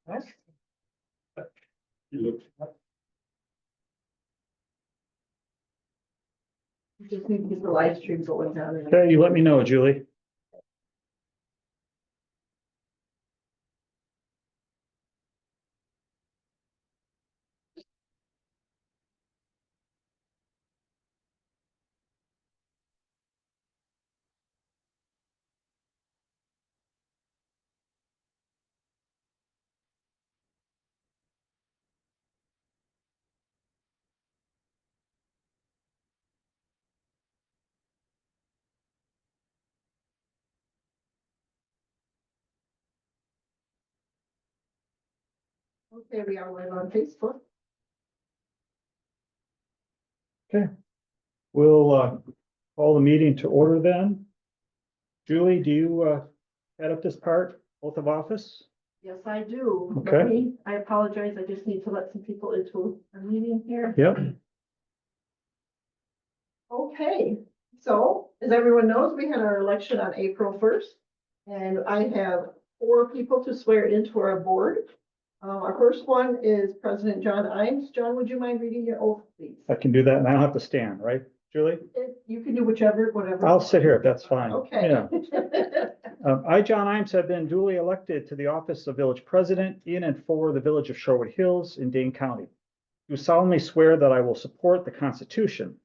You just need to get the live stream going down. Okay, you let me know, Julie. Okay, we are live on Facebook. We'll call the meeting to order then. Julie, do you head up this part, oath of office? Yes, I do. Okay. I apologize. I just need to let some people into a meeting here. Yep. Okay, so as everyone knows, we had our election on April 1st. And I have 4 people to swear into our board. Our first one is President John Imes. John, would you mind reading your oath, please? I can do that and I don't have to stand, right, Julie? You can do whatever. I'll sit here, that's fine. Okay. Yeah. I, John Imes, have been duly elected to the office of village president in and for the village of Shorewood Hills in Dane County. Do solemnly swear that I will support the Constitution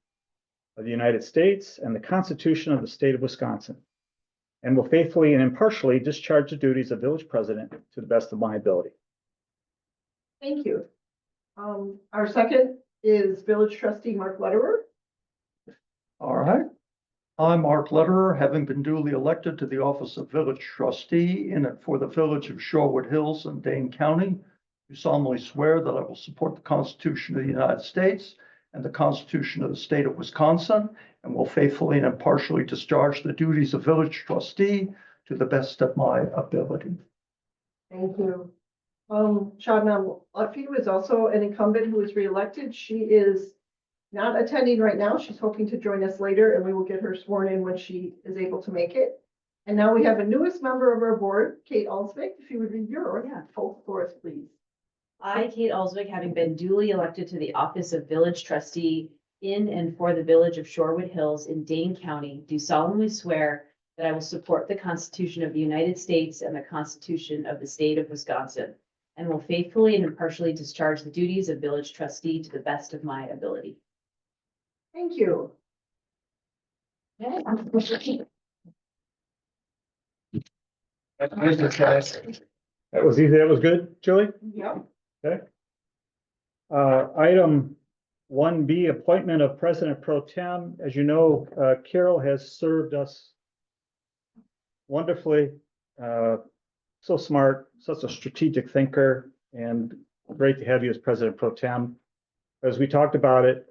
of the United States and the Constitution of the state of Wisconsin, and will faithfully and impartially discharge the duties of village president to the best of my ability. Thank you. Our second is village trustee Mark Lederer. All right. I'm Mark Lederer, having been duly elected to the office of village trustee in and for the village of Shorewood Hills in Dane County. Do solemnly swear that I will support the Constitution of the United States and the Constitution of the state of Wisconsin, and will faithfully and impartially discharge the duties of village trustee to the best of my ability. Thank you. Shabnam Lutfi is also an incumbent who is reelected. She is not attending right now. She's hoping to join us later, and we will get her sworn in when she is able to make it. And now we have a newest member of our board, Kate Alsvik. If you would read your oath for us, please. I, Kate Alsvik, having been duly elected to the office of village trustee in and for the village of Shorewood Hills in Dane County, do solemnly swear that I will support the Constitution of the United States and the Constitution of the state of Wisconsin, and will faithfully and impartially discharge the duties of village trustee to the best of my ability. Thank you. That was easy. That was good, Julie? Yep. Item 1B, appointment of President Pro Tem. As you know, Carol has served us wonderfully. So smart, such a strategic thinker, and great to have you as President Pro Tem. As we talked about it,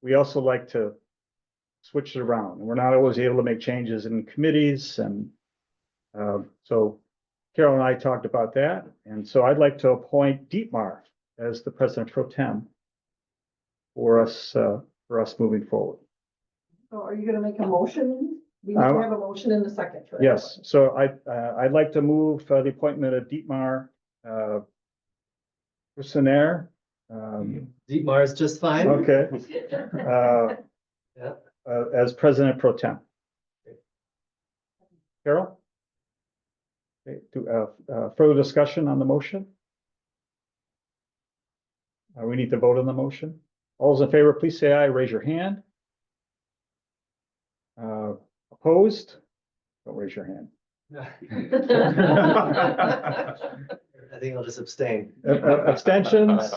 we also like to switch it around. We're not always able to make changes in committees, and so Carol and I talked about that. And so I'd like to appoint Dietmar as the President Pro Tem for us moving forward. So are you gonna make a motion? We need to have a motion in the second. for that Yes, so I'd like to move the appointment of Dietmar Kusenaar. Dietmar is just fine. Okay. Yeah. As President Pro Tem. Carol? Okay, further discussion on the motion? We need to vote on the motion. All those in favor, please say aye, raise your hand. Opposed? Don't raise your hand. I think I'll just abstain. Abstentions?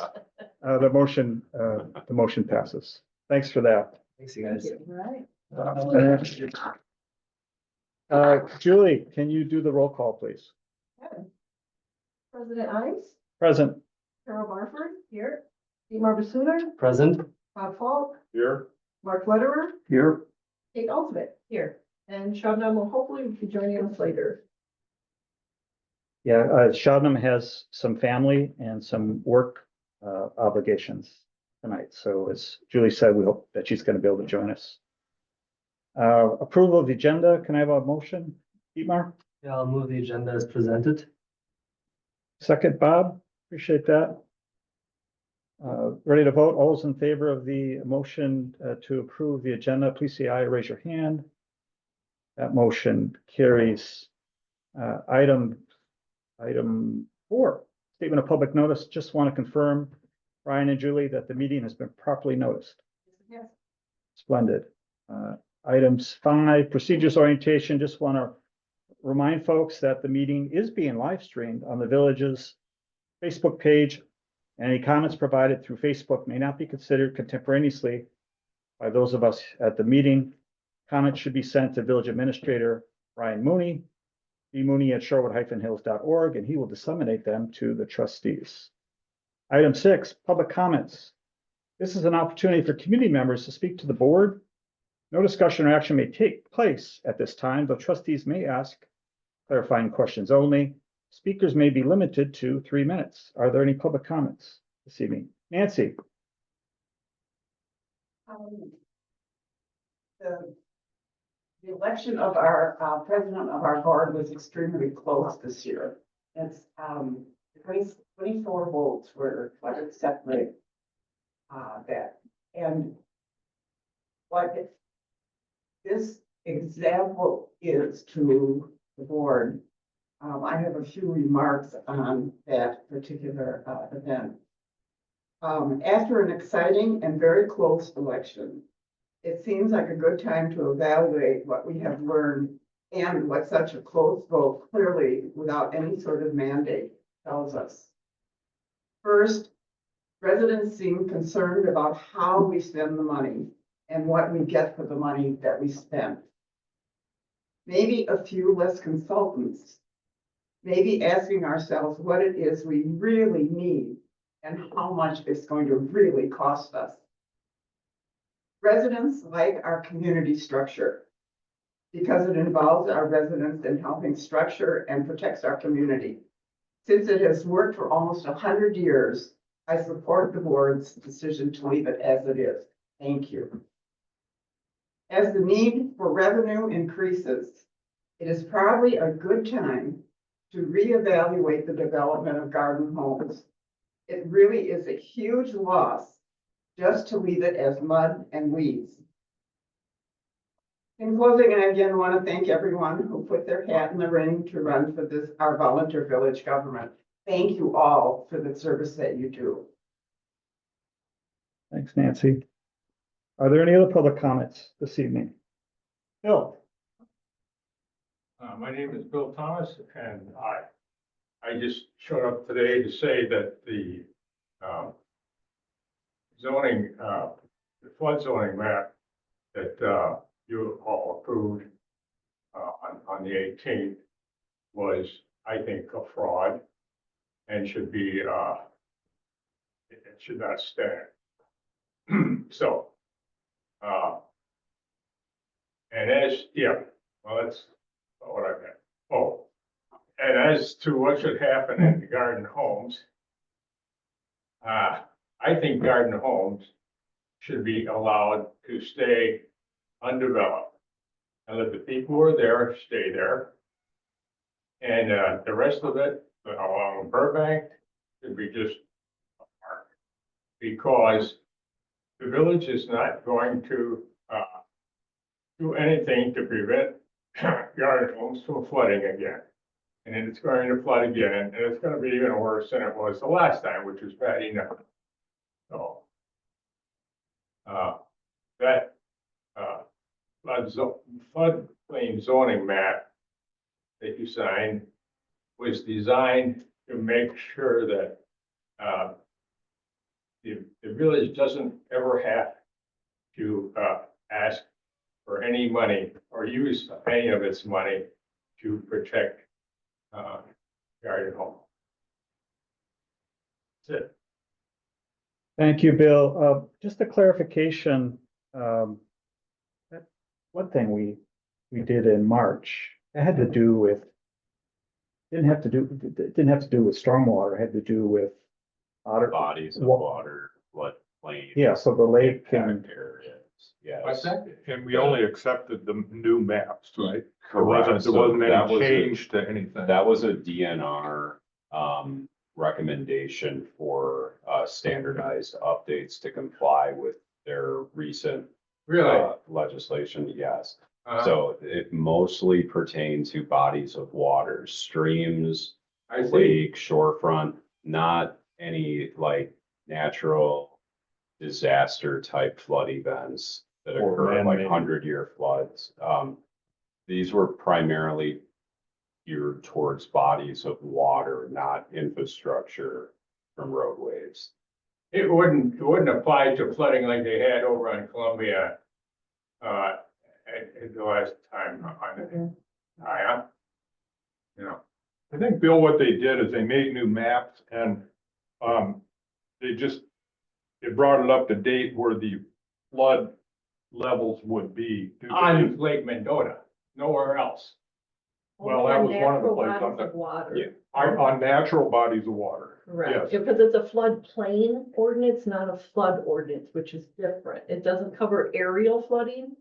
The motion passes. Thanks for that. Thanks, you guys. Right. Julie, can you do the roll call, please? President Imes, Present. Carol Barford, here. Dietmar Basuner, Present. Bob Falk, Here. Mark Lederer, Here, Kate Alsvik, here. And Shabnam will hopefully be joining us later. Yeah, Shabnam has some family and some work obligations tonight. So as Julie said, we hope that she's going to be able to join us. Approval of the agenda. Can I have a motion? Dietmar? Yeah, I'll move the agenda as presented. Second, Bob, appreciate that. Ready to vote? All those in favor of the motion to approve the agenda, please say aye, raise your hand. That motion carries. Item 4, statement of public notice. Just want to confirm, Brian and Julie, that the meeting has been properly noticed. Yes. Splendid. Items 5, procedures orientation. Just want to remind folks that the meeting is being live streamed on the village's Facebook page. Any comments provided through Facebook may not be considered contemporaneously by those of us at the meeting. Comments should be sent to Village Administrator Ryan Mooney, bmooney@shorewood-hills.org, and he will disseminate them to the trustees. Item 6, public comments. This is an opportunity for community members to speak to the board. No discussion or action may take place at this time, but trustees may ask clarifying questions only. Speakers may be limited to 3 minutes. Are there any public comments this evening? Nancy? The election of our president of our board was extremely close this year. It's 24 votes were what it separated that. And what this example is to the board, I have a few remarks on that particular event. After an exciting and very close election, it seems like a good time to evaluate what we have learned and what such a close vote clearly without any sort of mandate tells us. First, residents seem concerned about how we spend the money and what we get for the money that we spend. Maybe a few less consultants, maybe asking ourselves what it is we really need and how much it's going to really cost us. Residents like our community structure because it involves our residents in helping structure and protects our community. Since it has worked for almost 100 years, I support the board's decision to leave it as it is. Thank you. As the need for revenue increases, it is probably a good time to reevaluate the development of garden homes. It really is a huge loss just to leave it as mud and weeds. In closing, I again want to thank everyone who put their hat in the ring to run for this, our volunteer village government. Thank you all for the service that you do. Thanks, Nancy. Are there any other public comments this evening? Bill? My name is Bill Thomas, and I just showed up today to say that the zoning, the flood zoning map that you all approved on the 18th was, I think, a fraud and should be, it should not stand. So, and as, yeah, well, that's what I meant. Oh, and as to what should happen in the garden homes, I think garden homes should be allowed to stay undeveloped. And let the people who are there stay there. And the rest of it along Burbank should be just a park. Because the village is not going to do anything to prevent garden homes from flooding again. And then it's going to flood again, and it's going to be even worse than it was the last time, which was bad enough. So that floodplain zoning map that you signed was designed to make sure that the village doesn't ever have to ask for any money or use any of its money to protect garden home. That's it. Thank you, Bill. Just a clarification. One thing we did in March, it had to do with, didn't have to do with stormwater, it had to do with otter bodies of Wa- water, floodplain. Yeah, so the lake and impact areas, yes. And we only accepted the new maps, right? Correct. There So wasn't that any was a- change to anything. That was a DNR recommendation for standardized updates to comply with their recent Really? legislation, yes. Uh, So it mostly pertains to bodies of water, streams, I see. lake, shorefront, not any like natural disaster type flood events that Or occur like man-made. 100-year floods. These were primarily geared towards bodies of water, not infrastructure from roadways. It wouldn't apply to flooding like they had over on Columbia, at the last time on it. Yeah. You know, I think, Bill, what they did is they made new maps and, they just, it brought it up to date where the flood levels would be. on Lake Mendota, nowhere else. Well, that was one of the Natural places on bodies of the- water. Yeah. On natural bodies of water. Correct, Yes. because it's a floodplain ordinance, not a flood ordinance, which is different. It doesn't cover aerial flooding.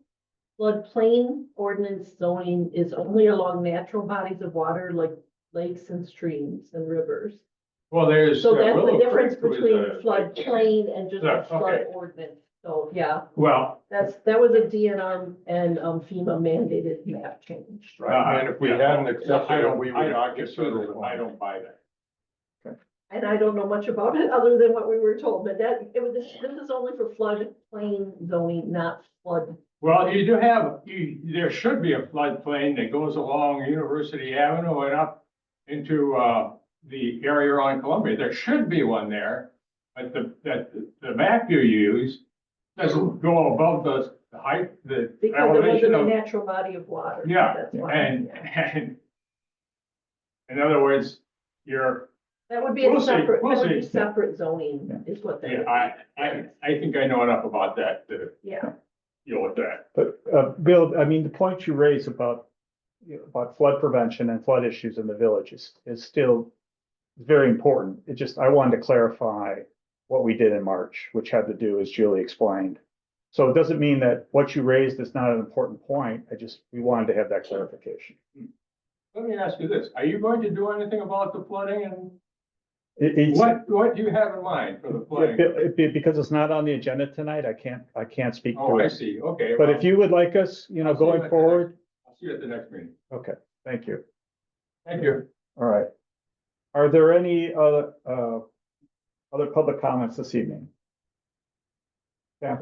Floodplain ordinance zoning is only along natural bodies of water like lakes and streams and rivers. Well, there's. So that's the Willow difference Creek was between a- floodplain and just a Yeah, flood okay. ordinance. So, yeah, Well, that was a DNR and FEMA mandated map change. Right, and if we hadn't accepted I it, don't- we I would not don't- get federal I funds. don't buy that. And I don't know much about it other than what we were told, but this is only for floodplain zoning, not flood. Well, you do have, there should be a floodplain that goes along University Avenue and up into, the area on Columbia. There should be one there. But the map you use doesn't go above the height, the Because it elevation wasn't a of. natural body of water. Yeah, That's why, and, yeah. and in other words, you're, That would be a we'll see, separate, we'll that would be see. separate zoning is what that yeah, would be. I think I know enough about that to Yeah, deal with that. But, Bill, I mean, the point you raise about, about flood prevention and flood issues in the village is still very important. It just, I wanted to clarify what we did in March, which had to do, as Julie explained. So it doesn't mean that what you raised is not an important point. We wanted to have that clarification. Let me ask you this, are you going to do anything about the flooding and It's, what do you have in mind for the flooding? because it's not on the agenda tonight, I can't speak Oh, to I it. see, okay. But well, if you would like us, I'll see you going at the forward, I'll see you at the next meeting. okay, thank you. Thank you. All right. Are there any other public comments this evening? Yeah,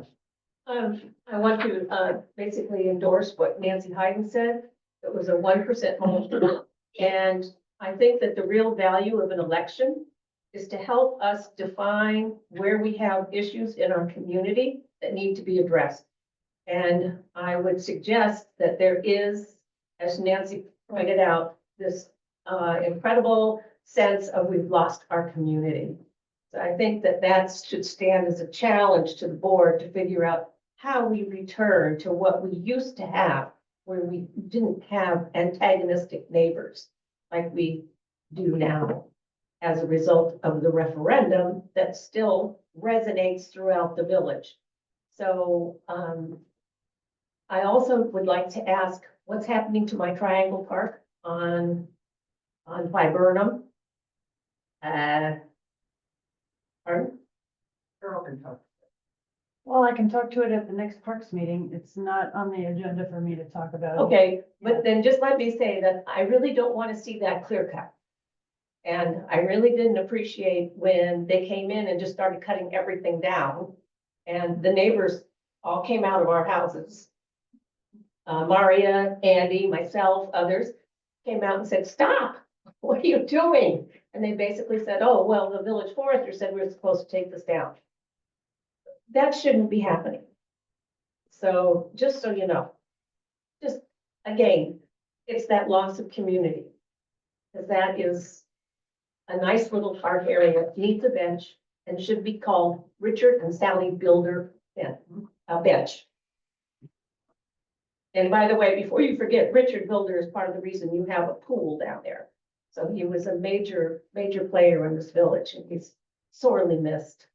I want to, basically endorse what Nancy Hayden said. It was a 1% home. And I think that the real value of an election is to help us define where we have issues in our community that need to be addressed. And I would suggest that there is, as Nancy pointed out, this incredible sense of we've lost our community. So I think that that should stand as a challenge to the board to figure out how we return to what we used to have, where we didn't have antagonistic neighbors like we do now as a result of the referendum that still resonates throughout the village. So I also would like to ask what's happening to my Triangle Park on Viburnum. Pardon? Carol can talk. Well, I can talk to it at the next Parks meeting. It's not on the agenda for me to talk about. Okay, but then just let me say that I really don't want to see that clear cut. And I really didn't appreciate when they came in and just started cutting everything down. And the neighbors all came out of our houses. Maria, Andy, myself, others came out and said, "Stop, what are you doing?" And they basically said, "Oh, well, the village forester said we're supposed to take this down." That shouldn't be happening. So just so you know, just again, it's that loss of community. Because that is a nice little park area, needs a bench and should be called Richard and Sally Builder bench. And by the way, before you forget, Richard Builder is part of the reason you have a pool down there. So he was a major player in this village and he's sorely missed.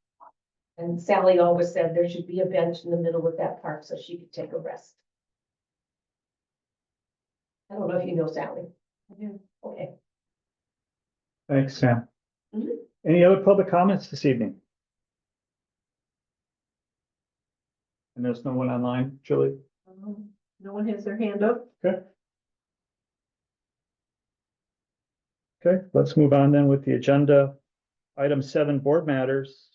And Sally always said there should be a bench in the middle of that park so she could take a rest. I don't know if you know Sally. I do. Okay. Thanks, Sam. Mhm. Any other public comments this evening? And there's no one online, Julie? No one has their hand up? Okay, let's move on then with the agenda. Item 7, board matters.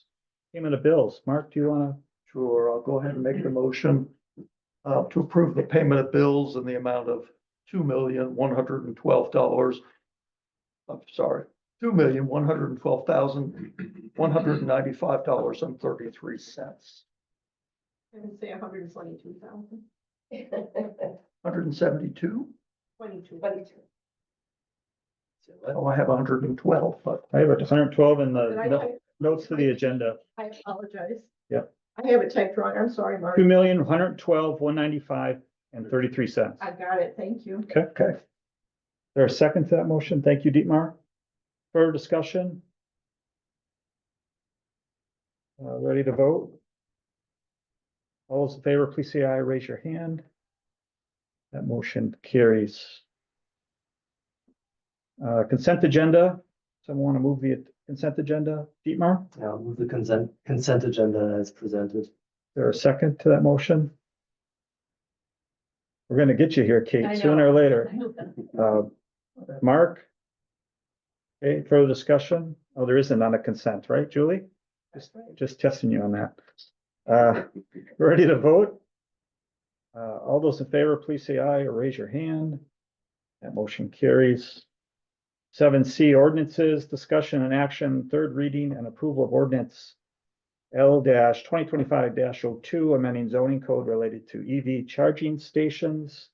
Payment of bills. Mark, do you want to? Sure, I'll go ahead and make the motion to approve the payment of bills in the amount of $2,112. I'm sorry, $2,112,195.33. I would say 122,000. 172? 22. Oh, I have 112, but I have 112 in Did I the type- notes to the agenda. I apologize. Yep. I have it typed wrong. I'm sorry, Mark. 2,112,195.33. I got it. Thank you. Okay. okay. There a second to that motion? Thank you, Dietmar. Further discussion? Ready to vote? All those in favor, please say aye, raise your hand. That motion carries. Consent agenda. Someone want to move the consent agenda? Dietmar, is Yeah, I'll move the consent agenda as presented. there a second to that motion? We're gonna get you here, I Kate, know. sooner or later. Mark? Okay, further discussion? Oh, there isn't on a consent, right, Julie? Just testing you on that. Ready to vote? All those in favor, please say aye or raise your hand. That motion carries. 7C, ordinances, discussion and action, third reading and approval of ordinance L-2025-02, amending zoning code related to EV charging stations.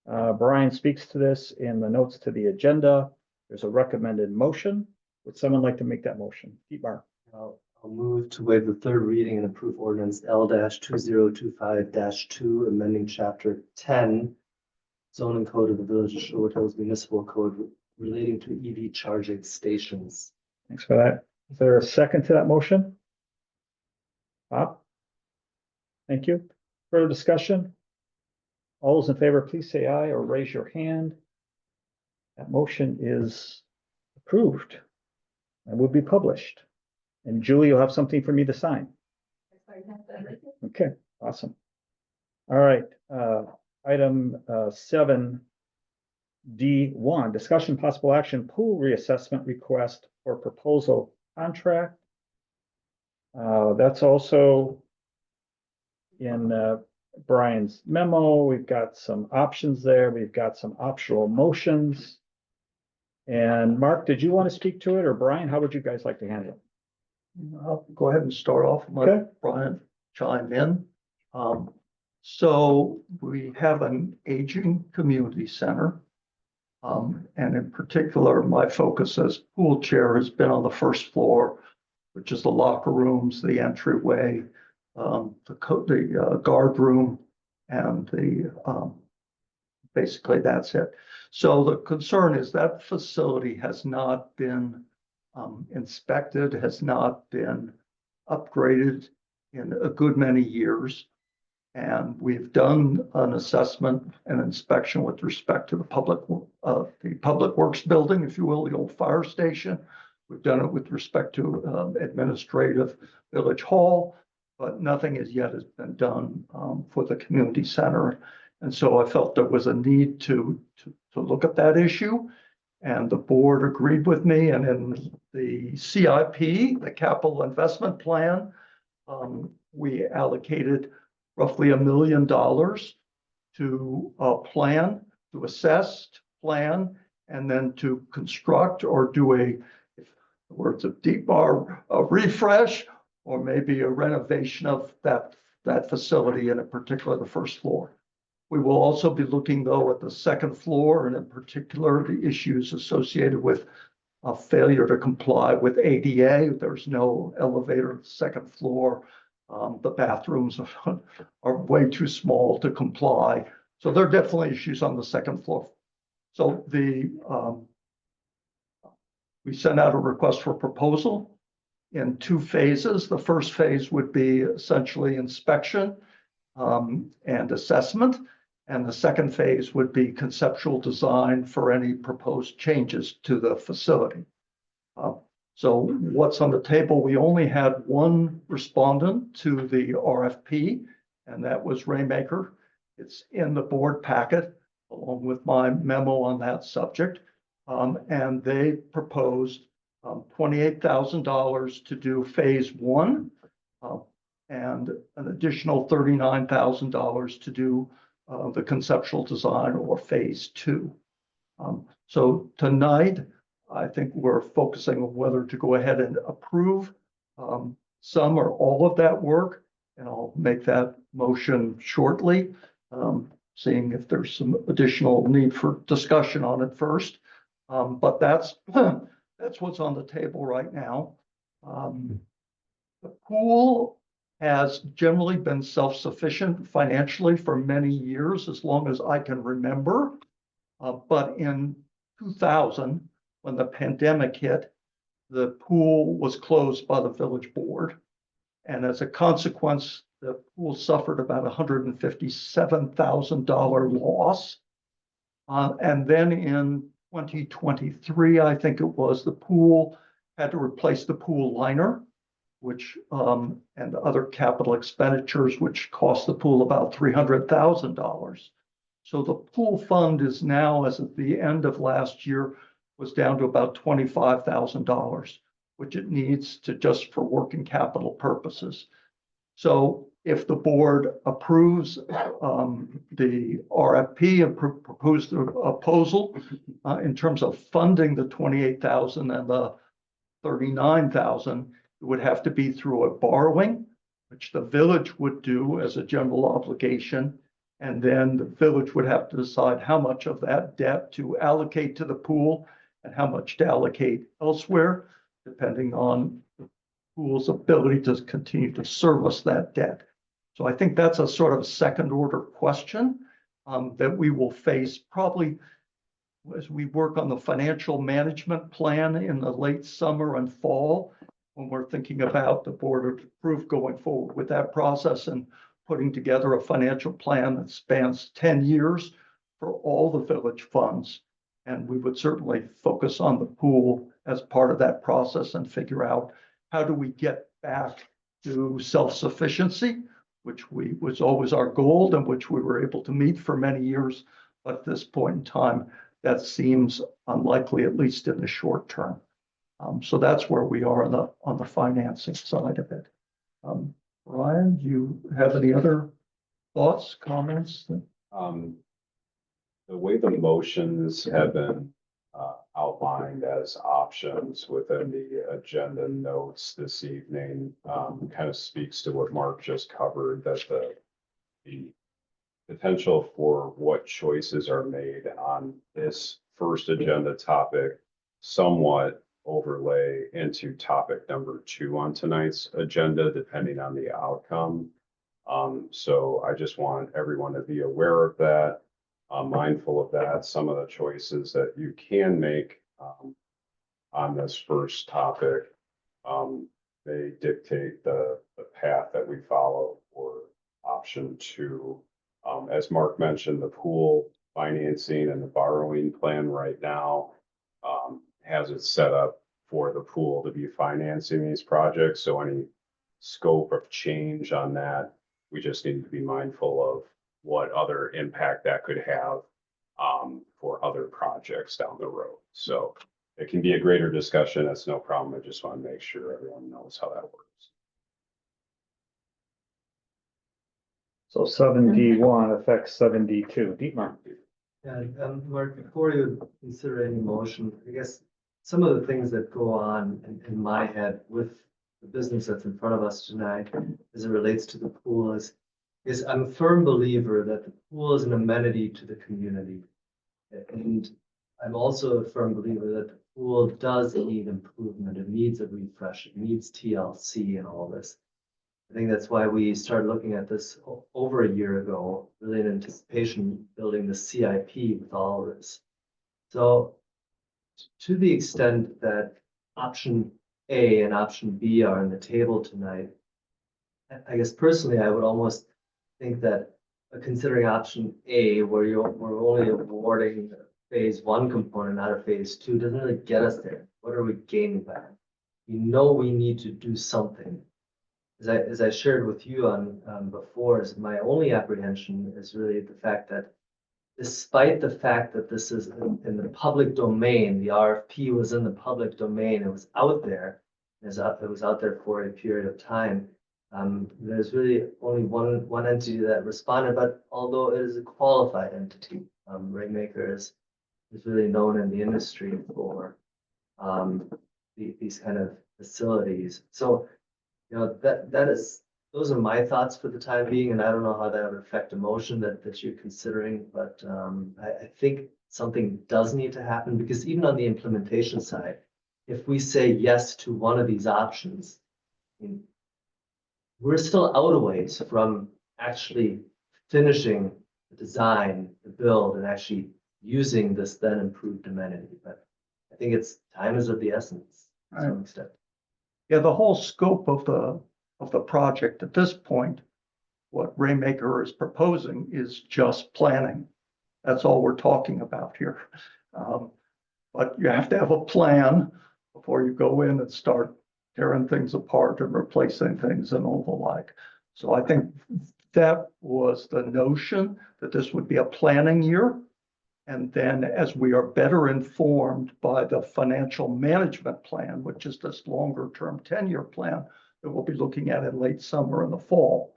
Brian speaks to this in the notes to the agenda. There's a recommended motion. Would someone like to make that motion? Dietmar. I'll move to waive the third reading and approve ordinance L-2025-2, amending chapter 10, zoning code of the Village of Sherwood Hills Municipal Code relating to EV charging stations. Thanks for that. Is there a second to that motion? Bob? Thank you. Further discussion? All those in favor, please say aye or raise your hand. That motion is approved and will be published. And Julie, you'll have something for me to sign. Okay, awesome. All right, item 7D1, discussion possible action pool reassessment request for proposal contract. That's also in Brian's memo. We've got some options there. We've got some optional motions. And Mark, did you want to speak to it, or Brian, how would you guys like to handle it? I'll go ahead and start off and Okay. let Brian chime in. So we have an aging community center. And in particular, my focus as pool chair has been on the first floor, which is the locker rooms, the entryway, the guard room, and basically that's it. So the concern is that facility has not been inspected, has not been upgraded in a good many years. And we've done an assessment and inspection with respect to the public works building, if you will, the old fire station. We've done it with respect to administrative village hall, but nothing as yet has been done for the community center. And so I felt there was a need to look at that issue. And the board agreed with me, and in the CIP, the capital investment plan, we allocated roughly $1 million to plan, to assess, plan, and then to construct or do in the words of Dietmar, a refresh, or maybe a renovation of that facility, and in particular the first floor. We will also be looking, though, at the second floor, and in particular the issues associated with a failure to comply with ADA. There's no elevator on the second floor. The bathrooms are way too small to comply. So there are definitely issues on the second floor. So we sent out a request for proposal in 2 phases. The first phase would be essentially inspection and assessment. And the second phase would be conceptual design for any proposed changes to the facility. So what's on the table? We only had one respondent to the RFP, and that was Raymaker. It's in the board packet along with my memo on that subject. And they proposed $28,000 to do phase one, and an additional $39,000 to do the conceptual design or phase two. So tonight, I think we're focusing on whether to go ahead and approve some or all of that work. And I'll make that motion shortly, seeing if there's some additional need for discussion on it first. But that's what's on the table right now. The pool has generally been self-sufficient financially for many years, as long as I can remember. But in 2000, when the pandemic hit, the pool was closed by the village board. And as a consequence, the pool suffered about $157,000 loss. And then in 2023, I think it was, the pool had to replace the pool liner, which and other capital expenditures, which cost the pool about $300,000. So the pool fund is now, as at the end of last year, was down to about $25,000, which it needs to just for working capital purposes. So if the board approves the RFP and propose the proposal in terms of funding the $28,000 and the $39,000, it would have to be through a borrowing, which the village would do as a general obligation. And then the village would have to decide how much of that debt to allocate to the pool and how much to allocate elsewhere, depending on the pool's ability to continue to service that debt. So I think that's a sort of second order question that we will face probably as we work on the financial management plan in the late summer and fall, when we're thinking about the board approve going forward with that process and putting together a financial plan that spans 10 years for all the village funds. And we would certainly focus on the pool as part of that process and figure out how do we get back to self-sufficiency, which was always our goal and which we were able to meet for many years. But at this point in time, that seems unlikely, at least in the short term. So that's where we are on the financing side of it. Ryan, do you have any other thoughts, comments? The way the motions have been outlined as options within the agenda notes this evening kind of speaks to what Mark just covered, that the potential for what choices are made on this first agenda topic somewhat overlay into topic number 2 on tonight's agenda, depending on the outcome. So I just want everyone to be aware of that, mindful of that. Some of the choices that you can make on this first topic may dictate the path that we follow for option 2. As Mark mentioned, the pool financing and the borrowing plan right now has it set up for the pool to be financing these projects. So any scope of change on that, we just need to be mindful of what other impact that could have for other projects down the road. So it can be a greater discussion. That's no problem. I just want to make sure everyone knows how that works. So 7D1 affects 7D2. Dietmar. Yeah, Mark, before you consider any motion, I guess some of the things that go on in my head with the business that's in front of us tonight as it relates to the pool is I'm a firm believer that the pool is an amenity to the community. And I'm also a firm believer that the pool does need improvement. It needs a refresh. It needs TLC and all this. I think that's why we started looking at this over a year ago, really in anticipation building the CIP with all of this. So to the extent that option A and option B are on the table tonight, I guess personally, I would almost think that considering option A, where we're only awarding phase one component, not a phase two, doesn't really get us there. What are we gaining by it? We know we need to do something. As I shared with you on, before, is my only apprehension is really the fact that despite the fact that this is in the public domain, the RFP was in the public domain, it was out there. It was out there for a period of time. There's really only one entity that responded, but although it is a qualified entity, Rainmaker is really known in the industry for these kind of facilities. So, you know, those are my thoughts for the time being, and I don't know how that would affect a motion that you're considering, but I think something does need to happen, because even on the implementation side, if we say yes to one of these options, I mean, we're still out a ways from actually finishing the design, the build, and actually using this then improved amenity. But I think time is of the essence to some extent. Yeah, the whole scope of the project at this point, what Rainmaker is proposing is just planning. That's all we're talking about here. But you have to have a plan before you go in and start tearing things apart and replacing things and all the like. So I think that was the notion, that this would be a planning year. And then as we are better informed by the financial management plan, which is this longer term 10-year plan that we'll be looking at in late summer and the fall,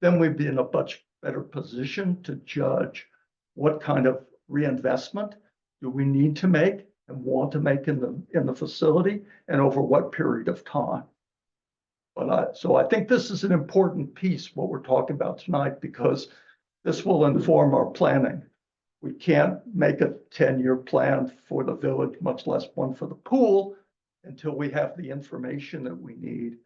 then we'd be in a much better position to judge what kind of reinvestment do we need to make and want to make in the facility, and over what period of time. But so I think this is an important piece, what we're talking about tonight, because this will inform our planning. We can't make a 10-year plan for the village, much less one for the pool, until we have the information that we need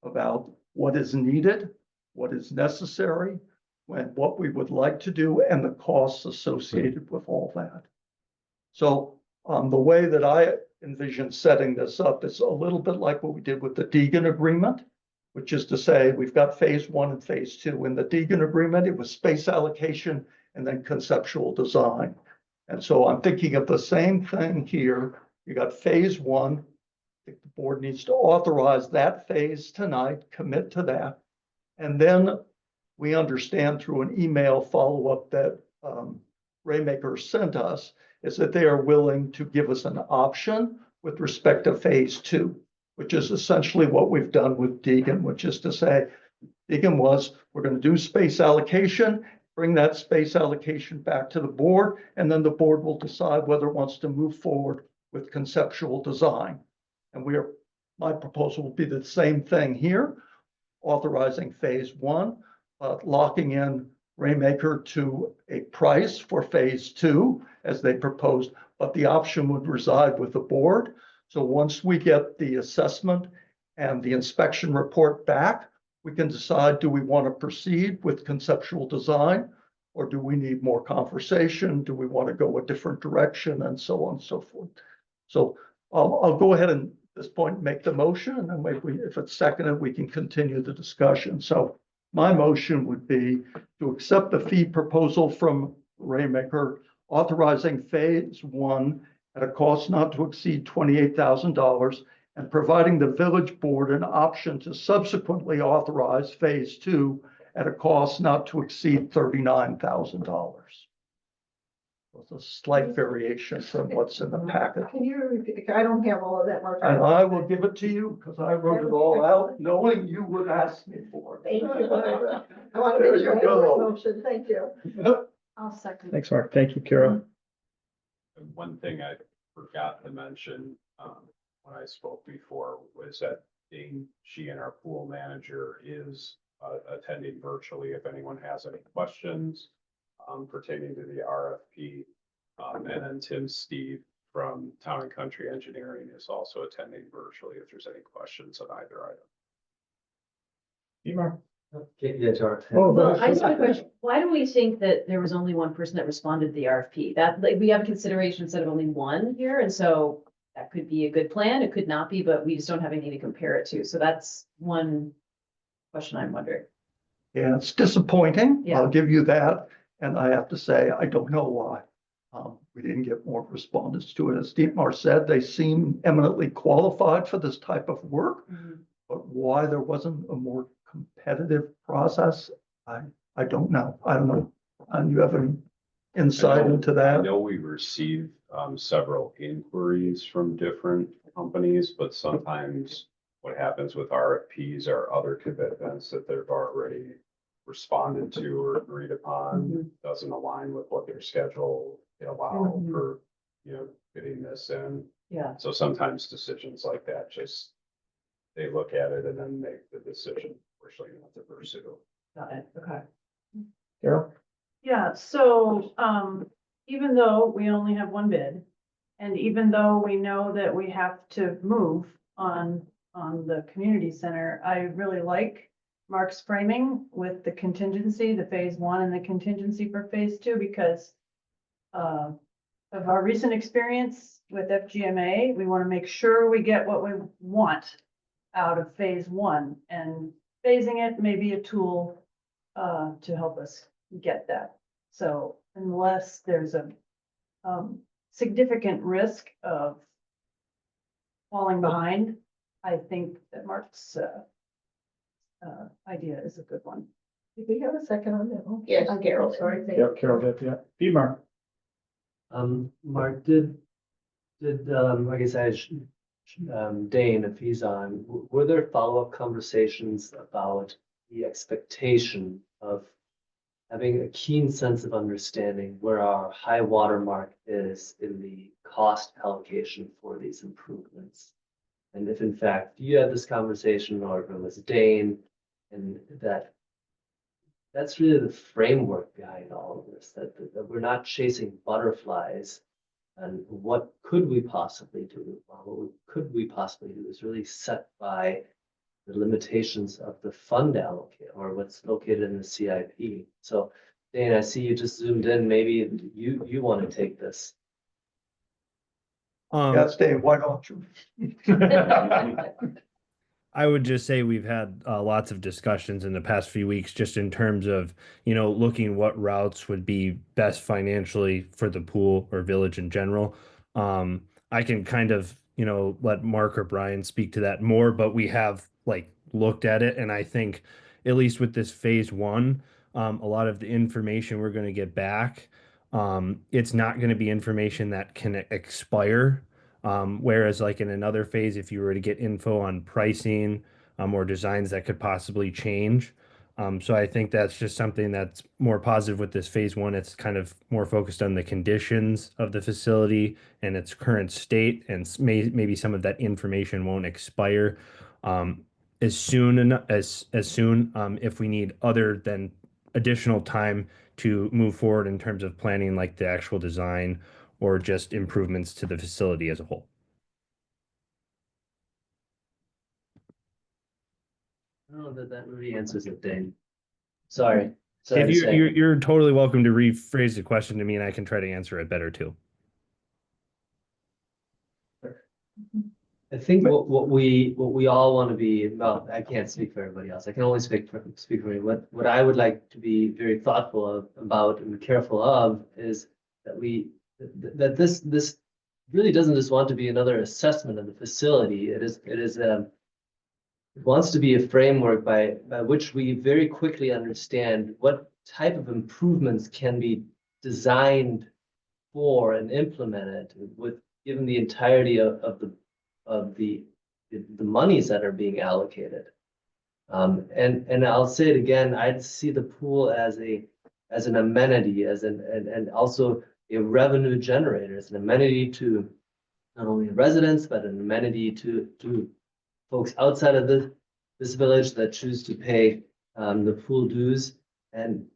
about what is needed, what is necessary, what we would like to do, and the costs associated with all that. So the way that I envision setting this up is a little bit like what we did with the Deegan agreement, which is to say we've got phase one and phase two. In the Deegan agreement, it was space allocation and then conceptual design. And so I'm thinking of the same thing here. You got phase one. I think the board needs to authorize that phase tonight, commit to that. And then we understand through an email follow-up that Rainmaker sent us is that they are willing to give us an option with respect to phase two, which is essentially what we've done with Deegan, which is to say, Deegan was, we're going to do space allocation, bring that space allocation back to the board, and then the board will decide whether it wants to move forward with conceptual design. And my proposal will be the same thing here, authorizing phase one, locking in Rainmaker to a price for phase two as they proposed, but the option would reside with the board. So once we get the assessment and the inspection report back, we can decide, do we want to proceed with conceptual design, or do we need more conversation? Do we want to go a different direction, and so on and so forth. So I'll go ahead and at this point make the motion, and then maybe if it's seconded, we can continue the discussion. So my motion would be to accept the fee proposal from Rainmaker, authorizing phase one at a cost not to exceed $28,000, and providing the village board an option to subsequently authorize phase two at a cost not to exceed $39,000. With a slight variation from what's in the packet. Can you repeat? I don't have all of that marked. And I will give it to you because I wrote it all out, knowing you would ask me for it. Thank you. I want to There make you sure I have go. the motion. Thank you. I'll second. Thanks, Mark. Thank you, Kara. And one thing I forgot to mention, when I spoke before, was that she and our pool manager is attending virtually if anyone has any questions pertaining to the RFP. And then Tim Steve from Town and Country Engineering is also attending virtually if there's any questions on either item. Okay, yeah, George. Well, I just have a question. Why do we think that there was only one person that responded to the RFP? That, like, we have a consideration instead of only one here, and so that could be a good plan, it could not be, but we just don't have anything to compare it to. So that's one question I'm wondering. Yeah, it's disappointing. Yeah. I'll give you that. And I have to say, I don't know why. we didn't get more respondents to it. As Dietmar said, they seem eminently qualified for this type of work. But why there wasn't a more competitive process, I don't know. I don't know. And you have any insight into I that? know we received several inquiries from different companies, but sometimes what happens with RFPs are other commitments that they've already responded to or agreed upon, doesn't align with what their schedule allow for, fitting this in. Yeah. So sometimes decisions like that, just, they look at it and then make the decision, fortunately not to pursue. Got it. Okay. Carol? Yeah, so, even though we only have one bid, and even though we know that we have to move on the community center, I really like Mark's framing with the contingency, the phase one and the contingency for phase two, because of our recent experience with FGMA, we want to make sure we get what we want out of phase one, and phasing it may be a tool to help us get that. So unless there's a significant risk of falling behind, I think that Mark's idea is a good one. Did we have a second on that? Oh, Yes, I- Carol. Sorry. thank Yeah, you. Carol did, yeah. Dietmar? Mark, I guess Dane, if he's on, were there follow-up conversations about the expectation of having a keen sense of understanding where our high water mark is in the cost allocation for these improvements? And if in fact you had this conversation, or if it was Dane, and that's really the framework behind all of this, that we're not chasing butterflies. And what could we possibly do? What could we possibly do is really set by the limitations of the fund allocate, or what's located in the CIP. So Dane, I see you just zoomed in. Maybe you want to take this. Yes, Dave, why don't you? I would just say we've had lots of discussions in the past few weeks, just in terms of, looking what routes would be best financially for the pool or village in general. I can kind of, let Mark or Brian speak to that more, but we have looked at it, and I think at least with this phase one, a lot of the information we're going to get back, it's not going to be information that can expire. Whereas in another phase, if you were to get info on pricing, or designs that could possibly change. So I think that's just something that's more positive with this phase one. It's kind of more focused on the conditions of the facility and its current state, and maybe some of that information won't expire as soon if we need other than additional time to move forward in terms of planning the actual design or just improvements to the facility as a whole. I don't know that really answers it, Dane. Sorry. If to say. you're totally welcome to rephrase the question to me, and I can try to answer it better too. I think what we all want to be, well, I can't speak for everybody else. I can only speak for me. What I would like to be very thoughtful about and careful of is that this really doesn't just want to be another assessment of the facility. It wants to be a framework by which we very quickly understand what type of improvements can be designed for and implemented given the entirety of the monies that are being allocated. And I'll say it again, I'd see the pool as an amenity, and also a revenue generator, as an amenity to not only residents, but an amenity to folks outside of this village that choose to pay the pool dues. And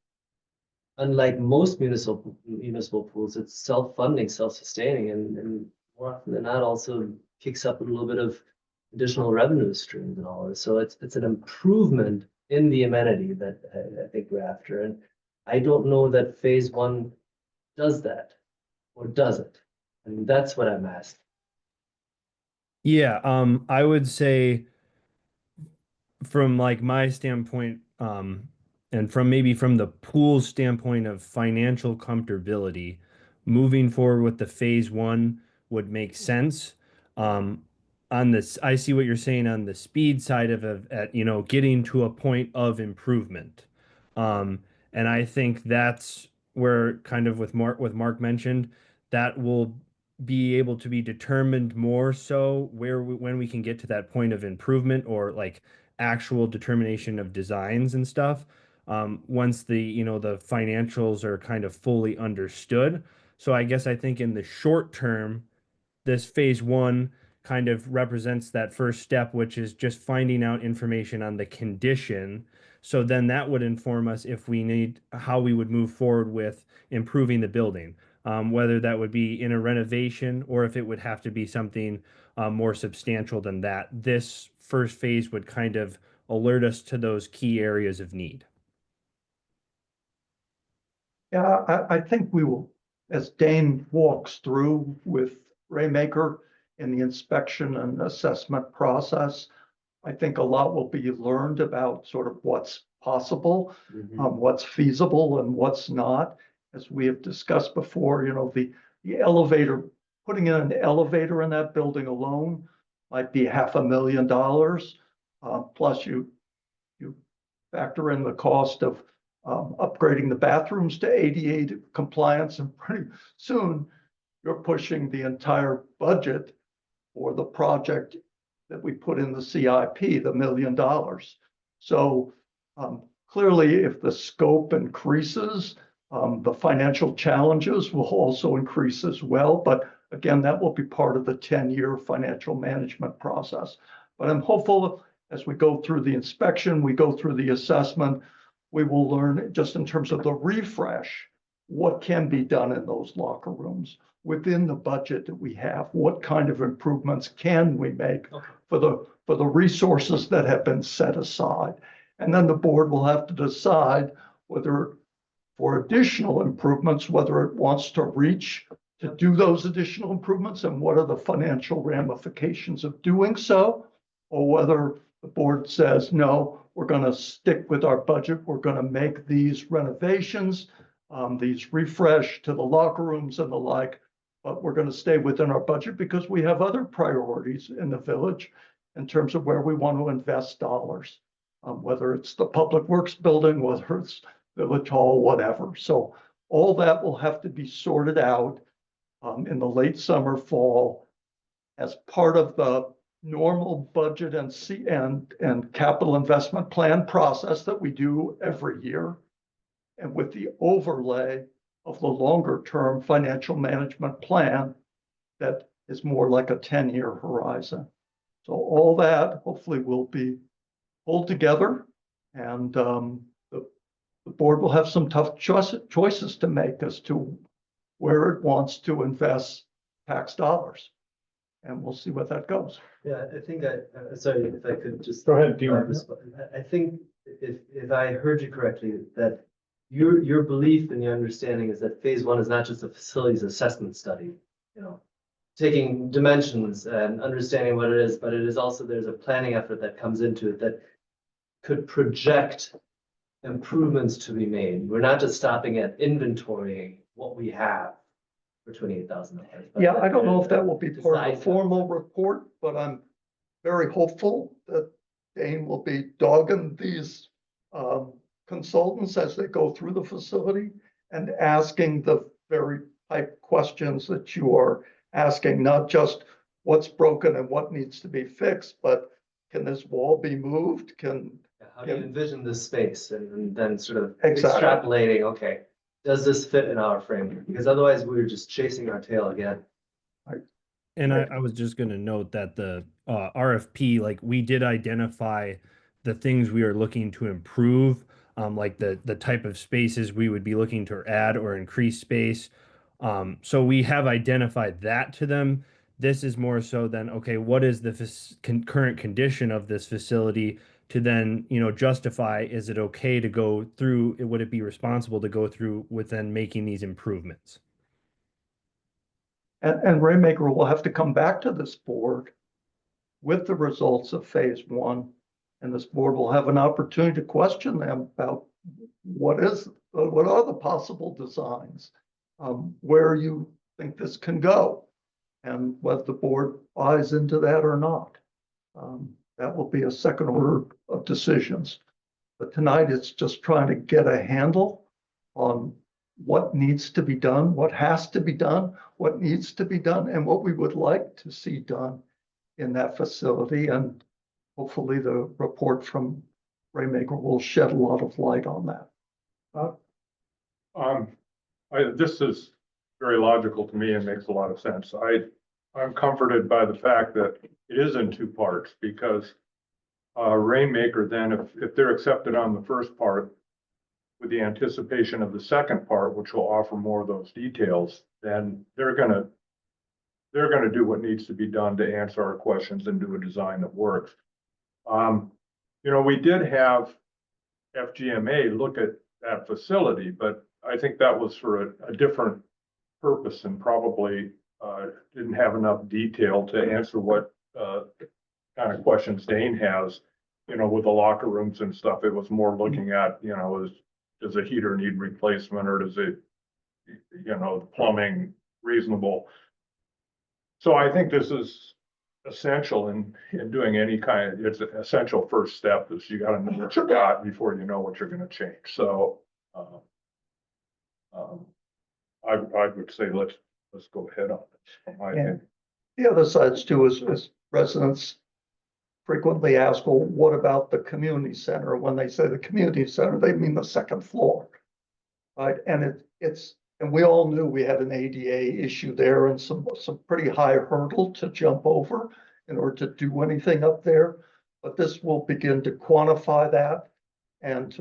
unlike most municipal pools, it's self-funding, self-sustaining, and more often than not also kicks up a little bit of additional revenue streams and all this. So it's an improvement in the amenity that I think we're after. And I don't know that phase one does that, or does it? And that's what I'm asking. Yeah, I would say from my standpoint, and from the pool standpoint of financial comfortability, moving forward with the phase one would make sense. On this, I see what you're saying on the speed side of it, at, you know, getting to a point of improvement. And I think that's where kind of with Mark mentioned, that will be able to be determined more so when we can get to that point of improvement or like actual determination of designs and stuff. Once the, you know, the financials are kind of fully understood. So I guess I think in the short term, this phase one kind of represents that first step, which is just finding out information on the condition. So then that would inform us if we need how we would move forward with improving the building, whether that would be in a renovation or if it would have to be something more substantial than that. This first phase would kind of alert us to those key areas of need. Yeah, I think we will, as Dane walks through with Raymaker in the inspection and assessment process, I think a lot will be learned about sort of what's possible, what's feasible and what's not. As we have discussed before, you know, the elevator, putting in an elevator in that building alone might be $500,000. Plus you factor in the cost of upgrading the bathrooms to ADA compliance, and pretty soon you're pushing the entire budget for the project that we put in the CIP, the $1 million. So clearly, if the scope increases, the financial challenges will also increase as well. But again, that will be part of the 10-year financial management process. But I'm hopeful as we go through the inspection, we go through the assessment, we will learn just in terms of the refresh, what can be done in those locker rooms within the budget that we have. What kind of improvements can we make for the resources that have been set aside? And then the board will have to decide whether for additional improvements, whether it wants to reach to do those additional improvements and what are the financial ramifications of doing so, or whether the board says, no, we're going to stick with our budget. We're going to make these renovations, these refresh to the locker rooms and the like, but we're going to stay within our budget because we have other priorities in the village in terms of where we want to invest dollars, whether it's the Public Works building, whether it's Village Hall, whatever. So all that will have to be sorted out in the late summer, fall, as part of the normal budget and capital investment plan process that we do every year, and with the overlay of the longer term financial management plan that is more like a 10-year horizon. So all that hopefully will be pulled together, and the board will have some tough choices to make as to where it wants to invest tax dollars. And we'll see what that goes. Yeah, I think sorry, if I could just. Go ahead, Dean. I think if I heard you correctly, that your belief and your understanding is that phase one is not just a facilities assessment study, you know, taking dimensions and understanding what it is, but it is also, there's a planning effort that comes into it that could project improvements to be made. We're not just stopping at inventorying what we have for $28,000. Yeah, I don't know if that will be part of the formal report, but I'm very hopeful that Dane will be dogging these consultants as they go through the facility and asking the very type questions that you are asking, not just what's broken and what needs to be fixed, but can this wall be moved? How do you envision this space, and then sort of Exactly. extrapolating, okay, does this fit in our framework? Because otherwise we're just chasing our tail again. And I was just going to note that the RFP, like we did identify the things we are looking to improve, like the type of spaces we would be looking to add or increase space. So we have identified that to them. This is more so than, okay, what is the current condition of this facility to then, you know, justify, is it okay to go through, would it be responsible to go through with then making these improvements? And Raymaker will have to come back to this board with the results of phase one. And this board will have an opportunity to question them about what are the possible designs. where you think this can go and whether the board buys into that or not. That will be a second order of decisions. But tonight it's just trying to get a handle on what needs to be done, what has to be done, what needs to be done, and what we would like to see done in that facility. And hopefully the report from Raymaker will shed a lot of light on that. This is very logical to me and makes a lot of sense. I'm comforted by the fact that it is in two parts because Rainmaker then, if they're accepted on the first part with the anticipation of the second part, which will offer more of those details, then they're gonna do what needs to be done to answer our questions and do a design that works. We did have FGMA look at that facility, but I think that was for a different purpose and probably didn't have enough detail to answer what kind of questions Dane has, with the locker rooms and stuff. It was more looking at, does a heater need replacement or does it, the plumbing reasonable? So I think this is essential in doing any kind, it's an essential first step is you got to know what you got before you know what you're going to change. So I would say let's go ahead on this. And the other sides too is residents frequently ask, well, what about the community center? When they say the community center, they mean the second floor. Right, and and we all knew we had an ADA issue there and some pretty high hurdle to jump over in order to do anything up there. But this will begin to quantify that and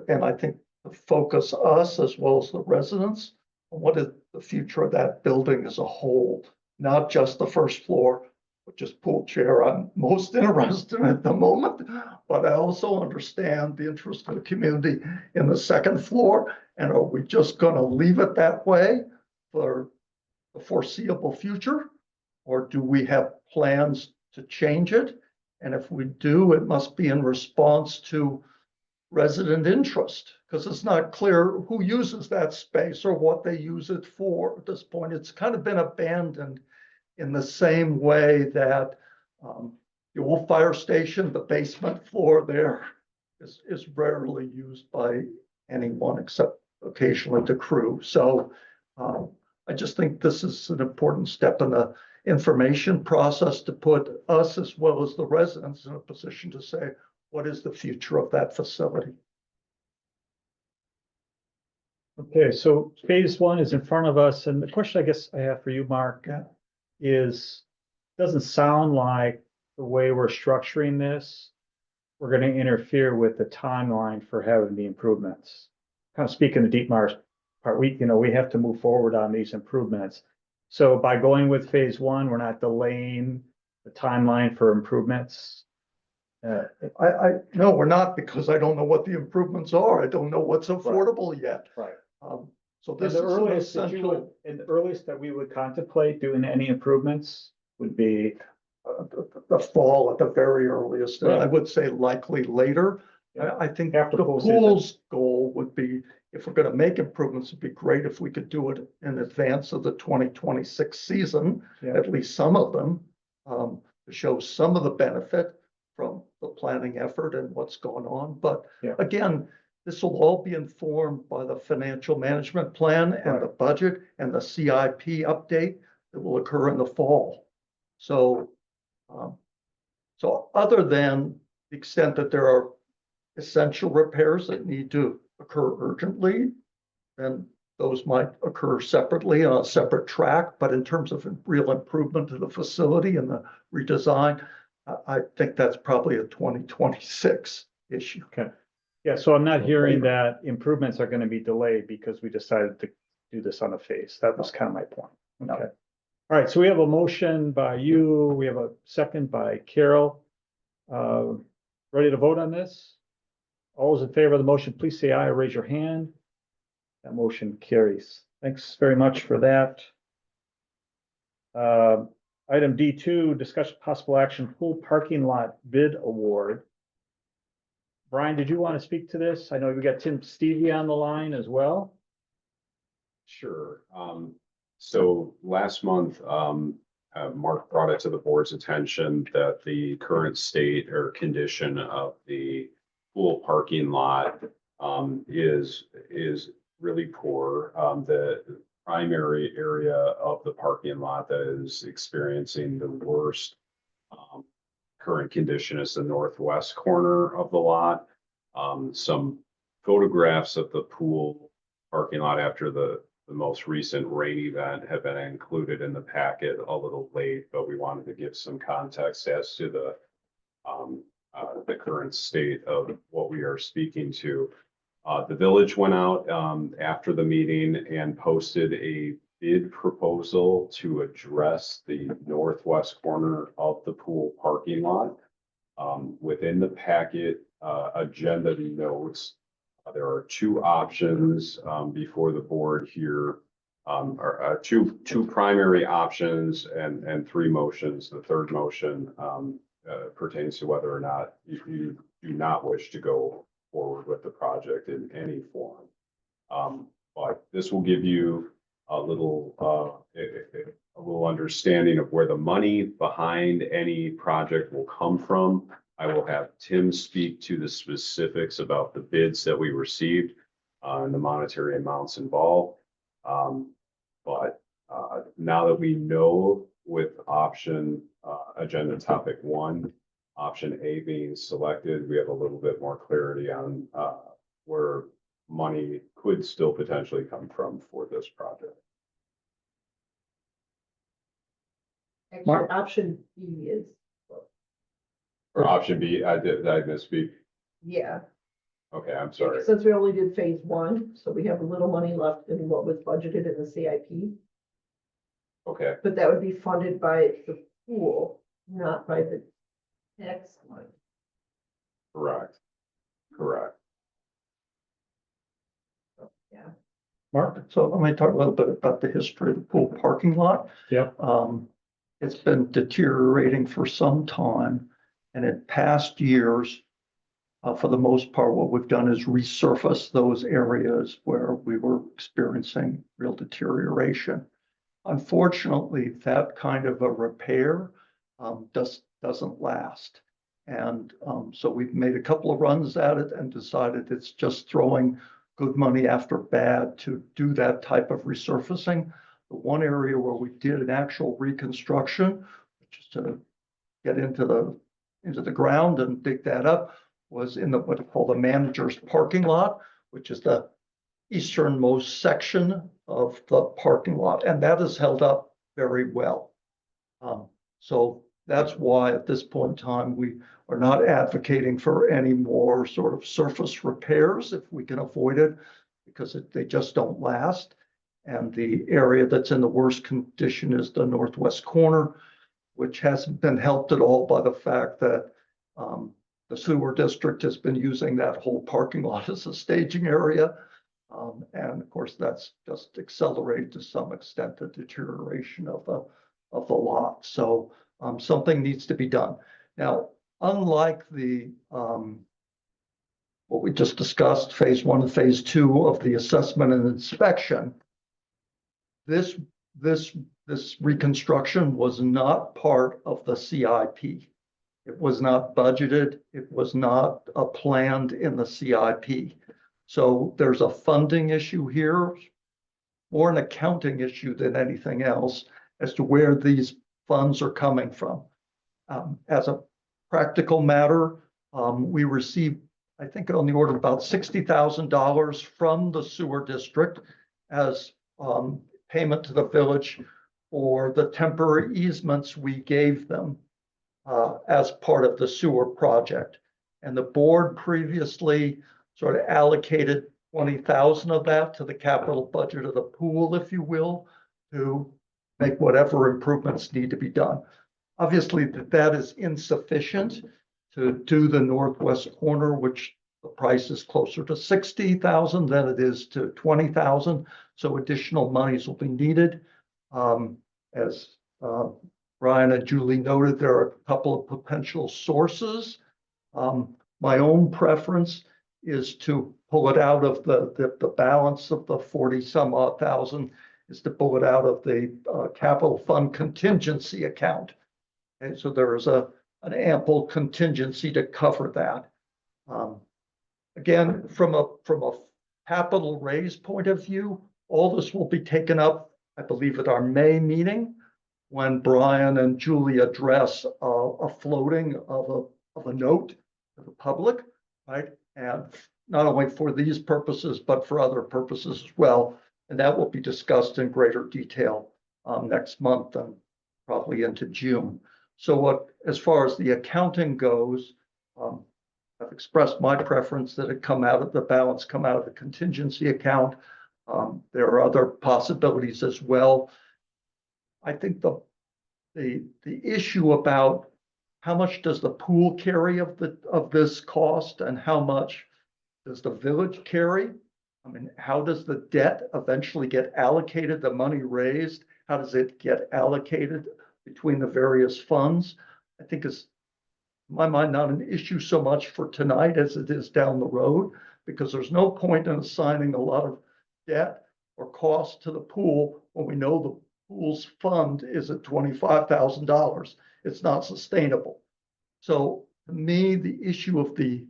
and I think to focus us as well as the residents on what is the future of that building as a whole, not just the first floor, which is pool chair I'm most interested in at the moment, but I also understand the interest of the community in the second floor. And are we just going to leave it that way for the foreseeable future? Or do we have plans to change it? And if we do, it must be in response to resident interest, because it's not clear who uses that space or what they use it for at this point. It's kind of been abandoned in the same way that the old fire station, the basement floor there is rarely used by anyone except occasionally the crew. So I just think this is an important step in the information process to put us as well as the residents in a position to say, what is the future of that facility? Okay, so phase one is in front of us, and the question I guess I have for you, Mark, is, doesn't sound like the way we're structuring this, we're going to interfere with the timeline for having the improvements. Kind of speaking to Dietmar's part, we have to move forward on these improvements. So by going with phase one, we're not delaying the timeline for improvements. No, we're not, because I don't know what the improvements are. I don't know what's affordable yet. Right. So And this the is an earliest that essential. and the earliest that we would contemplate doing any improvements would be The fall at the very earliest, and I Right. would say likely later. I think After the pool season. pool's goal would be, if we're gonna make improvements, it'd be great if we could do it in advance of the 2026 season, Yeah. at least some of them, to show some of the benefit from the planning effort and what's going on. But Yeah. again, this will all be informed by the financial management plan and the budget and the CIP update that will occur in the fall. So other than the extent that there are essential repairs that need to occur urgently, then those might occur separately on a separate track. But in terms of real improvement to the facility and the redesign, I think that's probably a 2026 issue. Okay. Yeah, so I'm not hearing that improvements are going to be delayed because we decided to do this on a phase. That was kind of my point. Okay. All right, so we have a motion by you. We have a second by Carol. Ready to vote on this? All those in favor of the motion, please say aye or raise your hand. That motion carries. Thanks very much for that. Item D2, discussion possible action, pool parking lot bid award. Brian, did you want to speak to this? I know we got Tim Stevie on the line as well. Sure. So last month, Mark brought it to the board's attention that the current state or condition of the pool parking lot is really poor. The primary area of the parking lot that is experiencing the worst current condition is the northwest corner of the lot. Some photographs of the pool parking lot after the most recent rain event have been included in the packet a little late, but we wanted to give some context as to the current state of what we are speaking to. The village went out after the meeting and posted a bid proposal to address the northwest corner of the pool parking lot. Within the packet agenda notes, there are two options before the board here, or two primary options and three motions. The third motion pertains to whether or not you do not wish to go forward with the project in any form. But this will give you a little understanding of where the money behind any project will come from. I will have Tim speak to the specifics about the bids that we received and the monetary amounts involved. But now that we know with option agenda topic 1, option A being selected, we have a little bit more clarity on where money could still potentially come from for this project. Actually, Mark? option B is, Or option B, did I misspeak? yeah, Okay, I'm sorry. since we only did phase 1, so we have a little money left in what was budgeted in the CIP. Okay, But that would be funded by the pool, not by the tax line. correct. Correct. Yeah. Mark, so let me talk a little bit about the history of the pool parking lot. Yep. It's been deteriorating for some time, and in past years, for the most part, what we've done is resurface those areas where we were experiencing real deterioration. Unfortunately, that kind of a repair doesn't last. And so we've made a couple of runs at it and decided it's just throwing good money after bad to do that type of resurfacing. The one area where we did an actual reconstruction, which is to get into the ground and dig that up, was in what they call the manager's parking lot, which is the easternmost section of the parking lot, and that is held up very well. So that's why at this point in time, we are not advocating for any more sort of surface repairs if we can avoid it, because they just don't last. And the area that's in the worst condition is the northwest corner, which hasn't been helped at all by the fact that the sewer district has been using that whole parking lot as a staging area. And of course, that's just accelerated to some extent the deterioration of the lot. So something needs to be done. Now, unlike the what we just discussed, phase 1 and phase 2 of the assessment and inspection, this reconstruction was not part of the CIP. It was not budgeted. It was not planned in the CIP. So there's a funding issue here, more an accounting issue than anything else, as to where these funds are coming from. As a practical matter, we received, I think, on the order of about $60,000 from the sewer district as payment to the village for the temporary easements we gave them as part of the sewer project. And the board previously sort of allocated 20,000 of that to the capital budget of the pool, if you will, to make whatever improvements need to be done. Obviously, that is insufficient to do the northwest corner, which the price is closer to 60,000 than it is to 20,000. So additional monies will be needed. As Brian and Julie noted, there are a couple of potential sources. My own preference is to pull it out of the balance of the 40 some odd thousand, is to pull it out of the capital fund contingency account. And so there is an ample contingency to cover that. Again, from a capital raise point of view, all this will be taken up, I believe, at our May meeting, when Brian and Julie address a floating of a note to the public, right? And not only for these purposes, but for other purposes as well. And that will be discussed in greater detail next month and probably into June. So as far as the accounting goes, I've expressed my preference that it come out of the balance, come out of the contingency account. There are other possibilities as well. I think the issue about how much does the pool carry of this cost and how much does the village carry? I mean, how does the debt eventually get allocated, the money raised? How does it get allocated between the various funds? I think is, in my mind, not an issue so much for tonight as it is down the road, because there's no point in assigning a lot of debt or cost to the pool when we know the pool's fund is at $25,000. It's not sustainable. So to me, the issue of the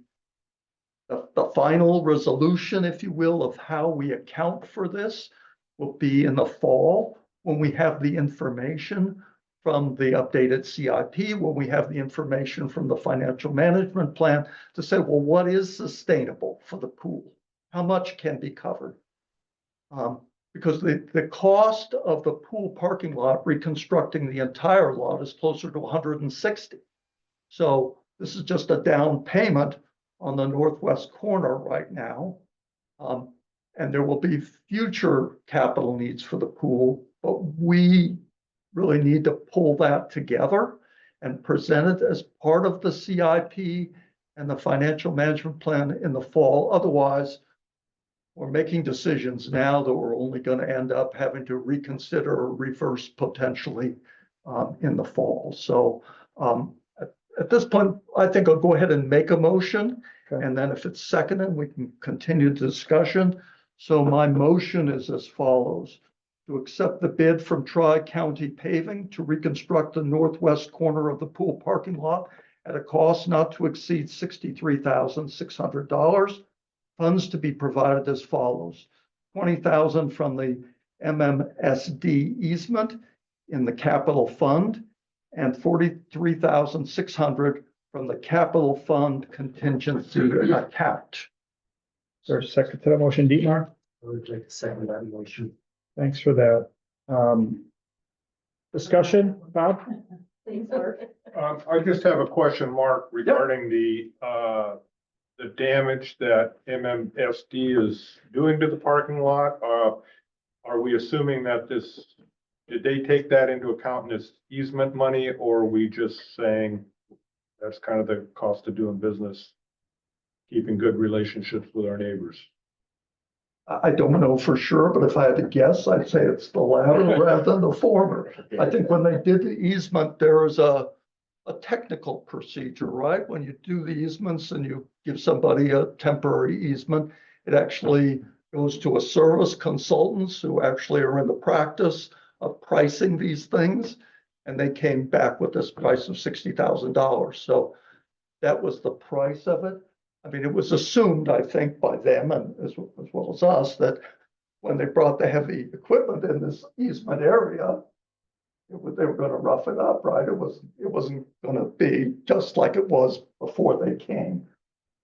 final resolution, if you will, of how we account for this will be in the fall when we have the information from the updated CIP, when we have the information from the financial management plan to say, well, what is sustainable for the pool? How much can be covered? Because the cost of the pool parking lot, reconstructing the entire lot, is closer to 160. So this is just a down payment on the northwest corner right now. And there will be future capital needs for the pool, but we really need to pull that together and present it as part of the CIP and the financial management plan in the fall. Otherwise, we're making decisions now that we're only going to end up having to reconsider or reverse potentially in the fall. So at this point, I think I'll go ahead and make a motion. Okay. And then if it's seconded, we can continue the discussion. So my motion is as follows: to accept the bid from Tri-County Paving to reconstruct the northwest corner of the pool parking lot at a cost not to exceed $63,600. Funds to be provided as follows: $20,000 from the MMSD easement in the capital fund and $43,600 from the capital fund contingency account. Is there a second to that motion, Dietmar? I would like to second that motion. Thanks for that. Discussion, Bob? Thanks, Mark. I just have a question, Mark, regarding the damage that MMSD is doing to the parking lot. Are we assuming that did they take that into account in this easement money, or are we just saying that's kind of the cost of doing business, keeping good relationships with our neighbors? I don't know for sure, but if I had to guess, I'd say it's the latter rather than the former. I think when they did the easement, there is a technical procedure, right? When you do the easements and you give somebody a temporary easement, it actually goes to a service consultants who actually are in the practice of pricing these things. And they came back with this price of $60,000. So that was the price of it. I mean, it was assumed, I think, by them and as well as us, that when they brought the heavy equipment in this easement area, they were going to rough it up, right? It wasn't going to be just like it was before they came.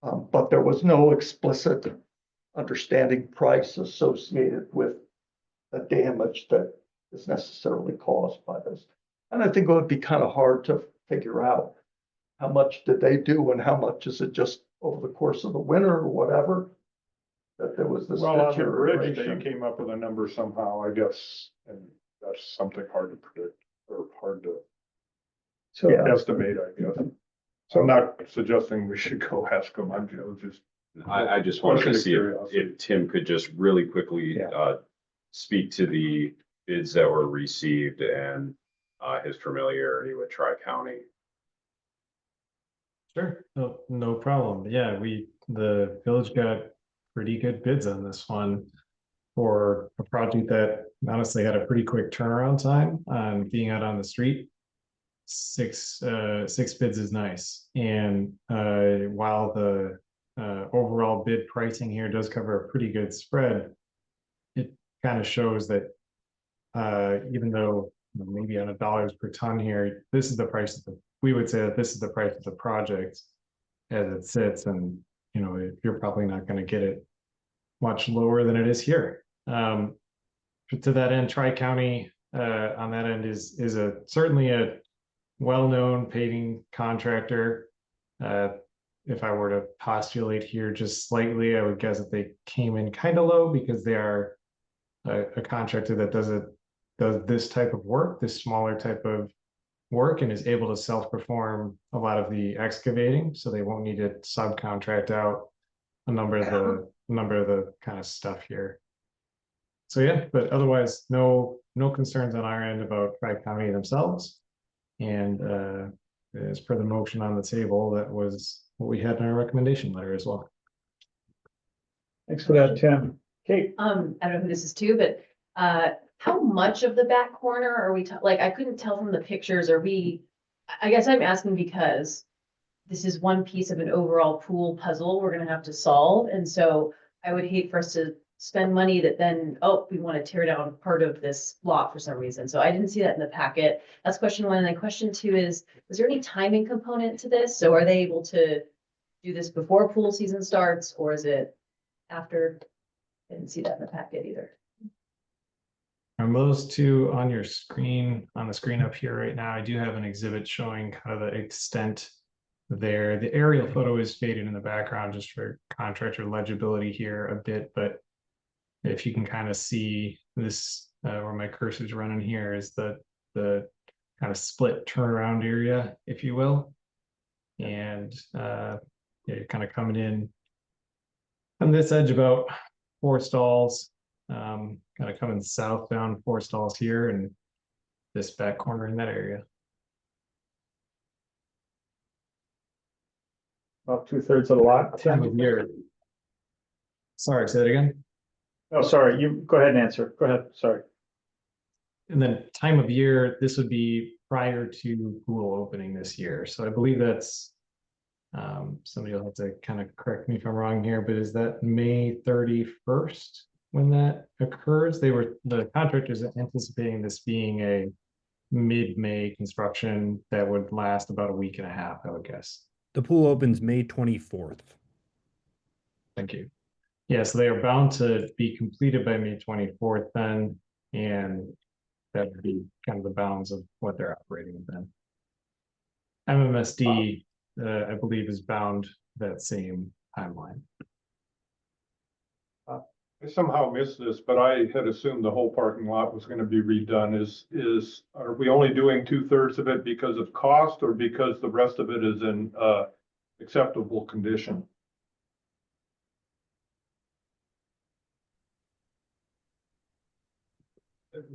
But there was no explicit understanding price associated with the damage that is necessarily caused by this. And I think it would be kind of hard to figure out how much did they do and how much is it just over the course of the winter or whatever, that there was this Well, on the bridge, they deterioration. came up with a number somehow, I guess, and that's something hard to predict or hard to So, estimate, I guess. So I'm not suggesting we should go ask them, I'm just. I just wanted to Question of see curiosity. if Tim could just really quickly speak to the bids that were received and his familiarity with Tri-County. Sure, no problem. Yeah, the village got pretty good bids on this one for a project that honestly had a pretty quick turnaround time on being out on the street. Six bids is nice. And while the overall bid pricing here does cover a pretty good spread, it kind of shows that even though maybe on a dollars per ton here, this is the price of we would say that this is the price of the project as it sits, and you're probably not going to get it much lower than it is here. To that end, Tri-County on that end is certainly a well-known paving contractor. If I were to postulate here just slightly, I would guess that they came in kind of low because they are a contractor that does this type of work, this smaller type of work, and is able to self-perform a lot of the excavating, so they won't need to subcontract out a number of the kind of stuff here. So yeah, but otherwise, no concerns on our end about Tri-County themselves. And as per the motion on the table, that was what we had in our recommendation letter as well. Thanks for that, Tim. Kate? I don't know who this is to, but how much of the back corner are we, like, I couldn't tell from the pictures, I guess I'm asking because this is one piece of an overall pool puzzle we're gonna have to solve, and so I would hate for us to spend money that then, oh, we want to tear down part of this lot for some reason. So I didn't see that in the packet. That's question one. And then question two is there any timing component to this? So are they able to do this before pool season starts, or is it after? I didn't see that in the packet either. And those two on your screen, on the screen up here right now, I do have an exhibit showing kind of the extent there. The aerial photo is faded in the background just for contractor legibility here a bit, but if you can kind of see this, where my cursor is running here is the kind of split turnaround area, if you will. And yeah, you're kind of coming in on this edge about 4 stalls, kind of coming southbound 4 stalls here, and this back corner in that area. About 2/3 of the lot. Time of year. Sorry, say that again. Oh, sorry, you go ahead and answer. Go ahead, sorry. And then time of year, this would be prior to pool opening this year. So I believe that's, somebody will have to kind of correct me if I'm wrong here, but is that May 31st when that occurs? The contractors are anticipating this being a mid-May construction that would last about a week and a half, I would guess. The pool opens May 24th. Thank you. Yeah, so they are bound to be completed by May 24th then, and that would be kind of the bounds of what they're operating then. MMSD, I believe, is bound that same timeline. I somehow missed this, but I had assumed the whole parking lot was gonna be redone. Are we only doing 2/3 of it because of cost, or because the rest of it is in acceptable condition?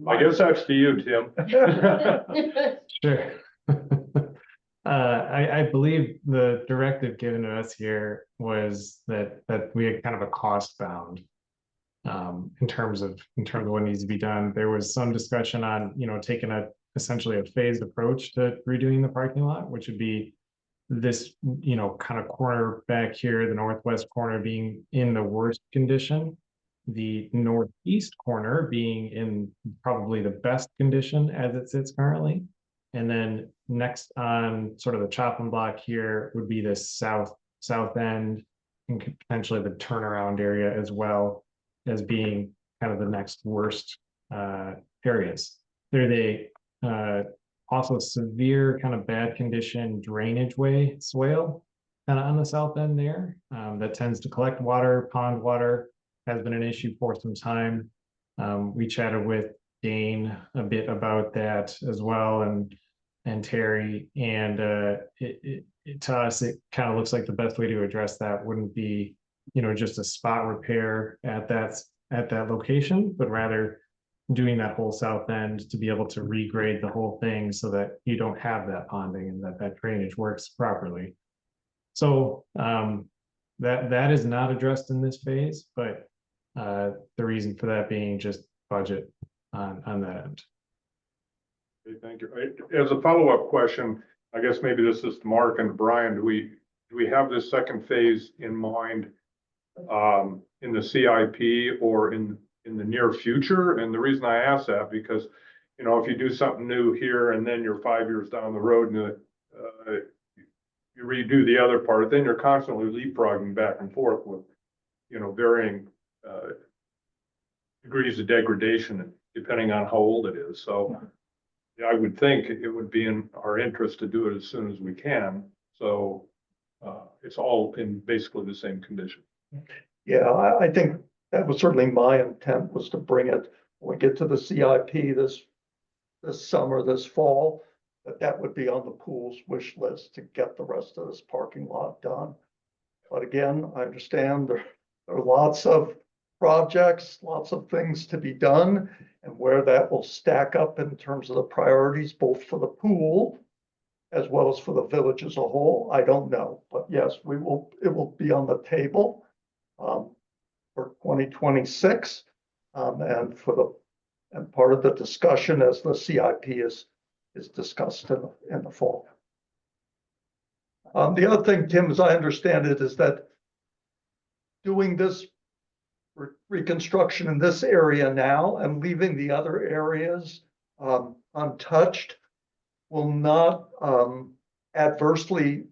I guess that's to you, Tim. Sure. I believe the directive given to us here was that we had kind of a cost bound in terms of what needs to be done. There was some discussion on, taking essentially a phased approach to redoing the parking lot, which would be this, kind of corner back here, the northwest corner being in the worst condition, the northeast corner being in probably the best condition as it sits currently. And then next on sort of the chopping block here would be the south end, and potentially the turnaround area as well as being kind of the next worst areas. There also severe kind of bad condition drainage way swale kind of on the south end there that tends to collect water. Pond water has been an issue for some time. We chatted with Dane a bit about that as well, and Terry, and to us it kind of looks like the best way to address that wouldn't be just a spot repair at that location, but rather doing that whole south end to be able to regrade the whole thing so that you don't have that ponding and that drainage works properly. So, that is not addressed in this phase, but, the reason for that being just budget on that end. Okay, thank you. As a follow-up question, I guess maybe this is to Mark and Brian, do we have this second phase in mind in the CIP or in the near future? And the reason I ask that, because, you know, if you do something new here and then you're 5 years down the road and you redo the other part, then you're constantly leapfrogging back and forth with, you know, varying degrees of degradation depending on how old it is. So yeah, I would think it would be in our interest to do it as soon as we can. So it's all in basically the same condition. Yeah, I think that was certainly my intent, was to bring it, when we get to the CIP this summer, this fall, that would be on the pool's wish list to get the rest of this parking lot done. But again, I understand there are lots of projects, lots of things to be done, and where that will stack up in terms of the priorities, both for the pool as well as for the village as a whole, I don't know. But yes, it will be on the table for 2026, and part of the discussion as the CIP is discussed in the fall. The other thing, Tim, as I understand it, is that doing this reconstruction in this area now and leaving the other areas untouched will not adversely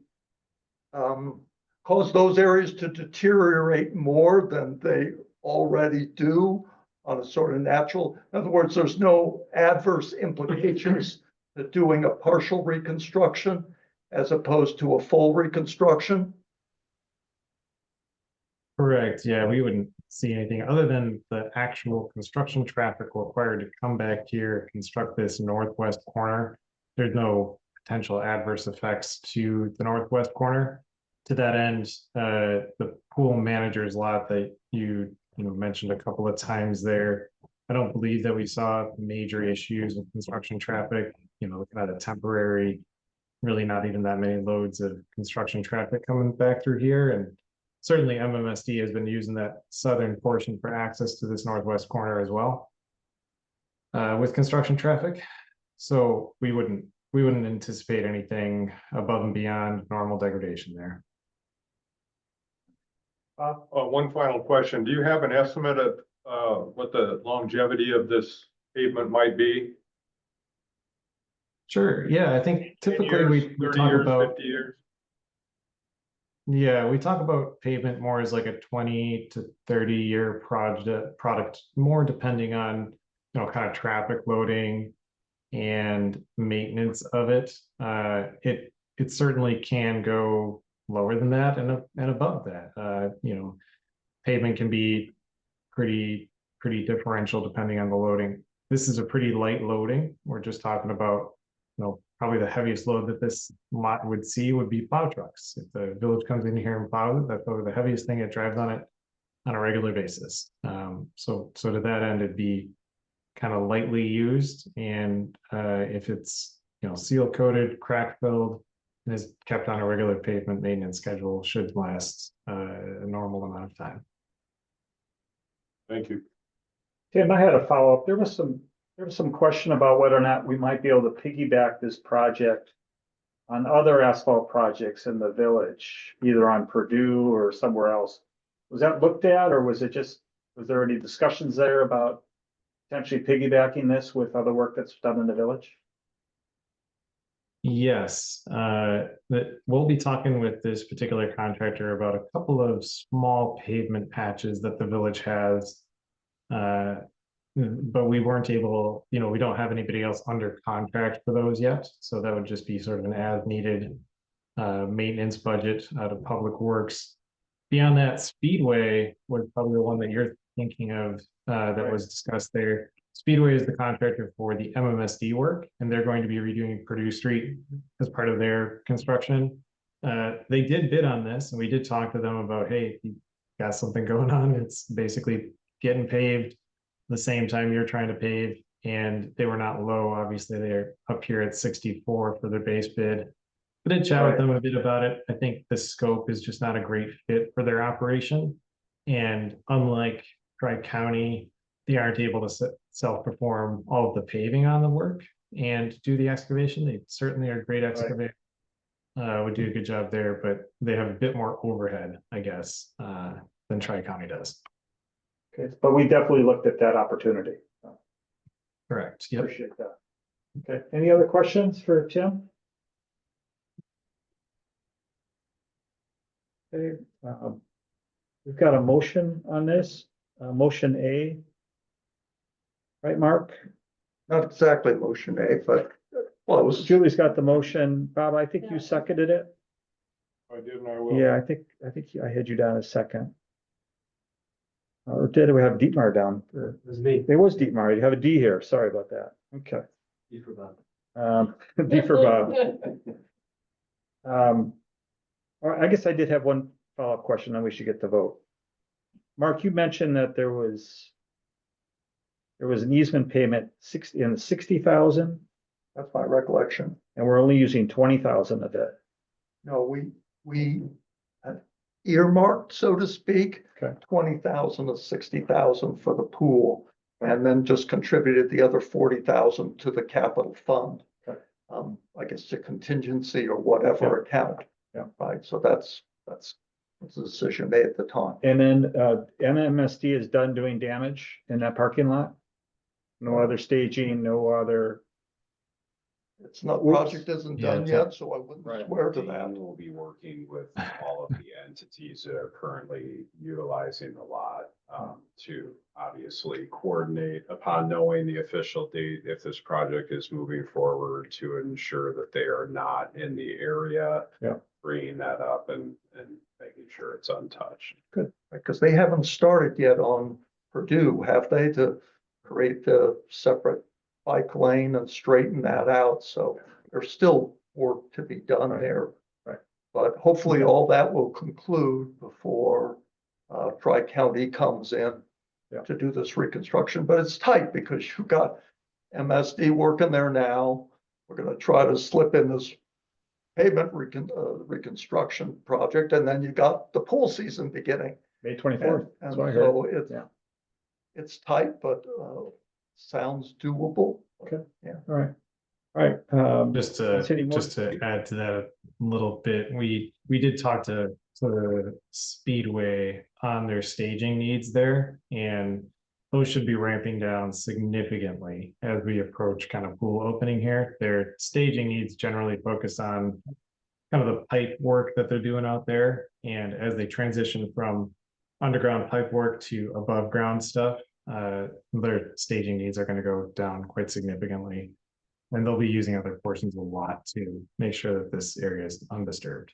cause those areas to deteriorate more than they already do on a sort of natural. In other words, there's no adverse implications to doing a partial reconstruction as opposed to a full reconstruction. Correct. Yeah, we wouldn't see anything other than the actual construction traffic required to come back here, construct this northwest corner. There's no potential adverse effects to the northwest corner. To that end, the pool manager's lot that you mentioned a couple of times there, I don't believe that we saw major issues with construction traffic. Looking at a temporary, really not even that many loads of construction traffic coming back through here. And certainly MMSD has been using that southern portion for access to this northwest corner as well with construction traffic. So we wouldn't anticipate anything above and beyond normal degradation there. One final question. Do you have an estimate of what the longevity of this pavement might be? Sure. Yeah, I think typically we talk 30 years, about 50 years. Yeah, we talk about pavement more as like a 20 to 30-year product, more depending on kind of traffic loading and maintenance of it. It certainly can go lower than that and above that. Pavement can be pretty differential depending on the loading. This is a pretty light loading. We're just talking about probably the heaviest load that this lot would see would be plow trucks. If the village comes in here and plows it, that's probably the heaviest thing it drives on it on a regular basis. So to that end, it'd be kind of lightly used, and if it's seal coated, crack filled, and is kept on a regular pavement maintenance schedule, should last a normal amount of time. Thank you. Tim, I had a follow-up. There was some question about whether or not we might be able to piggyback this project on other asphalt projects in the village, either on Purdue or somewhere else. Was that looked at, or was there any discussions there about potentially piggybacking this with other work that's done in the village? Yes, that we'll be talking with this particular contractor about a couple of small pavement patches that the village has. But we weren't able, we don't have anybody else under contract for those yet. So that would just be sort of an as needed maintenance budget out of Public Works. Beyond that, Speedway was probably the one that you're thinking of that was discussed there. Speedway is the contractor for the MMSD work, and they're going to be redoing Purdue Street as part of their construction. They did bid on this, and we did talk to them about, hey, if you got something going on, it's basically getting paved the same time you're trying to pave, and they were not low. Obviously, they're up here at 64 for their base bid. I did chat with Right. them a bit about it. I think the scope is just not a great fit for their operation. And unlike Tri-County, they aren't able to self-perform all of the paving on the work and do the excavation. They certainly are great excavators. Would do a good job there, but they have a bit more overhead, I guess, than Tri-County does. Okay, but we definitely looked at that opportunity. Correct. Yep. Appreciate that. Okay, any other questions for Tim? Okay, we've got a motion on this, motion A. Right, Mark? Not exactly motion A, but close. Julie's got the motion. Bob, I think you seconded it. I did and I will. Yeah, I think I had you down as second. Or did we have Dietmar down? It was me. It was Dietmar. You have a D here. Sorry about that. Okay. You forgot. D for Bob. Or I guess I did have one follow-up question, then we should get the vote. Mark, you mentioned that there was an easement payment 60,000, That's my recollection. and we're only using 20,000 of it. No, we earmarked, so to speak, Okay. 20,000 to 60,000 for the pool. And then just contributed the other 40,000 to the capital fund. Okay. I guess a contingency or whatever account. Yeah. Right, so that's the decision made at the time. And then NMSD is done doing damage in that parking lot? No other staging, no other, It's not, Whoops. project isn't Yeah, done it's yet, so I wouldn't Right. swear to that. Dean will be working with all of the entities that are currently utilizing the lot to obviously coordinate upon knowing the official date, if this project is moving forward, to ensure that they are not in the area. Yeah. Bringing that up and making sure it's untouched. Because they haven't started yet on Purdue, have they, to create the separate bike lane and straighten that out, so there's still work to be done there. Right. But hopefully all that will conclude before Tri-County comes in Yeah. to do this reconstruction, but it's tight because you've got MSD working there now. We're gonna try to slip in this pavement reconstruction project, and then you got the pool season beginning. May 24th. And That's what I heard. so Yeah. it's tight, but sounds doable. Okay. Yeah. All right. All right. Just Continue more. to add to that a little bit, we did talk to the Speedway on their staging needs there, and those should be ramping down significantly as we approach kind of pool opening here. Their staging needs generally focus on kind of the pipe work that they're doing out there, and as they transition from underground pipe work to above ground stuff, their staging needs are going to go down quite significantly. And they'll be using other portions of the lot to make sure that this area is undisturbed.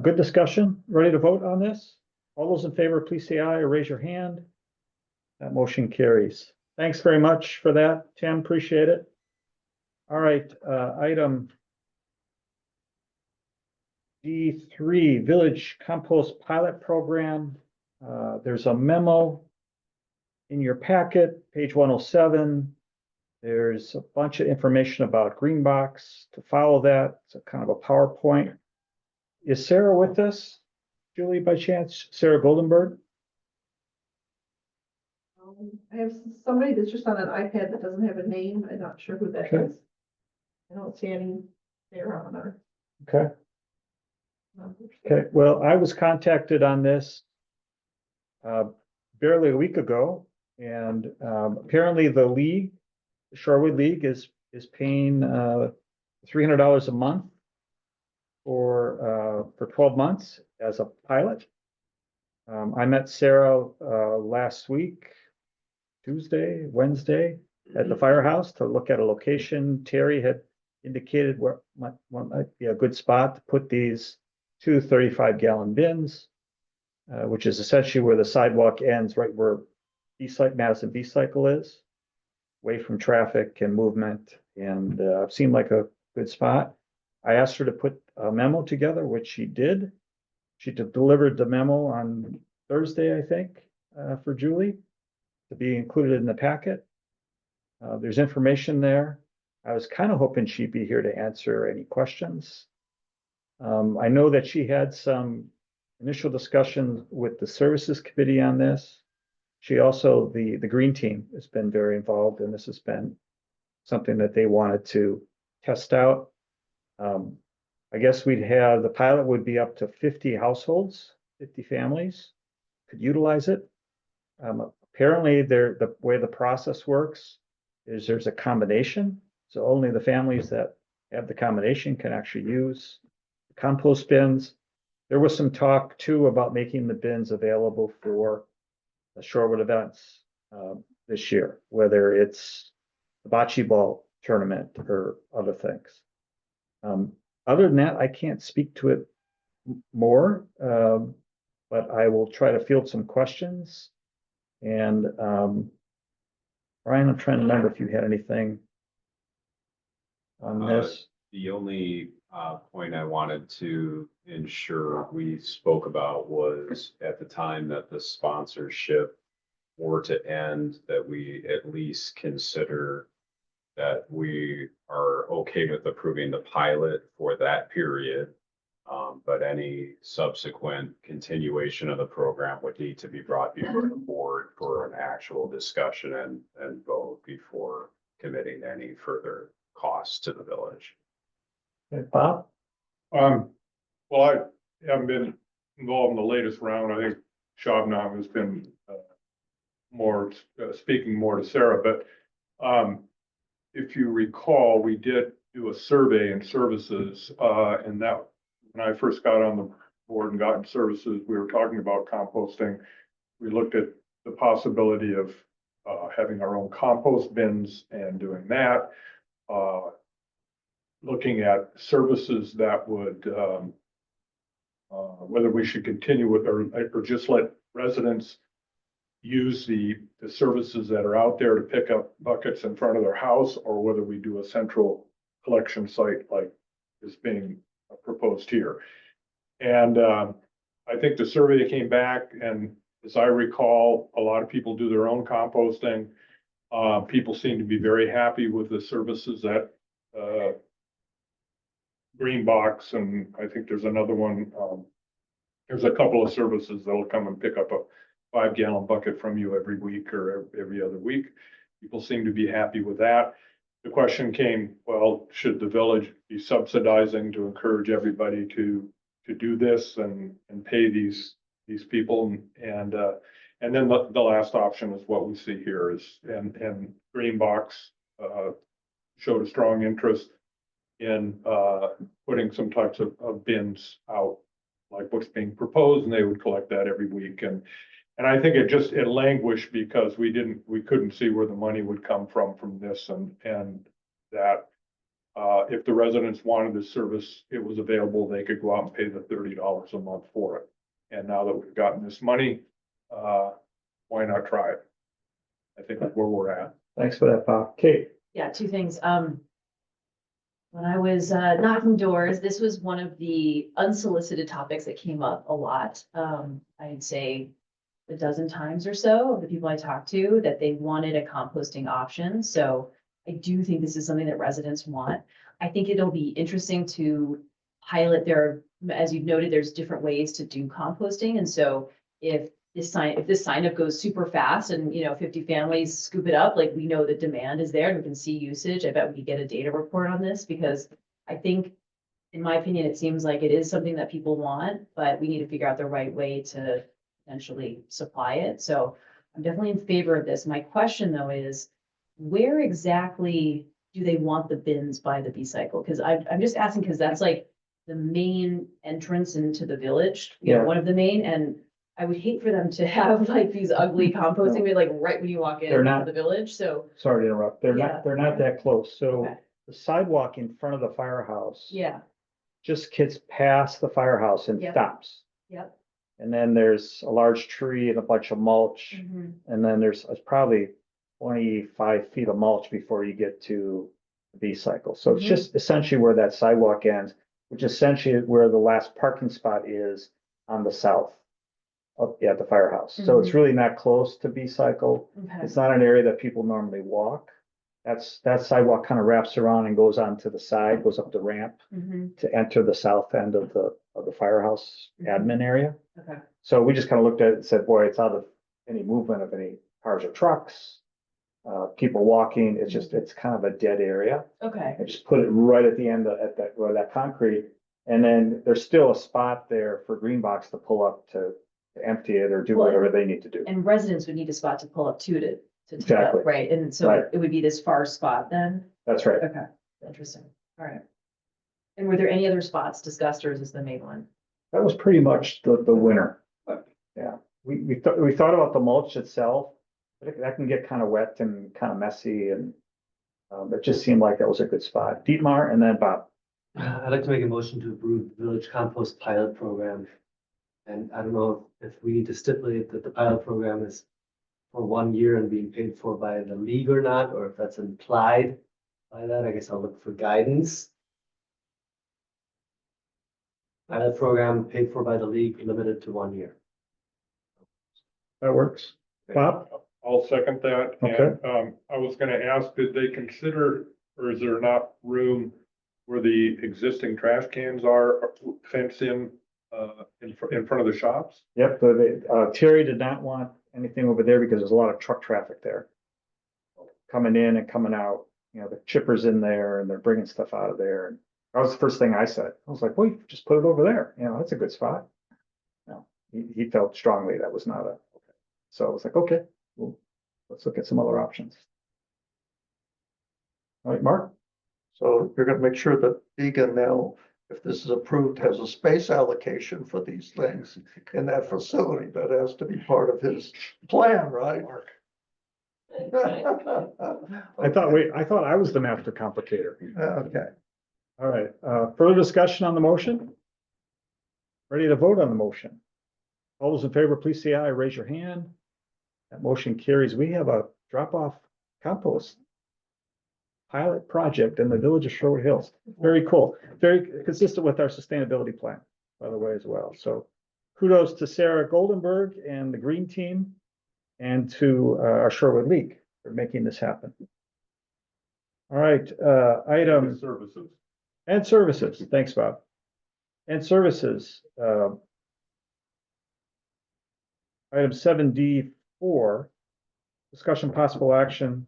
Good discussion. Ready to vote on this? All those in favor, please say aye or raise your hand. That motion carries. Thanks very much for that, Tim. Appreciate it. All right, item D3, Village Compost Pilot Program. There's a memo in your packet, page 107. There's a bunch of information about Greenbox to follow that. It's a kind of a PowerPoint. Is Sarah with us? Julie, by chance? Sarah Goldenberg? I have somebody that's just on an iPad that doesn't have a name. I'm not sure who that Okay. is. I don't see any there on our. Okay. Okay, well, I was contacted on this barely a week ago, and apparently the league, the Shorewood League, is paying $300 a month for 12 months as a pilot. I met Sarah last week, Tuesday, Wednesday, at the firehouse to look at a location. Terry had indicated where might be a good spot to put these 2 35-gallon bins, which is essentially where the sidewalk ends, right where Madison B-Cycle is, away from traffic and movement, and seemed like a good spot. I asked her to put a memo together, which she did. She delivered the memo on Thursday, I think, for Julie to be included in the packet. There's information there. I was kind of hoping she'd be here to answer any questions. I know that she had some initial discussions with the services committee on this. She also, the green team has been very involved, and this has been something that they wanted to test out. I guess we'd have, the pilot would be up to 50 households, 50 families could utilize it. Apparently the way the process works is there's a combination. So only the families that have the combination can actually use the compost bins. There was some talk too about making the bins available for the Shorewood events this year, whether it's the bocce ball tournament or other things. Other than that, I can't speak to it more, but I will try to field some questions. And Ryan, I'm trying to remember if you had anything on this. The only point I wanted to ensure we spoke about was at the time that the sponsorship were to end, that we at least consider that we are okay with approving the pilot for that period. But any subsequent continuation of the program would need to be brought before the board for an actual discussion and vote before committing any further costs to the village. Okay, Bob? Well, I haven't been involved in the latest round. I think Shabnam has been more speaking more to Sarah, but if you recall, we did do a survey in services, and that when I first got on the board and got in services, we were talking about composting. We looked at the possibility of having our own compost bins and doing that. Looking at services that would, whether we should continue with or just let residents use the services that are out there to pick up buckets in front of their house, or whether we do a central collection site like is being proposed here. And I think the survey came back, and as I recall, a lot of people do their own composting. People seem to be very happy with the services that Green Box, and I think there's another one. There's a couple of services that'll come and pick up a 5-gallon bucket from you every week or every other week. People seem to be happy with that. The question came, well, should the village be subsidizing to encourage everybody to do this and pay these people? And then the last option is what we see here is, and Green Box showed a strong interest in putting some types of bins out, like what's being proposed, and they would collect that every week. And I think it languished because we couldn't see where the money would come from this, and that if the residents wanted the service, it was available, they could go out and pay the $30 a month for it. And now that we've gotten this money, why not try it? I think that's where we're at. Thanks for that, Bob. Kate? Yeah, two things. When I was knocking doors, this was one of the unsolicited topics that came up a lot. I'd say a dozen times or so of the people I talked to that they wanted a composting option. So I do think this is something that residents want. I think it'll be interesting to pilot as you've noted, there's different ways to do composting. And so if this sign up goes super fast and 50 families scoop it up, like we know the demand is there and we can see usage. I bet we could get a data report on this, because I think, in my opinion, it seems like it is something that people want, but we need to figure out the right way to potentially supply it. So I'm definitely in favor of this. My question though is, where exactly do they want the bins by the B-cycle? Because I'm just asking because that's like the main entrance into the village, one of the main, and I would hate for them to have like these ugly composting bins, like right when you walk They're into not- the village. So Sorry to interrupt. They're Yeah. not that close. So Okay. the sidewalk in front of the firehouse yeah, just gets past the firehouse and Yep. stops. yep. And then there's a large tree and a bunch of mulch. Mhm. And then there's probably 25 feet of mulch before you get to the B-cycle. So it's Mhm. just essentially where that sidewalk ends, which is essentially where the last parking spot is on the south up at the firehouse. So it's really not close to B-cycle. Okay. It's not an area that people normally walk. That sidewalk kind of wraps around and goes onto the side, goes up the ramp Mhm. to enter the south end of the firehouse Mhm. admin area. Okay. So we just kind of looked at it and said, boy, it's out of any movement of any cars or trucks. People walking, it's kind of a dead area. Okay. I just put it right at the end at that, where that concrete. And then there's still a spot there for Green Box to pull up to empty it or do Well, whatever they need to do. And residents would need a spot to pull up to take up, Exactly. right? And so Right. it would be this far spot then? That's right. Okay, interesting. All right. And were there any other spots discussed, or is this the main one? That was pretty much the winner. Yeah, we thought about the mulch itself, but that can get kind of wet and kind of messy and it just seemed like that was a good spot. Dietmar and then Bob. I'd like to make a motion to approve the village compost pilot program. And I don't know if we need to stipulate that the pilot program is for 1 year and being paid for by the league or not, or if that's implied by that, I guess I'll look for guidance. Pilot program paid for by the league, limited to 1 year. That works. Bob? I'll second that. Okay. And, I was gonna ask, did they consider, or is there not room where the existing trash cans are fenced in front of the shops? Yep, Terry did not want anything over there because there's a lot of truck traffic there. Coming in and coming out, the chippers in there and they're bringing stuff out of there. And that was the first thing I said. I was like, well, you just put it over there. That's a good spot. No, he felt strongly that was not so I was like, okay, well, let's look at some other options. All right, Mark? So you're gonna make sure that Egan now, if this is approved, has a space allocation for these things in that facility. That has to be part of his plan, right? I thought I was the master complicator. Okay. All right, further discussion on the motion? Ready to vote on the motion? All those in favor, please say aye, raise your hand. That motion carries. We have a drop-off compost pilot project in the village of Sherwood Hills. Very cool. Very consistent with our sustainability plan, by the way, as well. So kudos to Sarah Goldenberg and the green team and to our Sherwood League for making this happen. All right, item Services. and services. Thanks, Bob. And services. Item 7D4, discussion possible action,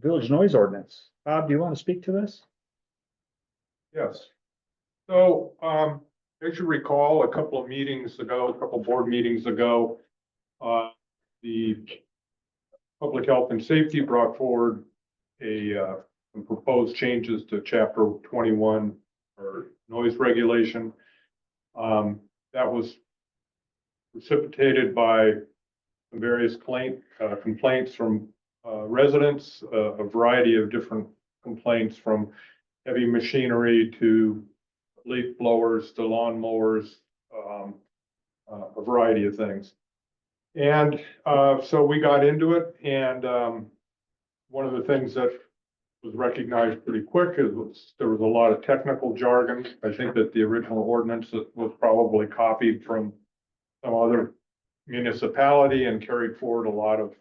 village noise ordinance. Bob, do you want to speak to this? Yes. So, as you recall, a couple board meetings ago, the Public Health and Safety brought forward some proposed changes to Chapter 21 or noise regulation. That was precipitated by various complaints from residents, a variety of different complaints from heavy machinery to leaf blowers to lawn mowers, a variety of things. And so we got into it, and one of the things that was recognized pretty quick is there was a lot of technical jargon. I think that the original ordinance was probably copied from some other municipality and carried forward a lot of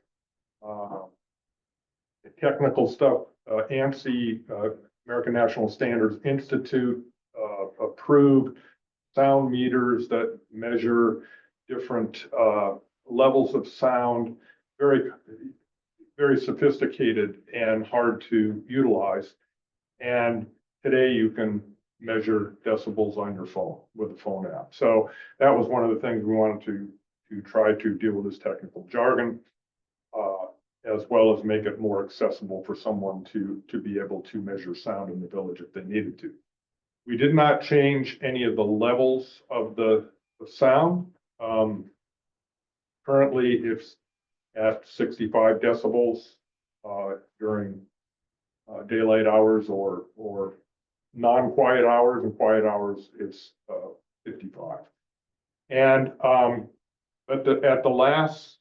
technical stuff. ANSI, American National Standards Institute, approved sound meters that measure different levels of sound, very, very sophisticated and hard to utilize. And today you can measure decibels on your phone with the phone app. So that was one of the things we wanted to try to deal with this technical jargon, as well as make it more accessible for someone to be able to measure sound in the village if they needed to. We did not change any of the levels of the sound. Currently, it's at 65 decibels during daylight hours or non-quiet hours, and quiet hours it's 55. And at the last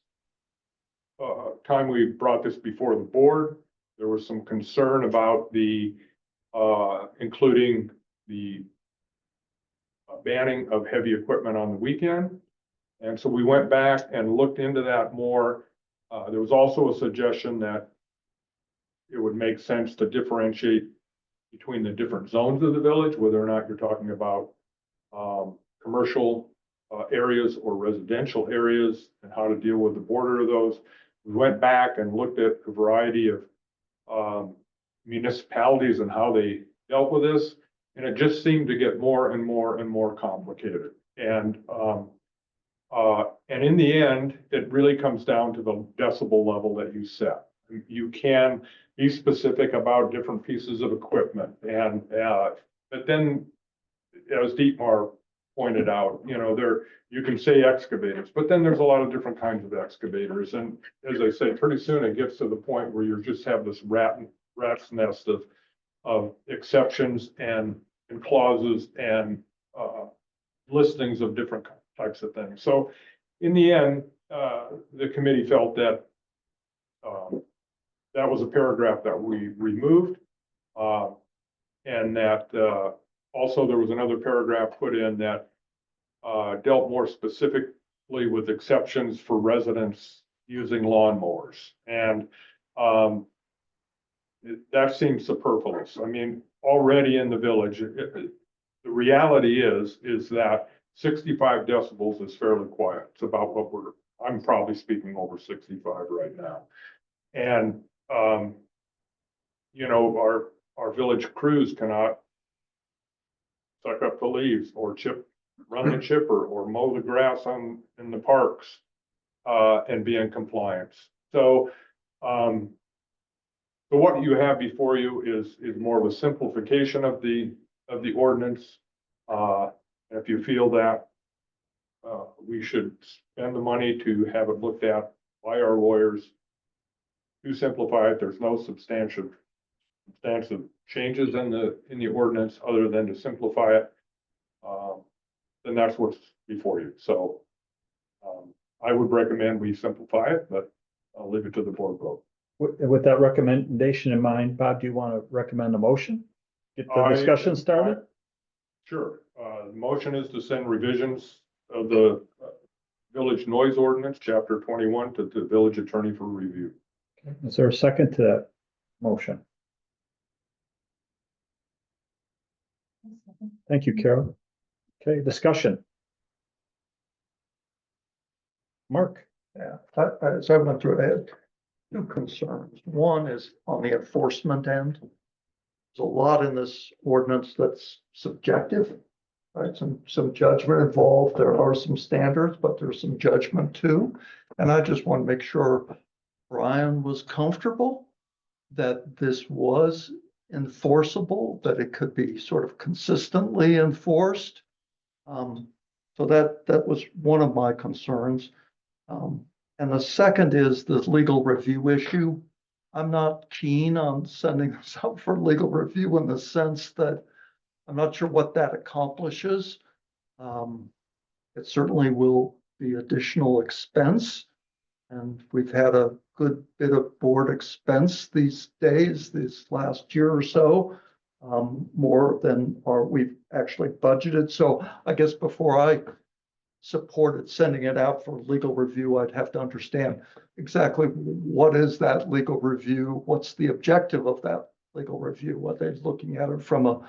time we brought this before the board, there was some concern about the including the banning of heavy equipment on the weekend. And so we went back and looked into that more. There was also a suggestion that it would make sense to differentiate between the different zones of the village, whether or not you're talking about commercial areas or residential areas, and how to deal with the border of those. We went back and looked at a variety of municipalities and how they dealt with this, and it just seemed to get more and more and more complicated. And in the end, it really comes down to the decibel level that you set. You can be specific about different pieces of equipment, and but then, as Dietmar pointed out, you know, you can say excavators, but then there's a lot of different kinds of excavators. And as I say, pretty soon it gets to the point where you just have this rat's nest of exceptions and clauses and listings of different types of things. So in the end, the committee felt that that was a paragraph that we removed, and that also there was another paragraph put in that dealt more specifically with exceptions for residents using lawnmowers. And that seems superfluous. I mean, already in the village, the reality is that 65 decibels is fairly quiet. It's about what I'm probably speaking over 65 right now. And, you know, our village crews cannot suck up the leaves or run the chipper or mow the grass in the parks, and be in compliance. So, so what you have before you is more of a simplification of the ordinance. If you feel that we should spend the money to have it looked at by our lawyers to simplify it, there's no substantive changes in the ordinance other than to simplify it, then that's what's before you. So I would recommend we simplify it, but I'll leave it to the board vote. With that recommendation in mind, Bob, do you want to recommend a motion? Get the discussion started? Sure. The motion is to send revisions of the village noise ordinance, chapter 21, to the village attorney for review. Is there a second to that motion? Thank you, Carol. Okay, discussion. Mark? Yeah, as I went through it, I had two concerns. One is on the enforcement end. There's a lot in this ordinance that's subjective, right? Some judgment involved. There are some standards, but there's some judgment too. And I just want to make sure Brian was comfortable that this was enforceable, that it could be sort of consistently enforced. So that was one of my concerns. And the second is the legal review issue. I'm not keen on sending this out for legal review in the sense that I'm not sure what that accomplishes. It certainly will be additional expense. And we've had a good bit of board expense these days, this last year or so, more than we've actually budgeted. So I guess before I supported sending it out for legal review, I'd have to understand exactly what is that legal review? What's the objective of that legal review? What they're looking at it from a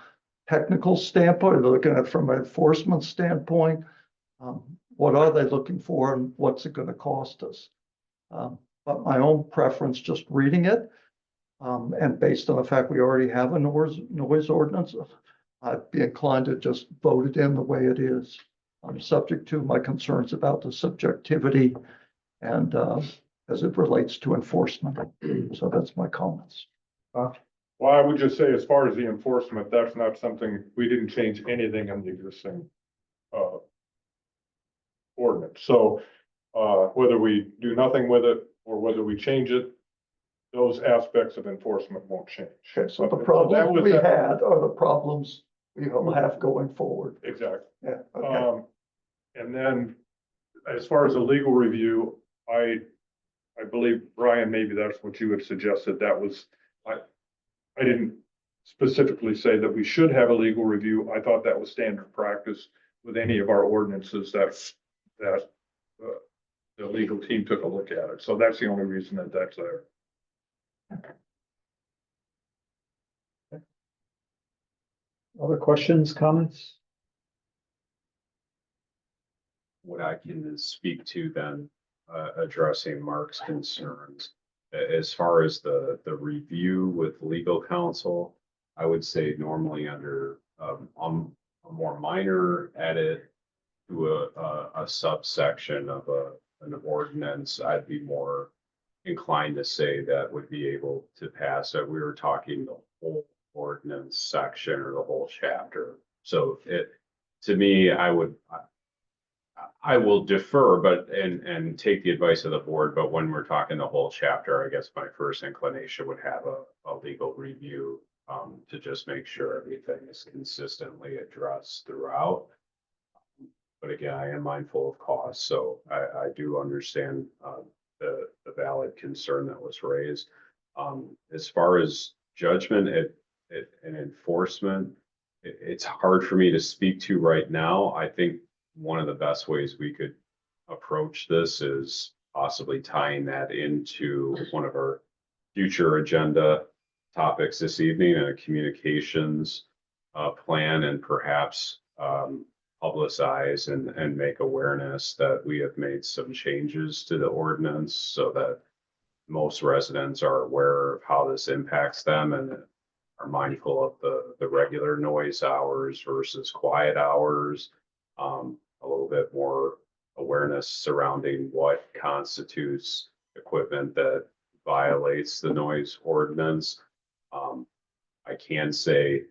technical standpoint, are they looking at it from an enforcement standpoint? What are they looking for and what's it going to cost us? But my own preference, just reading it, and based on the fact we already have a noise ordinance, I'd be inclined to just vote it in the way it is. I'm subject to my concerns about the subjectivity and as it relates to enforcement. So that's my comments. Well, I would just say, as far as the enforcement, that's not something, we didn't change anything in the existing ordinance. So whether we do nothing with it or whether we change it, those aspects of enforcement won't change. Okay, so the problems we had are the problems we will have going forward. Exactly. Yeah. Okay. And then as far as a legal review, I believe, Brian, maybe that's what you had suggested. That was, I didn't specifically say that we should have a legal review. I thought that was standard practice with any of our ordinances that the legal team took a look at it. So that's the only reason that that's there. Other questions, comments? What I can speak to then, addressing Mark's concerns. As far as the review with legal counsel, I would say normally under, a more minor edit to a subsection of an ordinance, I'd be more inclined to say that would be able to pass it. We were talking the whole ordinance section or the whole chapter. So to me, I will defer, and take the advice of the board, but when we're talking the whole chapter, I guess my first inclination would have a legal review, to just make sure everything is consistently addressed throughout. But again, I am mindful of cost, so I do understand, the valid concern that was raised. As far as judgment and enforcement, it's hard for me to speak to right now. I think one of the best ways we could approach this is possibly tying that into one of our future agenda topics this evening, and a communications plan, and perhaps publicize and make awareness that we have made some changes to the ordinance so that most residents are aware of how this impacts them and are mindful of the regular noise hours versus quiet hours. A little bit more awareness surrounding what constitutes equipment that violates the noise ordinance. I can say,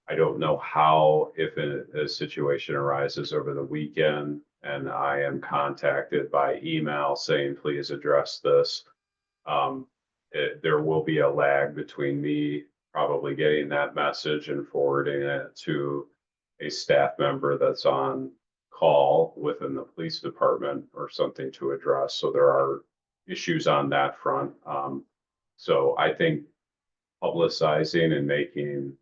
I don't know how, if a situation arises over the weekend and I am contacted by email saying, please address this. There will be a lag between me probably getting that message and forwarding it to a staff member that's on call within the police department or something to address. So there are issues on that front. So I think publicizing and making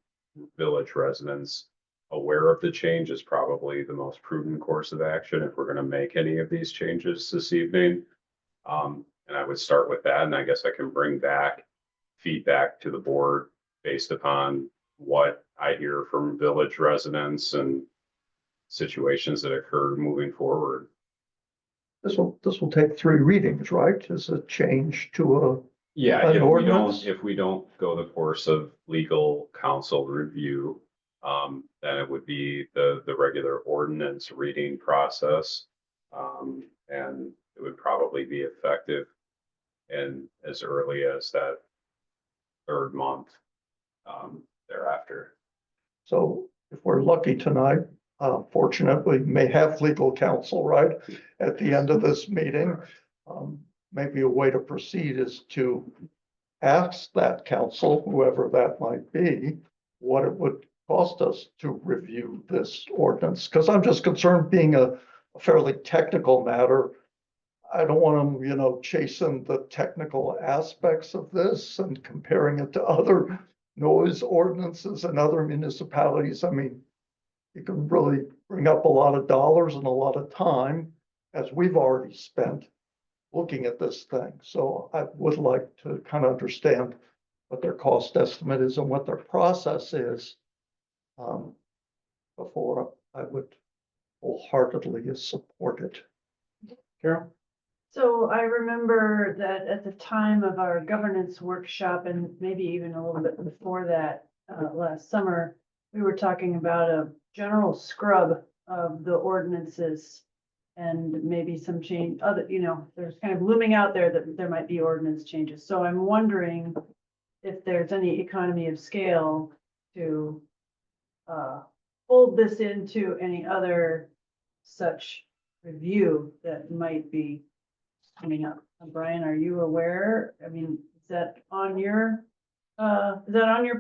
village residents aware of the change is probably the most prudent course of action if we're going to make any of these changes this evening. And I would start with that, and I guess I can bring back feedback to the board based upon what I hear from village residents and situations that occur moving forward. This will take 3 readings, right? As a change to Yeah, An ordinance? if we don't go the course of legal counsel review, then it would be the regular ordinance reading process. And it would probably be effective in as early as that 3rd month, thereafter. So if we're lucky tonight, fortunately, we may have legal counsel, right, at the end of this meeting. Maybe a way to proceed is to ask that counsel, whoever that might be, what it would cost us to review this ordinance. Because I'm just concerned, being a fairly technical matter, I don't want them, chasing the technical aspects of this and comparing it to other noise ordinances in other municipalities. I mean, you can really bring up a lot of dollars and a lot of time, as we've already spent looking at this thing. So I would like to kind of understand what their cost estimate is and what their process is, before I would wholeheartedly support it. Carol? So I remember that at the time of our governance workshop, and maybe even a little bit before that, last summer, we were talking about a general scrub of the ordinances and maybe some change, there's kind of looming out there that there might be ordinance changes. So I'm wondering if there's any economy of scale to fold this into any other such review that might be coming up. Brian, are you aware? I mean, is that on your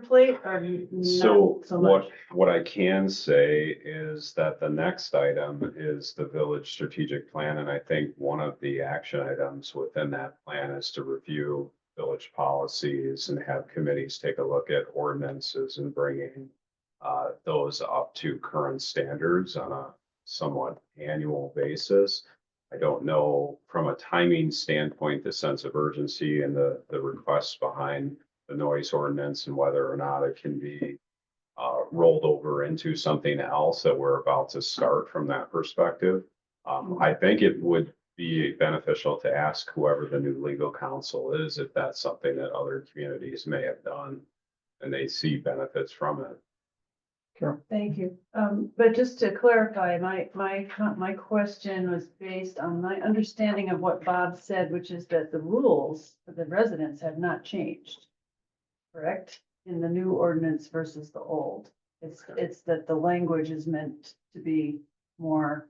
plate or So not so much? what I can say is that the next item is the village strategic plan. And I think one of the action items within that plan is to review village policies and have committees take a look at ordinances and bringing those up to current standards on a somewhat annual basis. I don't know from a timing standpoint, the sense of urgency and the requests behind the noise ordinance and whether or not it can be rolled over into something else that we're about to start from that perspective. I think it would be beneficial to ask whoever the new legal counsel is, if that's something that other communities may have done and they see benefits from it. Thank you. But just to clarify, my question was based on my understanding of what Bob said, which is that the rules for the residents have not changed. Correct? In the new ordinance versus the old. It's that the language is meant to be more,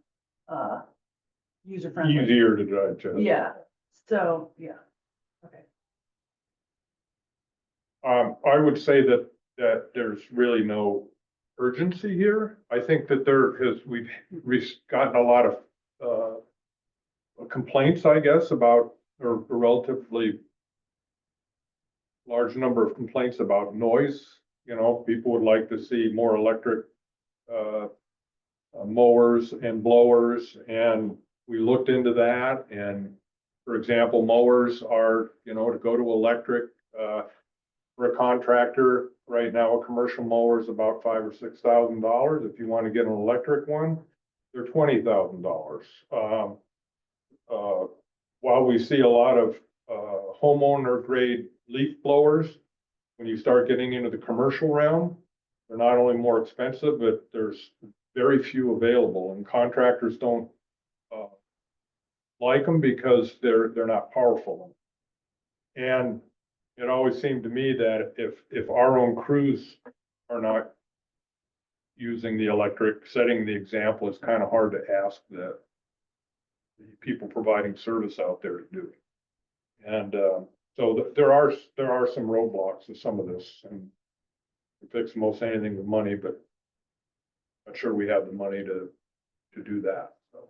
user friendly. Easier to digest. Yeah, so, yeah, okay. I would say that there's really no urgency here. I think that we've gotten a lot of complaints, I guess, about, or a relatively large number of complaints about noise. You know, people would like to see more electric mowers and blowers, and we looked into that. And for example, mowers are, to go to electric for a contractor right now, a commercial mower is about $5,000 or $6,000. If you want to get an electric one, they're $20,000. While we see a lot of homeowner grade leaf blowers, when you start getting into the commercial realm, they're not only more expensive, but there's very few available, and contractors don't like them because they're not powerful. And it always seemed to me that if our own crews are not using the electric, setting the example, it's kind of hard to ask the people providing service out there to do. And so there are some roadblocks to some of this, and we fix most anything with money, but I'm not sure we have the money to do that. So.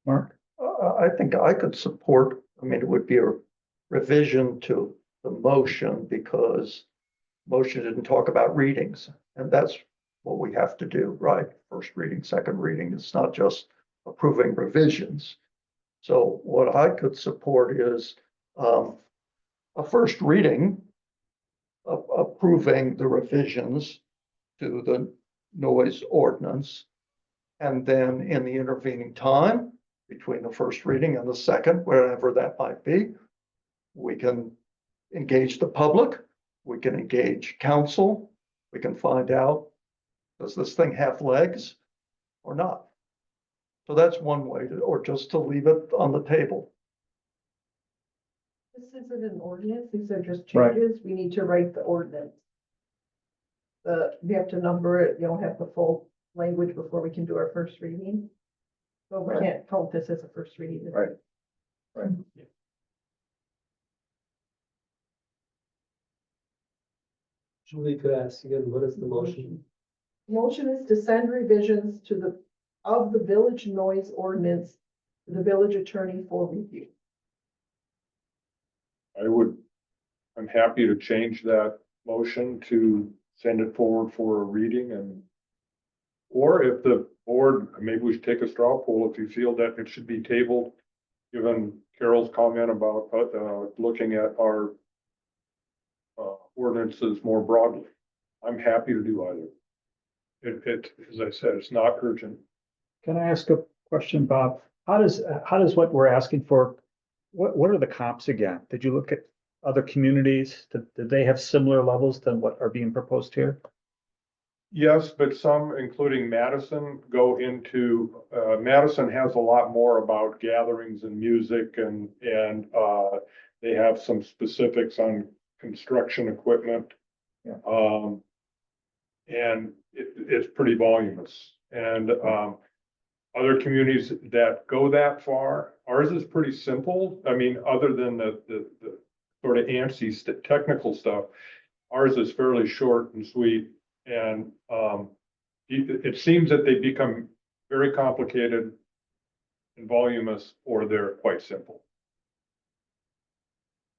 Mark? I think I could support, it would be a revision to the motion, because motion didn't talk about readings, and that's what we have to do, right? First reading, second reading. It's not just approving revisions. So what I could support is a first reading approving the revisions to the noise ordinance. And then in the intervening time between the first reading and the second, wherever that might be, we can engage the public, we can engage council, we can find out, does this thing have legs or not? So that's one way to, or just to leave it on the table. This isn't an ordinance, these are just Right. changes. We need to write the ordinance. We have to number it, you don't have the full language before we can do our first reading. So we can't count this as a first reading. Right. Right. Julie, could I ask again, what is the motion? Motion is to send revisions of the village noise ordinance to the village attorney for review. I'm happy to change that motion to send it forward for a reading, or if the board, maybe we should take a straw poll if you feel that it should be tabled, given Carol's comment about looking at our ordinances more broadly. I'm happy to do either. As I said, it's not urgent. Can I ask a question, Bob? How does what we're asking for, what are the comps again? Did you look at other communities? Did they have similar levels than what are being proposed here? Yes, but some, including Madison, go into, Madison has a lot more about gatherings and music, and they have some specifics on construction equipment. Yeah. And it's pretty voluminous. And other communities that go that far, ours is pretty simple. I mean, other than the sort of antsy technical stuff, ours is fairly short and sweet. And it seems that they become very complicated and voluminous, or they're quite simple.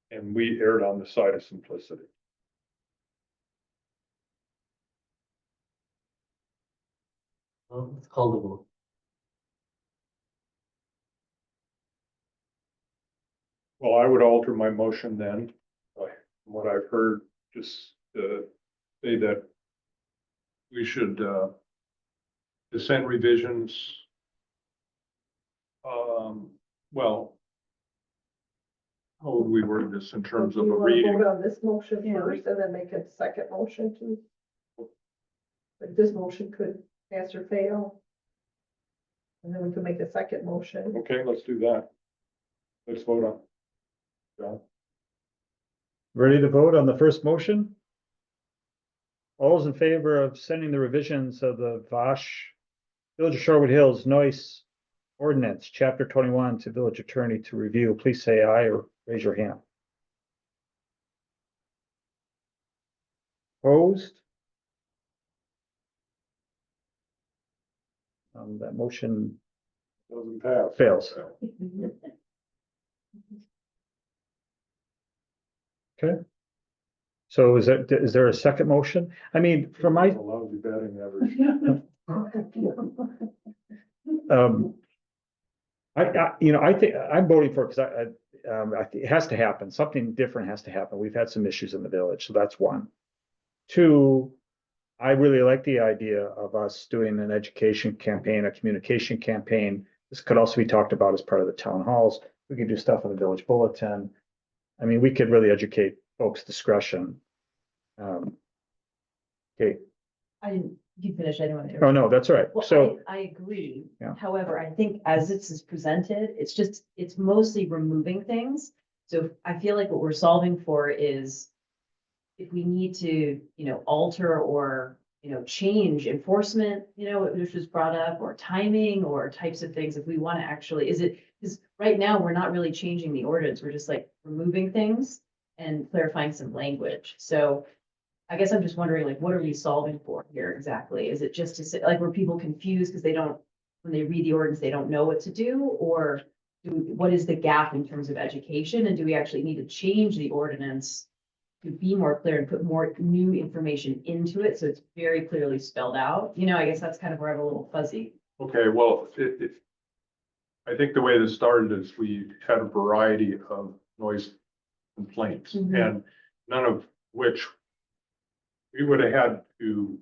And we erred on the side of simplicity. Let's call the vote. Well, I would alter my motion then, from what I've heard, just say that we should, dissent revisions. Well, how would we word this in terms of Do a you wanna reading? vote on this motion Yeah. first and then make a second motion too? Like this motion could pass or fail. And then we can make a second motion. Okay, let's do that. Let's vote on. John? Ready to vote on the first motion? All those in favor of sending the revisions of the Village of Shorewood Hills noise ordinance, chapter 21 to village attorney to review, please say aye or raise your hand. Opposed? That motion Doesn't pass. fails. Okay. So is there a second motion? I mean, for my, A lousy batting average. I think I'm voting for it because I think it has to happen. Something different has to happen. We've had some issues in the village, so that's one. Two, I really like the idea of us doing an education campaign, a communication campaign. This could also be talked about as part of the town halls. We could do stuff in the village bulletin. I mean, we could really educate folks' discretion. Okay, You finish, I don't want to. oh no, that's all right. Well, So, I agree. Yeah. However, I think as this is presented, it's mostly removing things. So I feel like what we're solving for is if we need to, alter or, change enforcement, which was brought up, or timing or types of things, if we want to actually, because right now we're not really changing the ordinance. We're just like removing things and clarifying some language. So I guess I'm just wondering, like, what are we solving for here exactly? Is it just to say, like, were people confused because when they read the ordinance, they don't know what to do? Or what is the gap in terms of education? And do we actually need to change the ordinance to be more clear and put more new information into it so it's very clearly spelled out? I guess that's kind of where I'm a little fuzzy. Okay, well, I think the way this started is we had a variety of noise complaints, Mhm. and none of which we would have had to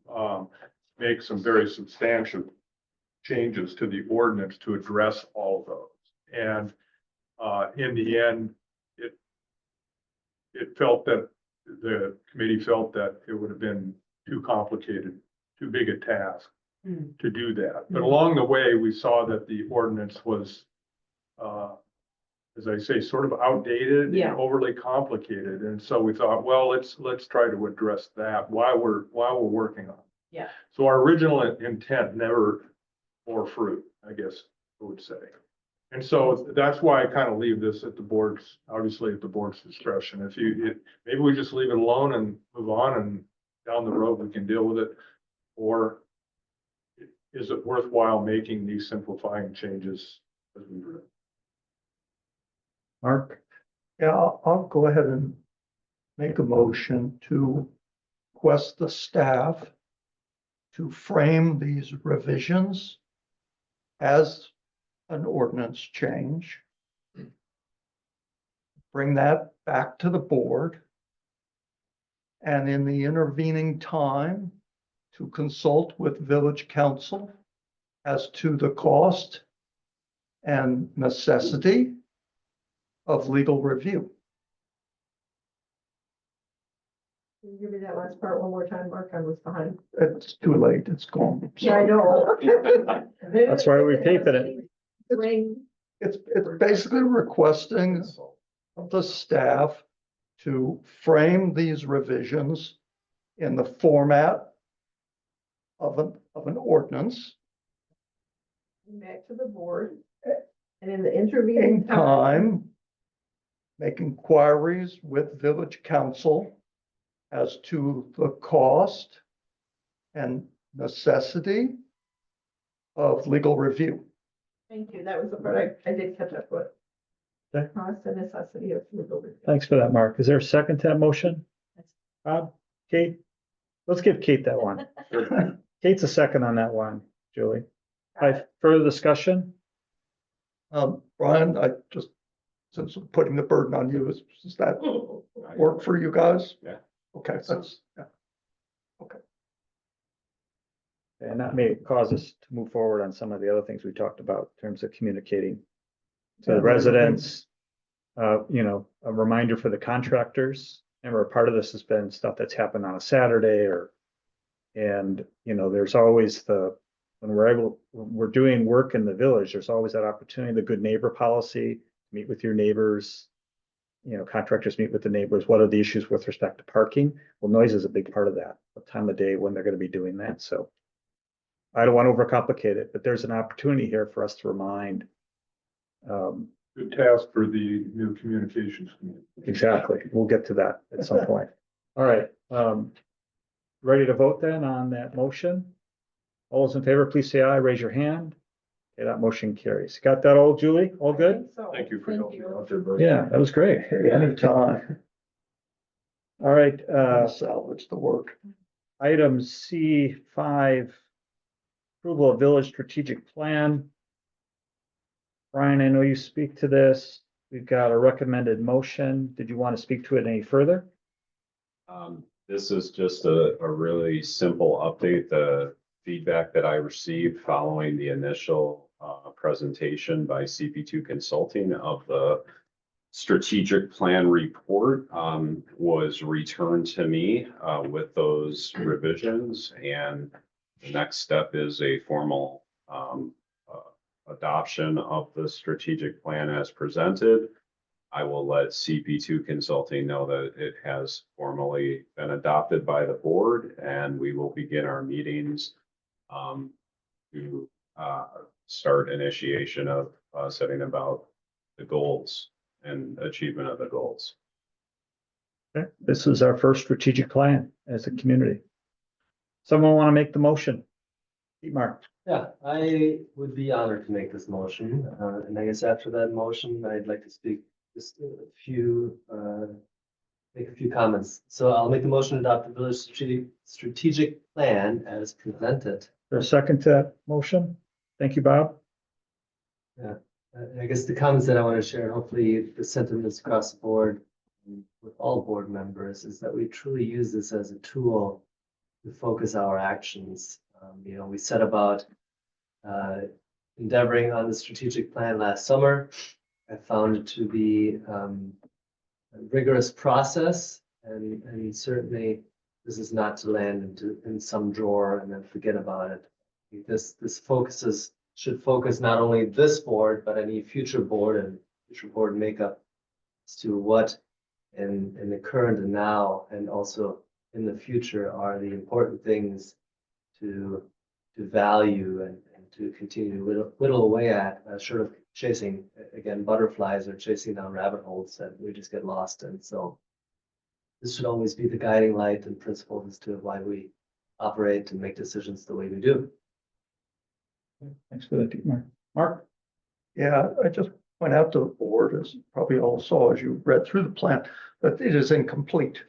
make some very substantial changes to the ordinance to address all of those. And in the end, it felt that the committee felt that it would have been too complicated, too big a task Mm. to do that. But along the way, we saw that the ordinance was, as I say, sort of outdated Yeah. and overly complicated. And so we thought, well, let's try to address that while we're working on it. Yeah. So our original intent never bore fruit, I guess I would say. And so that's why I kind of leave this at the board's, obviously at the board's discretion. Maybe we just leave it alone and move on, and down the road we can deal with it. Or is it worthwhile making these simplifying changes as we've written? Mark, Yeah, I'll go ahead and make a motion to request the staff to frame these revisions as an ordinance change. Bring that back to the board. And in the intervening time, to consult with village council as to the cost and necessity of legal review. Can you give me that last part one more time, Mark? I was behind. It's too late, it's gone. Yeah, I know. That's why we're taping it. Ring. It's basically requesting of the staff to frame these revisions in the format of an ordinance Back to the board. And in the in intervening time, make inquiries with village council as to the cost and necessity of legal review. Thank you. That was the part I did catch up with. Okay. Cost and necessity of legal review. thanks for that, Mark. Is there a second to that motion? Bob, Kate? Let's give Kate that one. Kate's a second on that one, Julie. Hi, further discussion? Brian, since I'm putting the burden on you, does that work for you guys? Yeah. Okay, yeah. And that may cause us to move forward on some of the other things we talked about in terms of communicating to the residents. You know, a reminder for the contractors. Remember, part of this has been stuff that's happened on a Saturday and, you know, there's always when we're doing work in the village, there's always that opportunity, the good neighbor policy, meet with your neighbors. You know, contractors meet with the neighbors. What are the issues with respect to parking? Well, noise is a big part of that, what time of day when they're going to be doing that. So I don't want to overcomplicate it, but there's an opportunity here for us to remind. Good task for the new communications committee. Exactly. We'll get to that at some point. All right. Ready to vote then on that motion? All those in favor, please say aye, raise your hand. Okay, that motion carries. Got that all, Julie? All good? Thank you for Thank helping you. out there. Yeah, that was great. Anytime, All right, salvage the work. item C5, approval of village strategic plan. Brian, I know you speak to this. We've got a recommended motion. Did you want to speak to it any further? This is just a really simple update. The feedback that I received following the initial presentation by CP2 Consulting of the strategic plan report was returned to me with those revisions. And the next step is a formal adoption of the strategic plan as presented. I will let CP2 Consulting know that it has formally been adopted by the board, and we will begin our meetings to start initiation of setting about the goals and achievement of the goals. Okay, this is our first strategic plan as a community. Someone want to make the motion? Mark. Yeah, I would be honored to make this motion. And I guess after that motion, I'd like to speak just a few, make a few comments. So I'll make the motion to adopt the village strategic plan as presented. For a second to that motion? Thank you, Bob. I guess the comments that I want to share, hopefully the sentiments across the board with all board members, is that we truly use this as a tool to focus our actions. You know, we set about endeavoring on the strategic plan last summer. I found it to be a rigorous process, and certainly this is not to land in some drawer and then forget about it. This should focus not only this board, but any future board and future board makeup as to what in the current and now, and also in the future, are the important things to value and to continue to whittle away at, short of chasing, again, butterflies or chasing down rabbit holes that we just get lost in. So this should always be the guiding light and principle as to why we operate and make decisions the way we do. Thanks for that, Mark. Mark? Yeah, I just point out to the board, as you probably all saw as you read through the plan, that it is incomplete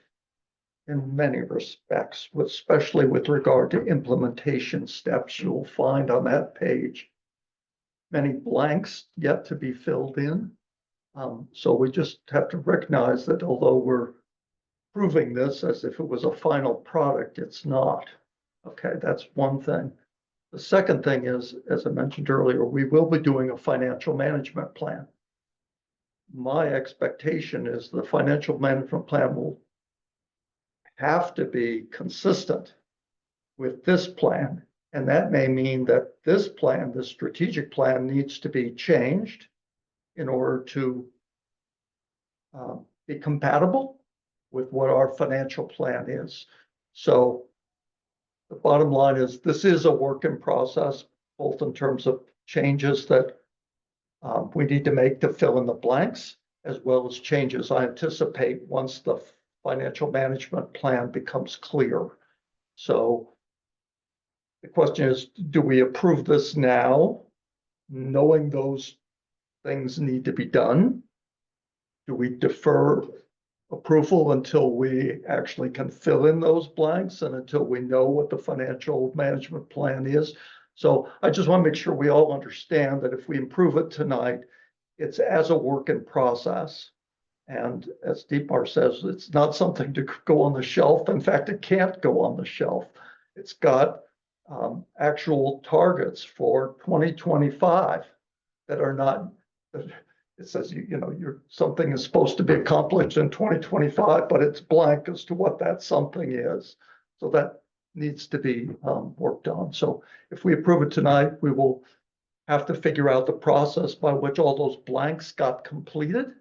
in many respects, especially with regard to implementation steps. You'll find on that page many blanks yet to be filled in. So we just have to recognize that although we're proving this as if it was a final product, it's not. Okay, that's one thing. The second thing is, as I mentioned earlier, we will be doing a financial management plan. My expectation is the financial management plan will have to be consistent with this plan. And that may mean that this plan, the strategic plan, needs to be changed in order to be compatible with what our financial plan is. So the bottom line is this is a work in process, both in terms of changes that we need to make to fill in the blanks, as well as changes I anticipate once the financial management plan becomes clear. So the question is, do we approve this now, knowing those things need to be done? Do we defer approval until we actually can fill in those blanks and until we know what the financial management plan is? So I just want to make sure we all understand that if we improve it tonight, it's as a work in process. And as Dietmar says, it's not something to go on the shelf. In fact, it can't go on the shelf. It's got actual targets for 2025 that are not, it says, you know, something is supposed to be accomplished in 2025, but it's blank as to what that something is. So that needs to be worked on. So if we approve it tonight, we will have to figure out the process by which all those blanks got completed.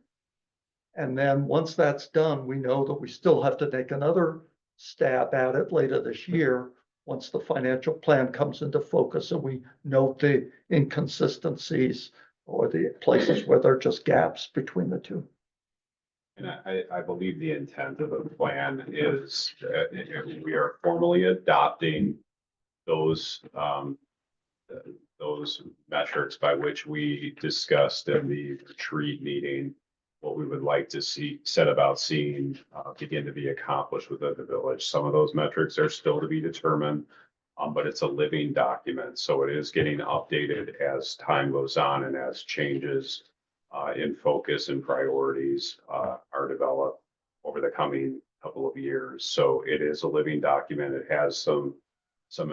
And then once that's done, we know that we still have to take another stab at it later this year, once the financial plan comes into focus and we note the inconsistencies or the places where there are just gaps between the two. And I believe the intent of the plan is that we are formally adopting those metrics by which we discussed in the retreat meeting, what we would like to see, set about seeing begin to be accomplished within the village. Some of those metrics are still to be determined, but it's a living document. So it is getting updated as time goes on and as changes in focus and priorities are developed over the coming couple of years. So it is a living document. It has some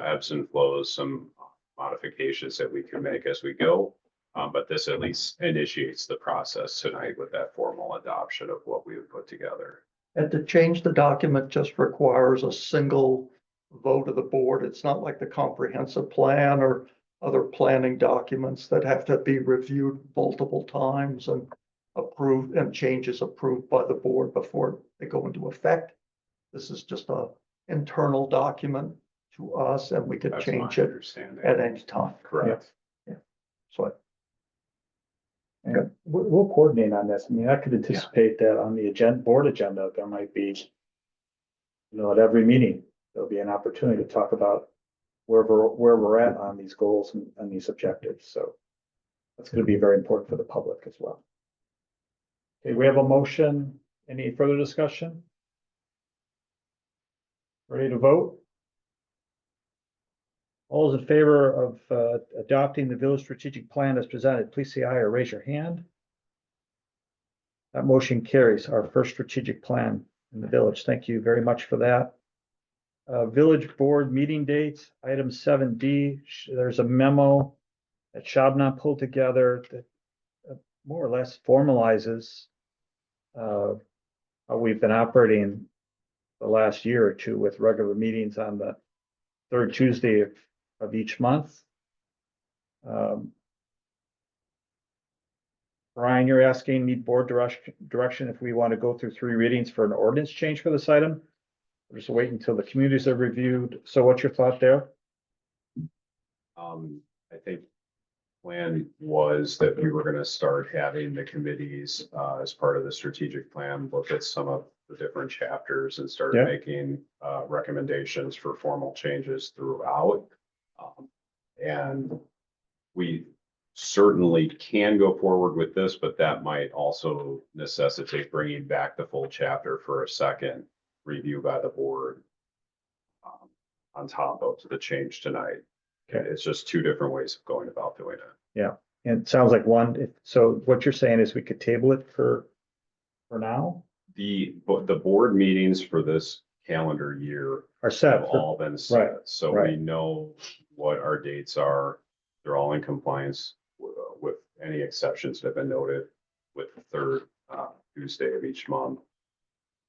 ebbs and flows, some modifications that we can make as we go. But this at least initiates the process tonight with that formal adoption of what we have put together. And to change the document just requires a single vote of the board. It's not like the comprehensive plan or other planning documents that have to be reviewed multiple times and approved and changes approved by the board before they go into effect. This is just a internal document to us and we could That's change my it understanding. at any time. Correct. So And we'll coordinate on this. I mean, I could anticipate that on the board agenda, there might be, you know, at every meeting, there'll be an opportunity to talk about where we're at on these goals and these objectives. So that's going to be very important for the public as well. Okay, we have a motion. Any further discussion? Ready to vote? All those in favor of adopting the village strategic plan as presented, please say aye or raise your hand. That motion carries our first strategic plan in the village. Thank you very much for that. Village board meeting dates, item 7D. There's a memo that Shabna pulled together that more or less formalizes how we've been operating the last year or two with regular meetings on the third Tuesday of each month. Brian, you're asking, need board direction if we want to go through 3 readings for an ordinance change for this item? We're just waiting until the communities are reviewed. So what's your thought there? I think plan was that we were going to start having the committees as part of the strategic plan, look at some of the different chapters and start making recommendations for formal changes throughout. And we certainly can go forward with this, but that might also necessitate bringing back the full chapter for a second review by the board on top of the change tonight. Okay, it's just 2 different ways of going about doing it. Yeah, and it sounds like one. So what you're saying is we could table it for now? The board meetings for this calendar year Are set. have all been set. So we know what our dates are. They're all in compliance with any exceptions that have been noted with the third Tuesday of each month.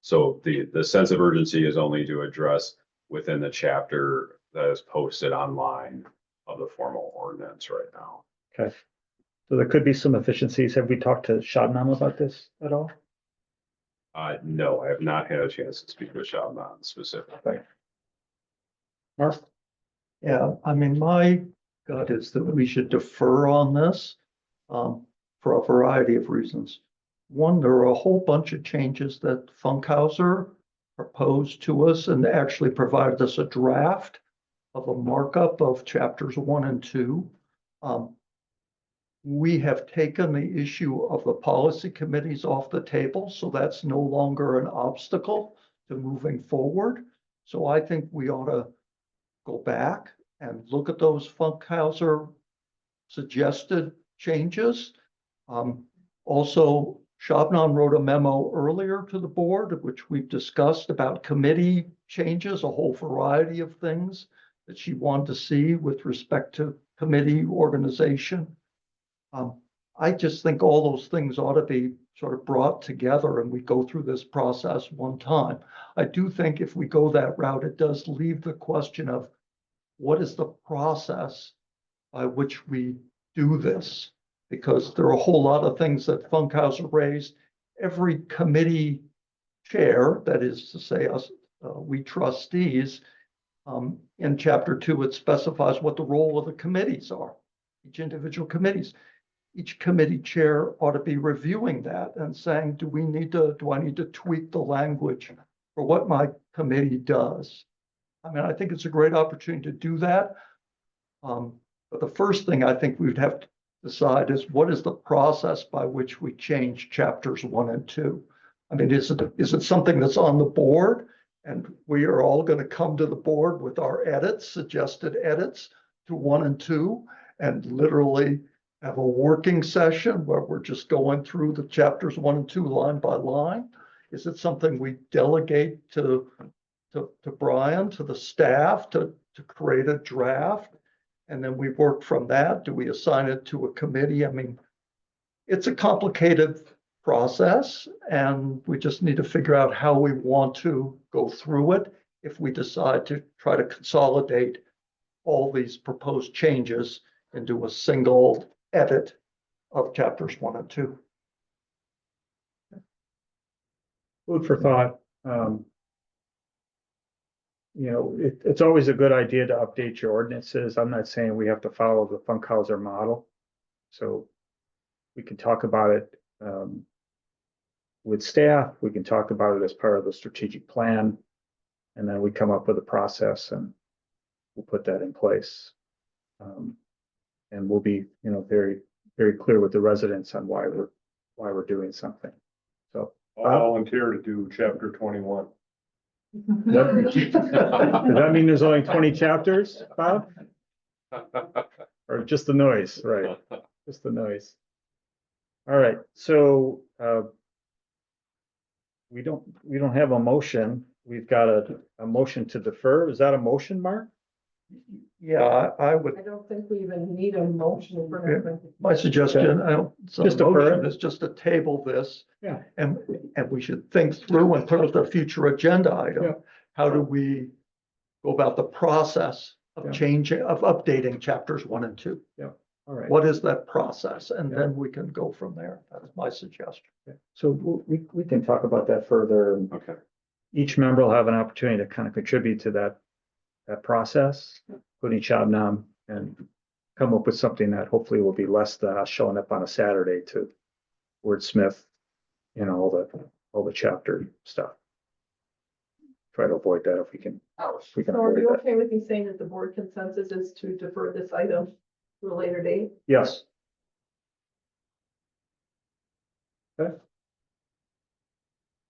So the sense of urgency is only to address within the chapter that is posted online of the formal ordinance right now. Okay. So there could be some efficiencies. Have we talked to Shabnam about this at all? No, I have not had a chance to speak with Shabnam specifically. Mark? yeah, I mean, my gut is that we should defer on this for a variety of reasons. One, there are a whole bunch of changes that Funkhauser proposed to us and actually provided us a draft of a markup of chapters 1 and 2. We have taken the issue of the policy committees off the table, so that's no longer an obstacle to moving forward. So I think we ought to go back and look at those Funkhauser suggested changes. Also, Shabnam wrote a memo earlier to the board, which we've discussed about committee changes, a whole variety of things that she wanted to see with respect to committee organization. I just think all those things ought to be sort of brought together and we go through this process one time. I do think if we go that route, it does leave the question of what is the process by which we do this? Because there are a whole lot of things that Funkhauser raised. Every committee chair, that is to say us, we trustees, in chapter 2, it specifies what the role of the committees are, each individual committees. Each committee chair ought to be reviewing that and saying, do I need to tweak the language for what my committee does? I mean, I think it's a great opportunity to do that. But the first thing I think we'd have to decide is what is the process by which we change chapters 1 and 2? I mean, is it something that's on the board and we are all going to come to the board with our edits, suggested edits to 1 and 2, and literally have a working session where we're just going through the chapters 1 and 2 line by line? Is it something we delegate to Brian, to the staff to create a draft? And then we work from that. Do we assign it to a committee? I mean, it's a complicated process and we just need to figure out how we want to go through it if we decide to try to consolidate all these proposed changes into a single edit of chapters 1 and 2. Food for thought. It's always a good idea to update your ordinances. I'm not saying we have to follow the Funkhauser model. So we can talk about it with staff. We can talk about it as part of the strategic plan. And then we come up with a process and we'll put that in place. And we'll be, very, very clear with the residents on why we're doing something. So I'll volunteer to do chapter 21. does that mean there's only 20 chapters, Bob? Or just the noise, right? Just the noise. All right, so we don't have a motion. We've got a motion to defer. Is that a motion, Mark? Yeah, I would. I don't think we even need a motion for that. My suggestion, Just a motion is just to table this. Yeah. And we should think through and put it as a future agenda item. Yeah. How do we go about the process of Yeah. changing, of updating chapters 1 and 2? All right. What is that process? And Yeah. then we can go from there. That is my suggestion. So we can talk about that further. Okay. Each member will have an opportunity to kind of contribute to that process, including Shabnam, and come up with something that hopefully will be less than us showing up on a Saturday to wordsmith, all the chapter stuff. Try to avoid that if we can. So are you okay with me saying that the board consensus is to defer this item to a later date? Yes. Okay.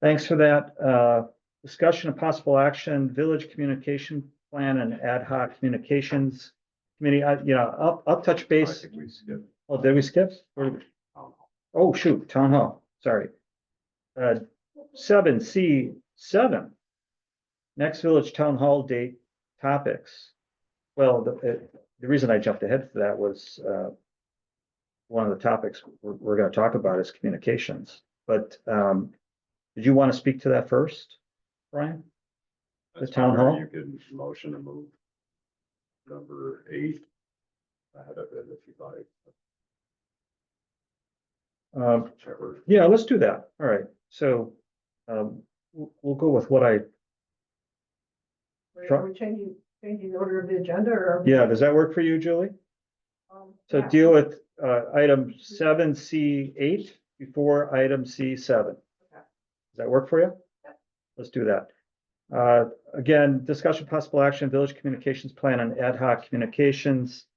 Thanks for that. Discussion of possible action, village communication plan and ad hoc communications committee. I'll touch I base. think we skipped. Oh, did we skip? Oh, shoot, town hall, sorry. 7C7. Next village town hall date topics. Well, the reason I jumped ahead to that was one of the topics we're going to talk about is communications. But did you want to speak to that first, Brian? That's town fine, or hall? You can motion to move number 8 ahead of it if you'd like. Whichever. Yeah, let's do that. All right. So we'll go with what I. Are we changing the order of the agenda or? Yeah, does that work for you, Julie? So Yeah. deal with item 7C8 before item C7. Okay. Does that work for you? Yeah. Let's do that. Again, discussion possible action, village communications plan and ad hoc communications.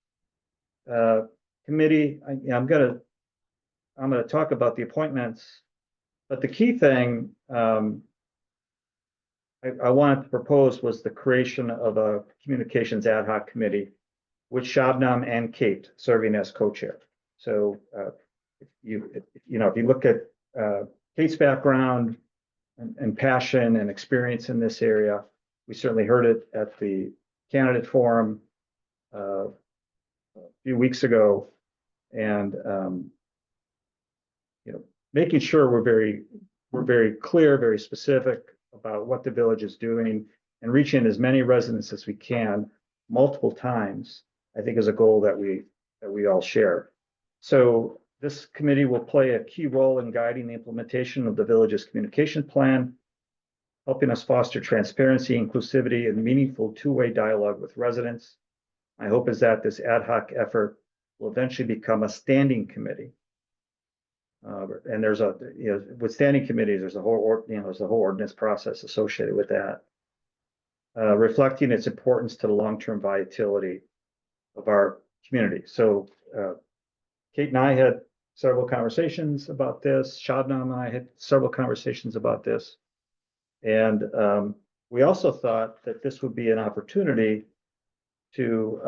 Committee, I'm gonna talk about the appointments, but the key thing I wanted to propose was the creation of a communications ad hoc committee with Shabnam and Kate serving as co-chair. So if you look at Kate's background and passion and experience in this area, we certainly heard it at the candidate forum a few weeks ago, and making sure we're very clear, very specific about what the village is doing, and reaching as many residents as we can multiple times, I think is a goal that we all share. So this committee will play a key role in guiding the implementation of the village's communication plan, helping us foster transparency, inclusivity, and meaningful two-way dialogue with residents. My hope is that this ad hoc effort will eventually become a standing committee. And there's with standing committees, there's a whole ordinance process associated with that, reflecting its importance to the long-term vitality of our community. So Kate and I had several conversations about this. Shadnam and I had several conversations about this. And we also thought that this would be an opportunity to,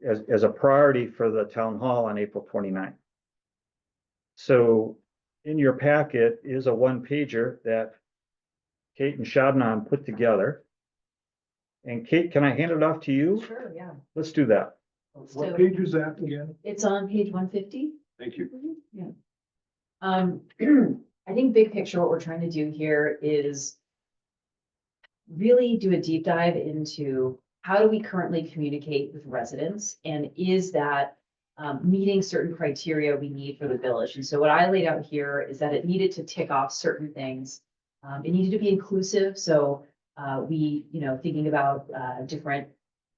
as a priority for the town hall on April 29th. So in your packet is a one-pager that Kate and Shadnam put together. And Kate, can I hand it off to you? Sure, yeah. Let's do that. So is that again? it's on page 150. Thank you. Yeah. I think big picture, what we're trying to do here is really do a deep dive into how do we currently communicate with residents, and is that meeting certain criteria we need for the village. And so what I laid out here is that it needed to tick off certain things. It needed to be inclusive. So thinking about different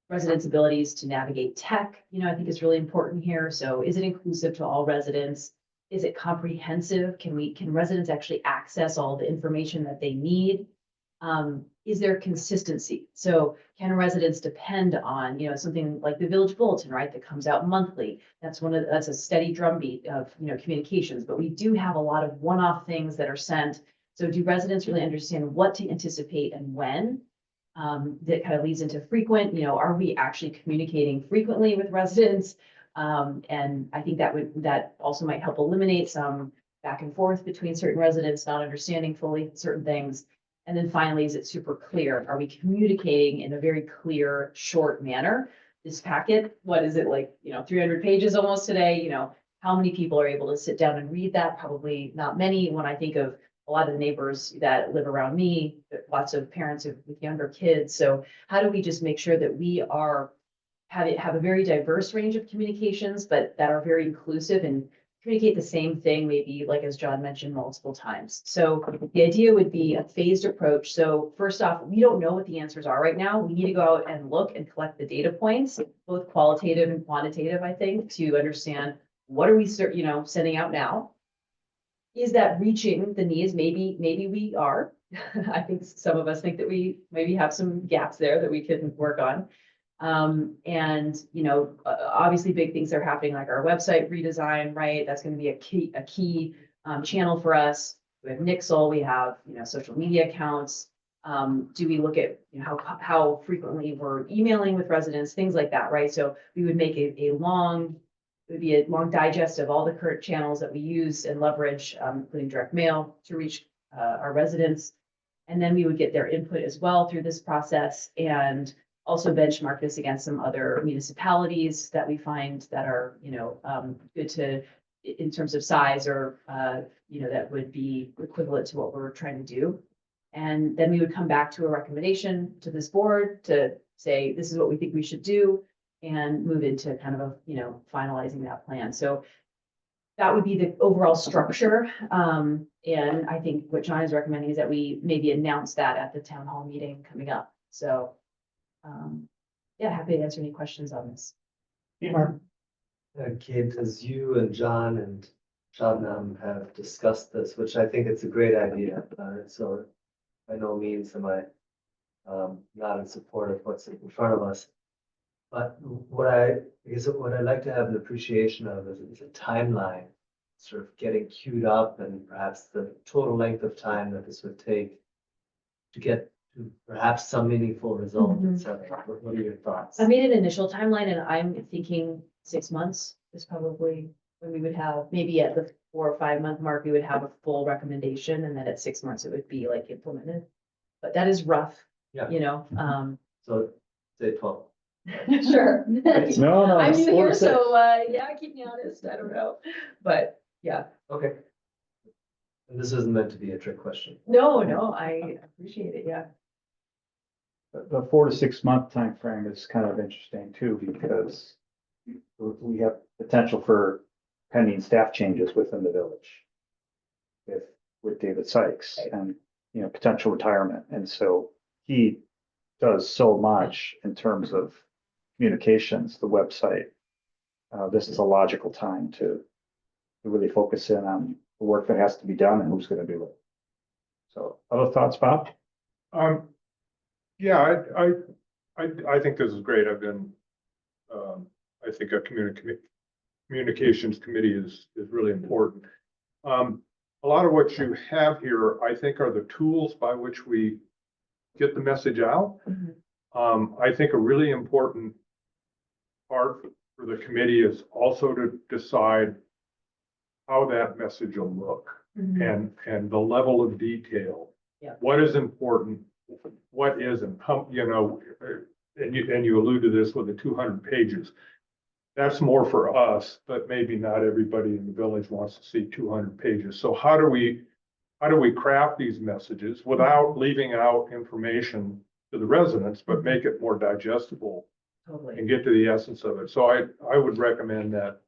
residents' abilities to navigate tech, I think is really important here. So is it inclusive to all residents? Is it comprehensive? Can residents actually access all the information that they need? Is there consistency? So can residents depend on, something like the village bulletin, right, that comes out monthly? That's a steady drumbeat of, communications, but we do have a lot of one-off things that are sent. So do residents really understand what to anticipate and when? That kind of leads into frequent, are we actually communicating frequently with residents? And I think that also might help eliminate some back and forth between certain residents not understanding fully certain things. And then finally, is it super clear? Are we communicating in a very clear, short manner? This packet, what is it, like, 300 pages almost today? How many people are able to sit down and read that? Probably not many. When I think of a lot of the neighbors that live around me, lots of parents with younger kids. So how do we just make sure that we have a very diverse range of communications, but that are very inclusive and communicate the same thing, maybe like as John mentioned multiple times. So the idea would be a phased approach. So first off, we don't know what the answers are right now. We need to go out and look and collect the data points, both qualitative and quantitative, I think, to understand what are we sending out now. Is that reaching the needs? Maybe we are. I think some of us think that we maybe have some gaps there that we can work on. Obviously big things are happening, like our website redesign, right? That's going to be a key channel for us. We have Nixle, we have, social media accounts. Do we look at, how frequently we're emailing with residents, things like that, right? So we would make it would be a long digest of all the current channels that we use and leverage, including direct mail to reach our residents. And then we would get their input as well through this process, and also benchmark this against some other municipalities that we find that are, good in terms of size, or, that would be equivalent to what we're trying to do. And then we would come back to a recommendation to this board to say, this is what we think we should do, and move into kind of finalizing that plan. So that would be the overall structure. And I think what John is recommending is that we maybe announce that at the town hall meeting coming up. So happy to answer any questions on this. Kate, as you and John and Shadnam have discussed this, which I think it's a great idea, so by no means am I not in support of what's in front of us. But what I'd like to have an appreciation of is a timeline, sort of getting queued up, and perhaps the total length of time that this would take to get to perhaps some meaningful result, et cetera. What are your thoughts? I made an initial timeline, and I'm thinking 6 months is probably when we would have, maybe at the 4 or 5 month mark, we would have a full recommendation, and then at 6 months it would be like implemented. But that is rough. Yeah. So say 12. Sure. No, no. I'm new four to here, six. so, yeah, keep me honest, I don't know, but, yeah. Okay. And this isn't meant to be a trick question. No, no, I appreciate it, yeah. The 4 to 6 month time frame is kind of interesting too, because we have potential for pending staff changes within the village. With David Sykes and, you know, potential retirement. And so he does so much in terms of communications, the website. This is a logical time to really focus in on the work that has to be done and who's going to do it. So other thoughts, Bob? Yeah, I think this is great. I've been, I think a communications committee is really important. A lot of what you have here, I think, are the tools by which we get the message out. I think a really important part for the committee is also to decide how that message will look and the level of detail. Yeah. What is important, what isn't, you know, and you allude to this with the 200 pages. That's more for us, but maybe not everybody in the village wants to see 200 pages. So how do we craft these messages without leaving out information to the residents, but make it more digestible Totally. and get to the essence of it? So I would recommend that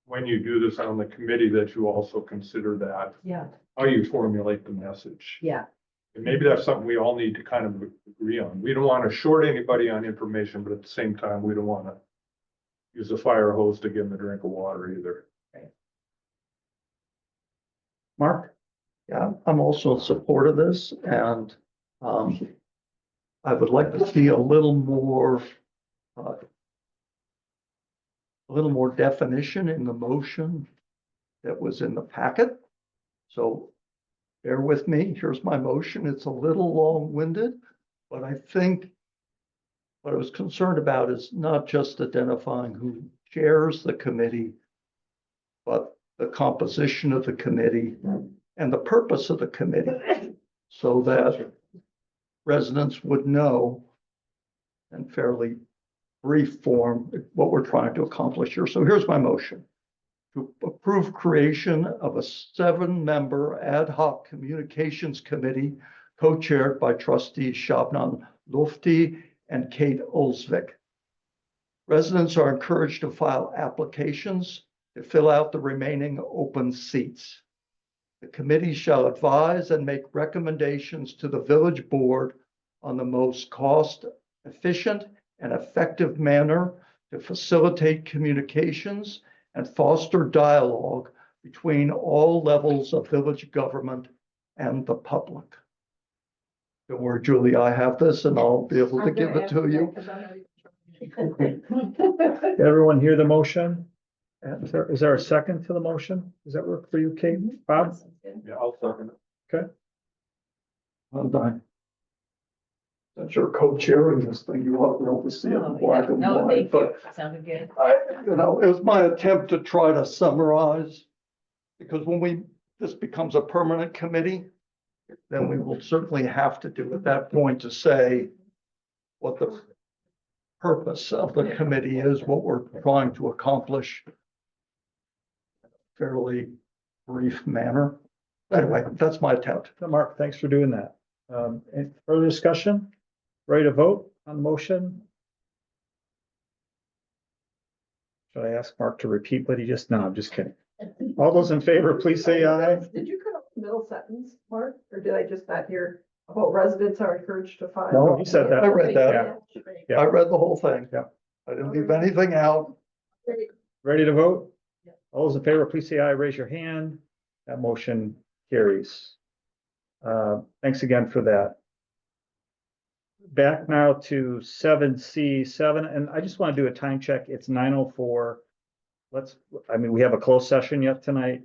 when you do this on the committee, that you also consider that, Yeah, how you formulate the message. yeah, And maybe that's something we all need to kind of agree on. We don't want to short anybody on information, but at the same time, we don't want to use a fire hose to give them a drink of water either. Mark? Yeah, I'm also in support of this and, I would like to see a little more definition in the motion that was in the packet. So bear with me. Here's my motion. It's a little long-winded, but I think what I was concerned about is not just identifying who chairs the committee, but the composition of the committee and the purpose of the committee, so that residents would know in fairly brief form what we're trying to accomplish here. So here's my motion. To approve creation of a 7-member ad hoc communications committee co-chaired by trustees Shabnam Lufti and Kate Olsvik. Residents are encouraged to file applications to fill out the remaining open seats. The committee shall advise and make recommendations to the village board on the most cost-efficient and effective manner to facilitate communications and foster dialogue between all levels of village government and the public. Don't worry, Julie, I have this and I'll be able to give it to you. Did everyone hear the motion? Is there a second to the motion? Does that work for you, Kate? Bob? Yeah, I'll second it. I'm done. Since you're co-chairing this thing, you ought to be able to see it in black and no, white, thank you, but sounded good. it was my attempt to try to summarize. Because when this becomes a permanent committee, then we will certainly have to do at that point to say what the purpose of the committee is, what we're trying to accomplish. Fairly brief manner. Anyway, that's my attempt. Mark, thanks for doing that. Any further discussion? Ready to vote on the motion? Should I ask Mark to repeat what he just, no, I'm just kidding. All those in favor, please say aye. Did you cut off the middle sentence, Mark, or did I just not hear about residents are encouraged to file? No, he said that. I read that. Yeah. I read the whole thing. Yeah. I didn't leave anything out. Ready to vote? All those in favor, please say aye, raise your hand. That motion carries. Thanks again for that. Back now to 7C7, and I just want to do a time check. It's 9:04. We have a closed session yet tonight.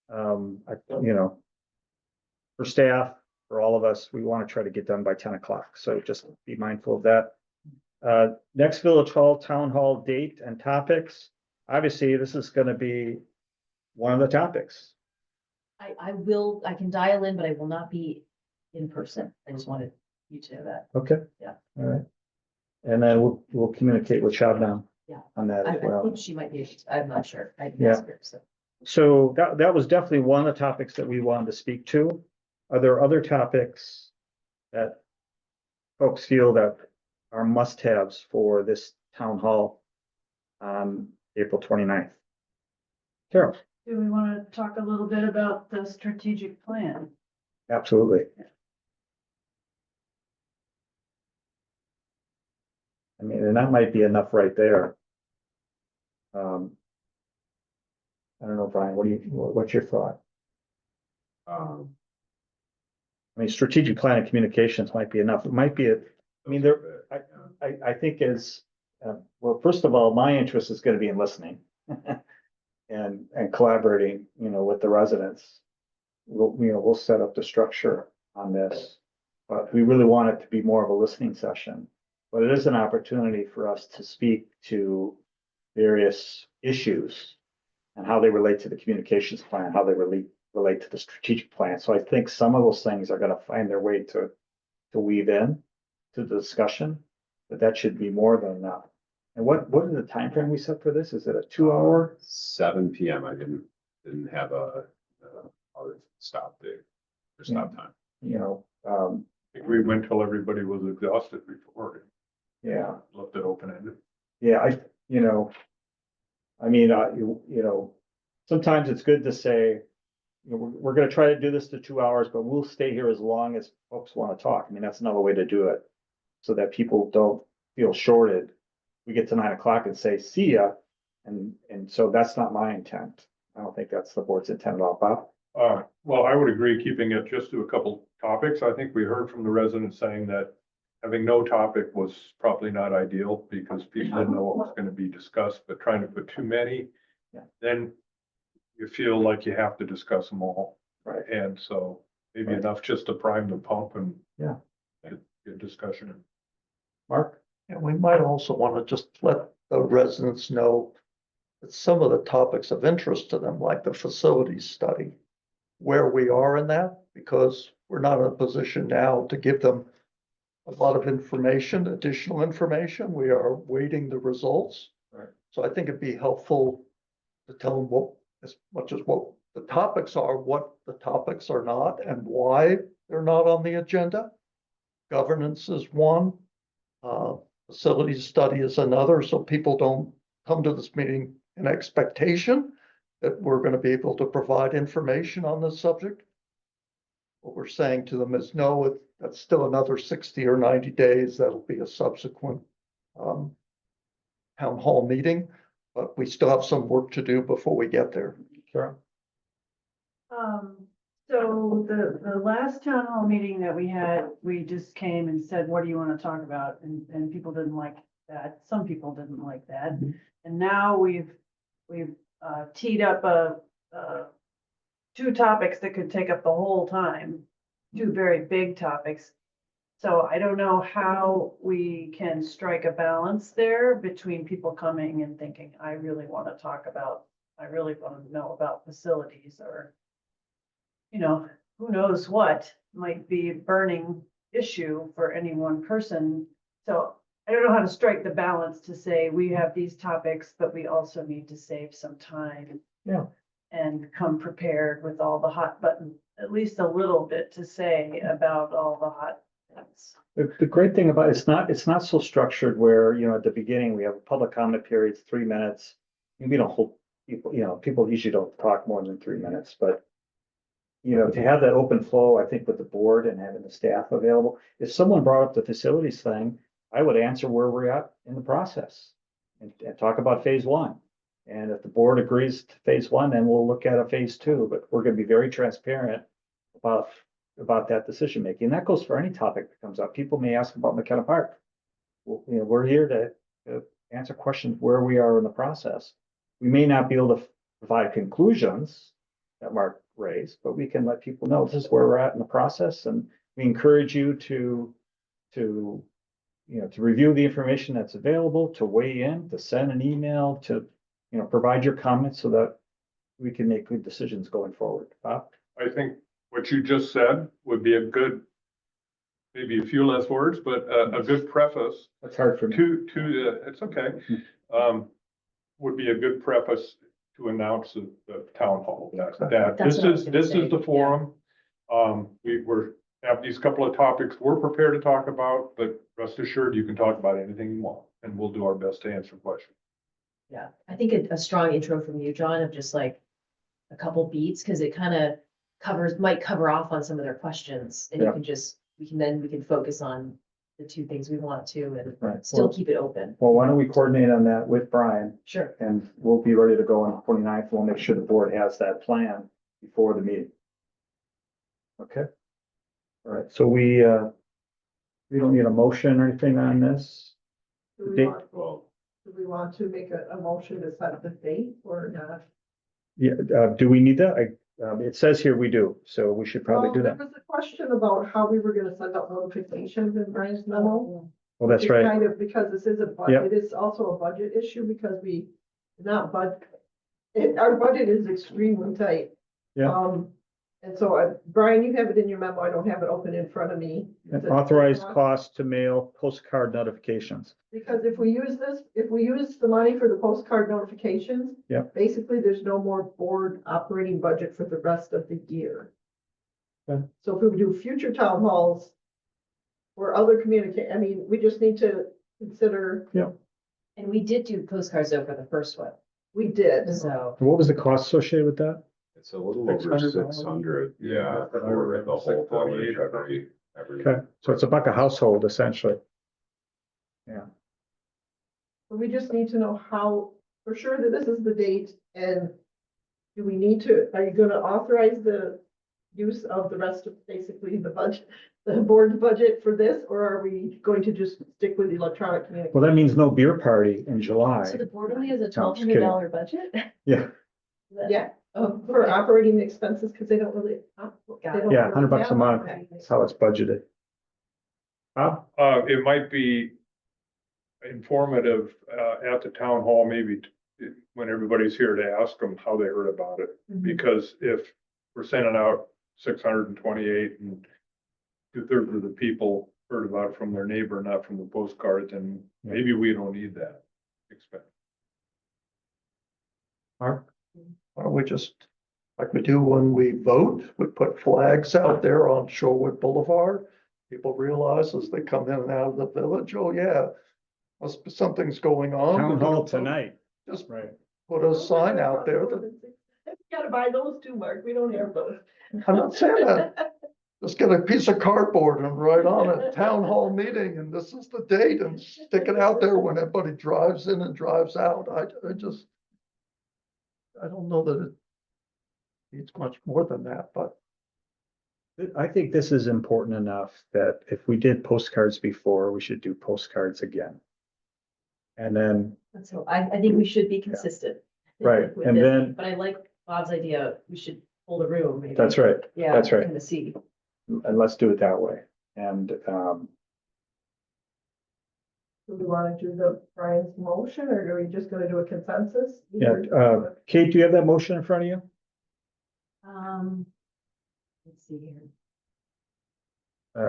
For staff, for all of us, we want to try to get done by 10 o'clock. So just be mindful of that. Next Village Hall Town Hall date and topics. Obviously, this is going to be one of the topics. I can dial in, but I will not be in person. I just wanted each of that. Okay. Yeah. All right. And then we'll communicate with Shabnam. Yeah. On that I as well. think she might be, I'm not sure. I didn't Yeah. ask her, so. So that was definitely one of the topics that we wanted to speak to. Are there other topics that folks feel that are must-haves for this town hall on April 29th? Carol? Do we want to talk a little bit about the strategic plan? Absolutely. I mean, and that might be enough right there. I don't know, Brian, what's your thought? Um, I mean, strategic plan and communications might be enough. It might be, I mean, I think is, well, first of all, my interest is gonna be in listening. And collaborating, with the residents. We'll set up the structure on this. But we really want it to be more of a listening session. But it is an opportunity for us to speak to various issues and how they relate to the communications plan, how they relate to the strategic plan. So I think some of those things are gonna find their way to weave in to the discussion, but that should be more than enough. And what is the time frame we set for this? Is it a 2 hour? 7 PM. I didn't have a hard stop date or stop time. I think we went till everybody was exhausted before, Yeah, left it open-ended. yeah, I mean, sometimes it's good to say, we're gonna try to do this to 2 hours, but we'll stay here as long as folks wanna talk. I mean, that's another way to do it. So that people don't feel shorted. We get to 9 o'clock and say, see ya. And so that's not my intent. I don't think that's the board's intent at all, Bob. Well, I would agree keeping it just to a couple topics. I think we heard from the residents saying that having no topic was probably not ideal because people didn't know what was going to be discussed, but trying to put too many, Yeah. then you feel like you have to discuss them all. Right. And so maybe Right. enough just to prime the pump and Yeah. get discussion. Mark? And we might also want to just let the residents know that some of the topics of interest to them, like the facilities study, where we are in that, because we're not in a position now to give them a lot of information, additional information. We are waiting the results. Right. So I think it'd be helpful to tell them what, as much as what the topics are, what the topics are not, and why they're not on the agenda. Governance is one. Facilities study is another, so people don't come to this meeting in expectation that we're going to be able to provide information on this subject. What we're saying to them is, no, that's still another 60 or 90 days. That'll be a subsequent town hall meeting, but we still have some work to do before we get there. Sure. So the last town hall meeting that we had, we just came and said, what do you want to talk about? And people didn't like that. Some people didn't like that. And now we've teed up two topics that could take up the whole time, two very big topics. So I don't know how we can strike a balance there between people coming and thinking, I really want to know about facilities, or, who knows what might be a burning issue for any one person. So I don't know how to strike the balance to say we have these topics, but we also need to save some time. Yeah. And come prepared with all the hot button, at least a little bit to say about all the hot things. The great thing about it's not so structured where, at the beginning, we have a public comment period, 3 minutes. And we don't hold people, people usually don't talk more than 3 minutes, but to have that open flow, I think with the board and having the staff available, if someone brought up the facilities thing, I would answer where we're at in the process and talk about phase 1. And if the board agrees to phase 1, then we'll look at a phase 2, but we're going to be very transparent about that decision making. That goes for any topic that comes up. People may ask about McKenna Park. Well, we're here to answer questions where we are in the process. We may not be able to provide conclusions that Mark raised, but we can let people know this is where we're at in the process, and we encourage you to review the information that's available, to weigh in, to send an email, to provide your comments so that we can make good decisions going forward. Bob? I think what you just said would be a good maybe a few less words, but a good preface That's hard for me. it's okay. Would be a good preface to announce the town hall, that That's this what I was is, gonna this say, is the forum. Have these couple of topics we're prepared to talk about, but rest assured, you can talk about anything you want, and we'll do our best to answer questions. Yeah, I think a strong intro from you, John, of just like a couple beats, because it kind of might cover off on some of their questions. And you Yeah. can just, we can focus on the two things we want to and Right. still Well- keep it open. Well, why don't we coordinate on that with Brian, Sure. and we'll be ready to go on the 29th. We'll make sure the board has that plan before the meeting. Okay? All right, so we don't need a motion or anything on this. Do we Date- want, do we want to make a motion to set the date or not? Yeah, do we need that? It says here we do, so we should probably do There that. was a question about how we were gonna send out notifications in Brian's memo. Well, that's It's right. Kind of, because this is a budget, it's also a budget issue because we, not our budget is extremely tight. Yeah. And so Brian, you have it in your memo. I don't have it open in front of me. And authorized cost to mail postcard notifications. Because if we use the money for the postcard notifications. Yeah. Basically, there's no more board operating budget for the rest of the year. Okay. So if we do future town halls. Or other we just need to consider, And we did do postcards though for the first one, we did. so. What was the cost associated with that? It's a little over $600. 600, yeah, for the whole village every. Okay, so it's $1 a household essentially. But we just need to know how, for sure that this is the date and. Do we need to, are you gonna authorize the use of the rest of basically the budget, the board budget for this? Or are we going to just stick with electronic communication? Well, that means no beer party in July. So the board only has a No, I'm just kidding. $1,200 budget? Yeah, Yeah, for operating expenses, because they don't really. Got it. yeah, $100 a month. That's how it's budgeted. Bob? It might be informative, at the town hall, maybe when everybody's here to ask them how they heard about it. Mhm. Because if we're sending out 628 and 2/3 of the people heard about it from their neighbor, not from the postcard, then maybe we don't need that expense. Mark? Why don't we just, like we do when we vote, we put flags out there on Shorewood Boulevard. People realize as they come in and out of the village, oh yeah, something's going on. Town hall tonight. Just Right. put a sign out there that, Gotta buy those too, Mark. We don't have those. I'm not saying that. Just get a piece of cardboard and write on it, town hall meeting, and this is the date, and stick it out there when everybody drives in and drives out. I don't know that it needs much more than that, but I think this is important enough that if we did postcards before, we should do postcards again. And then, So I think we should be consistent. Right, with and this, then- But I like Bob's idea, we should hold a room. maybe. that's right, Yeah. that's right. Kind of see. and let's do it that way. And, Do we want to do the Brian's motion or are we just gonna do a consensus? yeah, Kate, do you have that motion in front of you? Let's see here.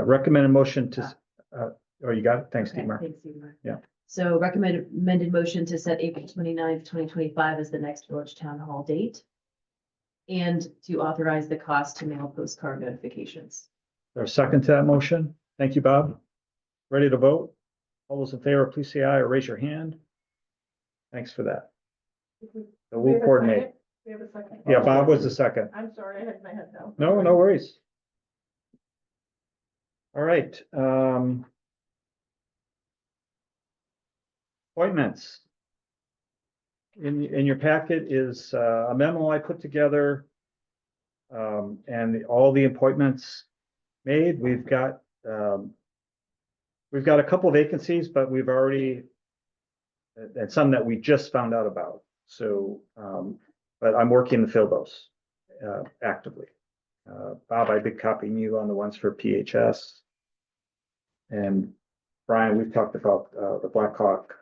Recommended motion to, oh, you got it? Thanks, Okay, Dietmar. thanks, Dietmar. Yeah. So recommended motion to set April 29th, 2025 as the next village town hall date. And to authorize the cost to mail postcard notifications. There's a second to that motion. Thank you, Bob. Ready to vote? All those in favor, please say aye or raise your hand. Thanks for that. So we'll coordinate. We have a second. Yeah, Bob was the second. I'm sorry, I had my head down. No, no worries. All right, appointments. In your packet is a memo I put together. And all the appointments made, we've got a couple vacancies, but we've already and some that we just found out about. So, but I'm working to fill those actively. Bob, I've been copying you on the ones for PHS. And Brian, we've talked about the Blackhawk.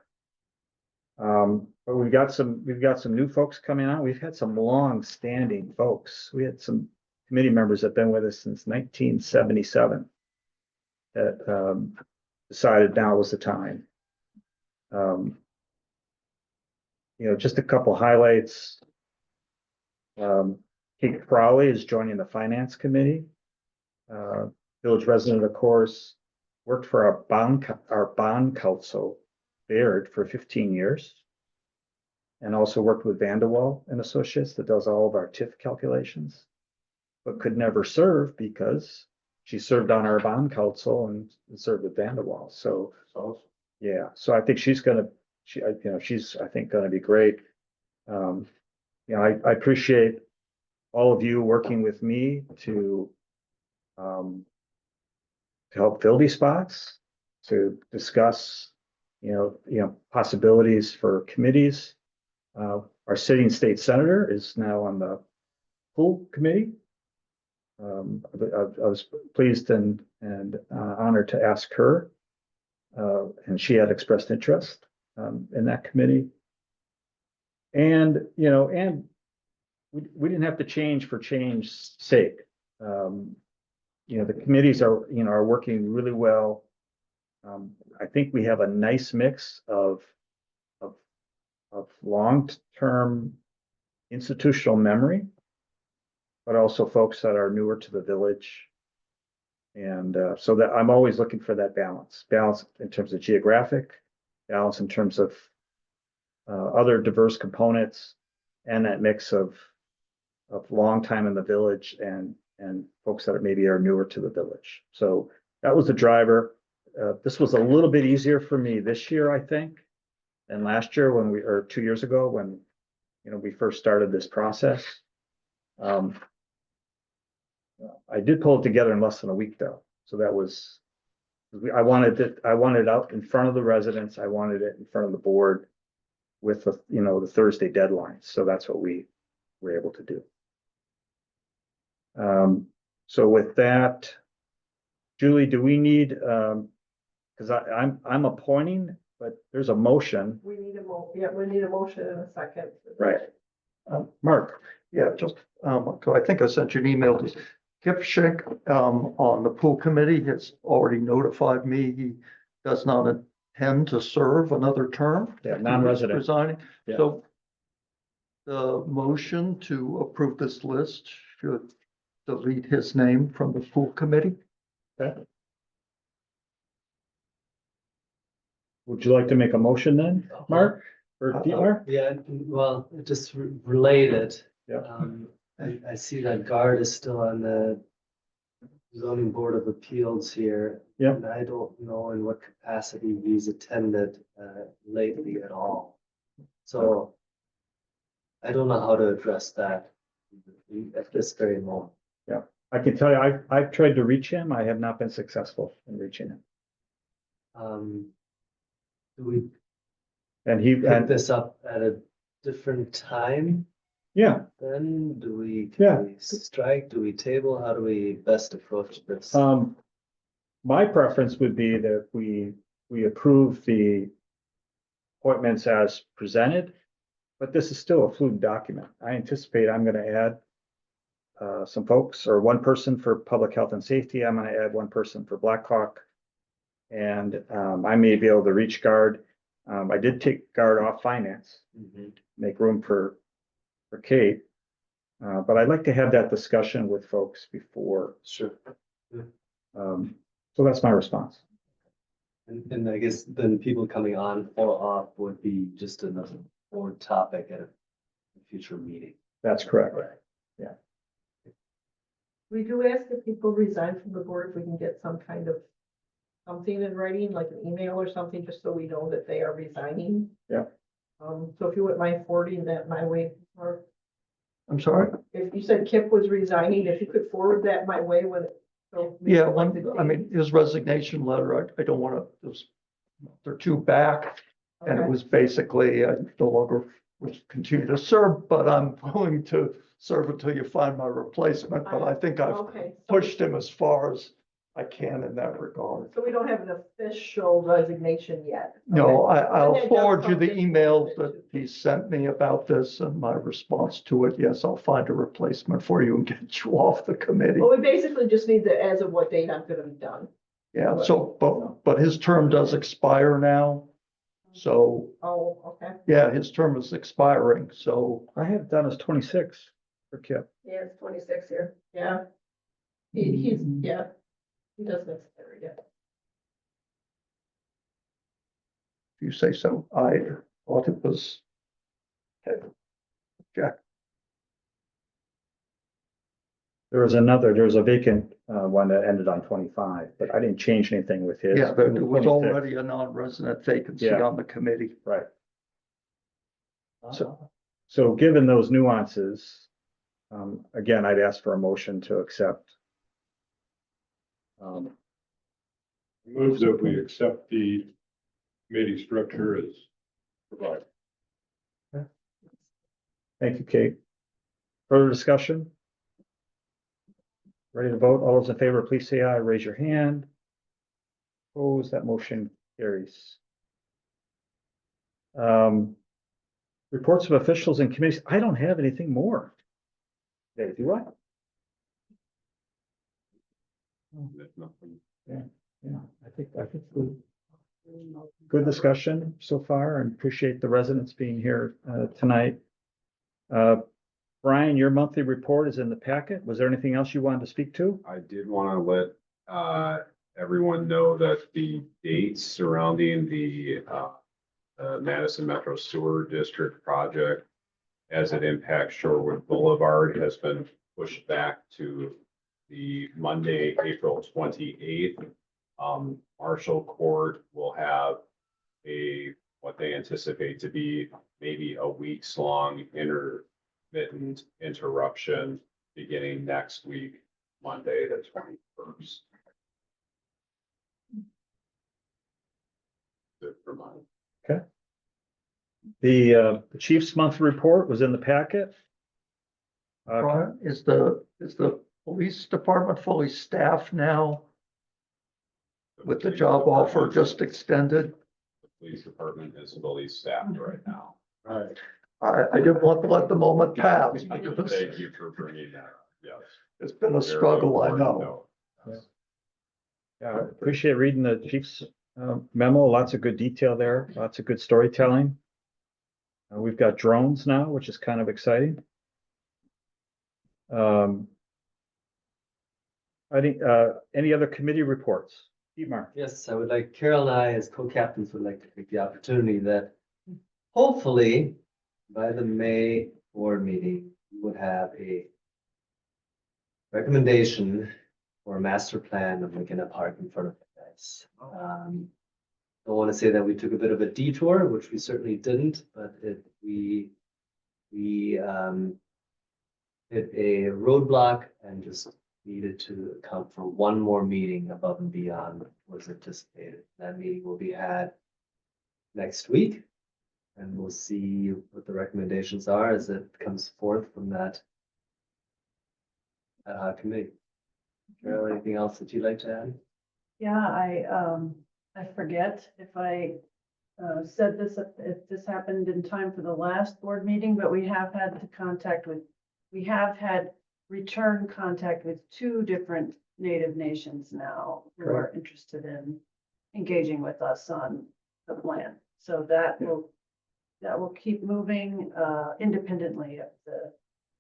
But we've got some new folks coming on. We've had some long-standing folks. We had some committee members that have been with us since 1977. that decided now was the time. Just a couple highlights. Kate Crowley is joining the Finance Committee. Village resident, of course, worked for our bond counsel, Baird, for 15 years. And also worked with Vanderwall and Associates that does all of our TIF calculations, but could never serve because she served on our bond council and served with Vanderwall. So, yeah, so I think she's, I think, gonna be great. I appreciate all of you working with me to help fill these spots, to discuss, possibilities for committees. Our sitting state senator is now on the pool committee. I was pleased and honored to ask her, and she had expressed interest in that committee. And we didn't have to change for change's sake. The committees are working really well. I think we have a nice mix of long-term institutional memory, but also folks that are newer to the village. And so that I'm always looking for that balance in terms of geographic, balance in terms of other diverse components, and that mix of long time in the village and folks that maybe are newer to the village. So that was the driver. This was a little bit easier for me this year, I think, than last year or 2 years ago when we first started this process. I did pull it together in less than a week though. So that was, I wanted it out in front of the residents. I wanted it in front of the board with the Thursday deadline. So that's what we were able to do. So with that, Julie, do we need, because I'm appointing, but there's a motion. We need we need a motion in a second. Right. Mark. Yeah, just, I think I sent you an email to Kip Schick, on the pool committee has already notified me he does not intend to serve another term. Yeah, non-resident. Resigning. Yeah. So the motion to approve this list should delete his name from the pool committee. Okay. Would you like to make a motion then, Mark? Or DR? Yeah, well, just related. Yeah. I see that Guard is still on the zoning board of appeals here. Yeah. And I don't know in what capacity he's attended lately at all. So I don't know how to address that at this very moment. Yeah, I can tell you, I've tried to reach him. I have not been successful in reaching him. Do we And he, pick this up at a different time? yeah, Then do we, Yeah. can we strike, do we table, how do we best approach this? my preference would be that we approve the appointments as presented, but this is still a fluid document. I anticipate I'm gonna add some folks or one person for public health and safety. I'm gonna add one person for Blackhawk. And I may be able to reach Guard. I did take Guard off finance, make room for Kate. But I'd like to have that discussion with folks before. Sure. So that's my response. And I guess then people coming on or off would be just another board topic at a future meeting. That's correct. We do ask if people resign from the board, if we can get some kind of something in writing, like an email or something, just so we know that they are resigning. Yeah. So if you wouldn't mind forwarding that my way, or I'm sorry? if you said Kip was resigning, if you could forward that my way with it. So Yeah, his resignation letter, I don't want to, they're two back. And it Okay. was basically, I no longer will continue to serve, but I'm willing to serve until you find my replacement. But I think I've Okay, so- pushed him as far as I can in that regard. So we don't have an official resignation yet. No, Okay. I'll When that does forward you come, the just email forward it that he sent me about this and my response to it. Yes, I'll find a replacement for you and get you off the committee. Well, we basically just need the, as of what date I'm gonna be done. Yeah, so, but his term does expire now. So, Oh, okay. yeah, his term is expiring, so I have it down as 26 for Kip. Yeah, it's 26 here. Yeah. Yeah, he doesn't expire yet. if you say so, I thought it was. Okay. Jack, There was a vacant one that ended on 25, but I didn't change anything with his. yeah, there was 26. already a non-resident vacancy Yeah. on the committee. Right. So given those nuances, again, I'd ask for a motion to accept. Move that we accept the committee structure as provided. Thank you, Kate. Further discussion? Ready to vote? All those in favor, please say aye, raise your hand. Opposed, that motion carries. Reports of officials and committees. I don't have anything more. Today, do I? Yeah, I think good discussion so far and appreciate the residents being here tonight. Brian, your monthly report is in the packet. Was there anything else you wanted to speak to? I did want to let everyone know that the dates surrounding the Madison Metro Sewer District project as it impacts Shorewood Boulevard has been pushed back to the Monday, April 28th. Marshall Court will have what they anticipate to be maybe a week's long intermittent interruption beginning next week, Monday, the 21st. Good for mine. The chief's monthly report was in the packet. Brian, is the police department fully staffed now with the job offer just extended? The police department is fully staffed right now. Right. I didn't want to let the moment pass because Thank you for bringing that up. Yes. it's been a struggle, I Very know. important note. Yeah, I appreciate reading the chief's memo. Lots of good detail there, lots of good storytelling. We've got drones now, which is kind of exciting. I think, any other committee reports? Dietmar? Yes, I would like, Carol and I, as co-captains, would like to take the opportunity that hopefully by the May board meeting, we would have a recommendation for a master plan of McKenna Park in front of you guys. Don't want to say that we took a bit of a detour, which we certainly didn't, but we hit a roadblock and just needed to account for one more meeting above and beyond what was anticipated. That meeting will be had next week, and we'll see what the recommendations are as it comes forth from that committee. Carol, anything else that you'd like to add? Yeah, I forget if I said this, if this happened in time for the last board meeting, but we have had return contact with 2 different Native nations now who are interested in engaging with us on the plan. So that will keep moving independently of the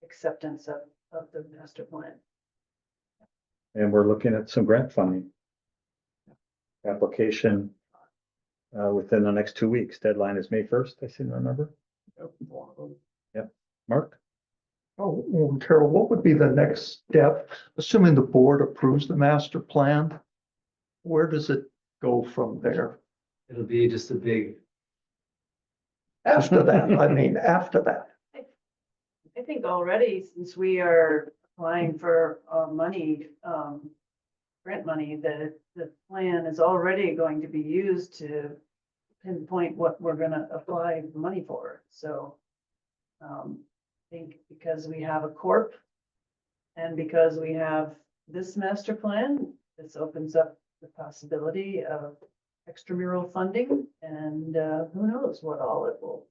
acceptance of the master plan. And we're looking at some grant funding. Application within the next 2 weeks. Deadline is May 1st, I seem to remember. Yep. Mark? Oh, well, Carol, what would be the next step, assuming the board approves the master plan? Where does it go from there? It'll be just a big, After that, I mean, after that. I think already, since we are applying for money, grant money, the plan is already going to be used to pinpoint what we're gonna apply money for. So I think because we have a corp and because we have this master plan, this opens up the possibility of extramural funding, and who knows what all it will.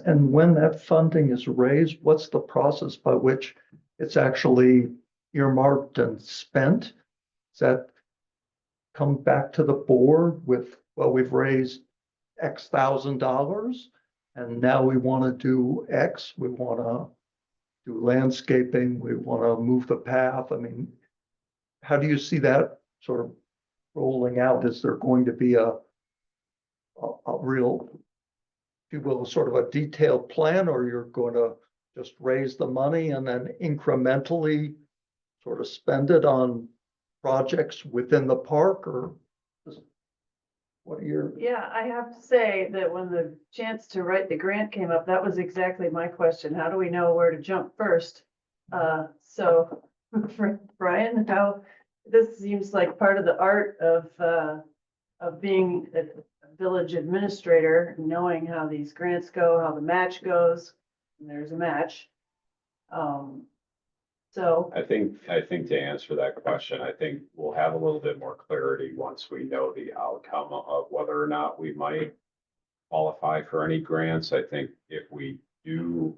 And when that funding is raised, what's the process by which it's actually earmarked and spent? Is that come back to the board with, well, we've raised X thousand dollars and now we want to do X, we want to do landscaping, we want to move the path. I mean, how do you see that sort of rolling out? Is there going to be a real, if you will, sort of a detailed plan, or you're going to just raise the money and then incrementally sort of spend it on projects within the park, or what are your? Yeah, I have to say that when the chance to write the grant came up, that was exactly my question. How do we know where to jump first? So for Brian, how, this seems like part of the art of being a village administrator, knowing how these grants go, how the match goes, and there's a match. So, I think to answer that question, I think we'll have a little bit more clarity once we know the outcome of whether or not we might qualify for any grants. I think if we do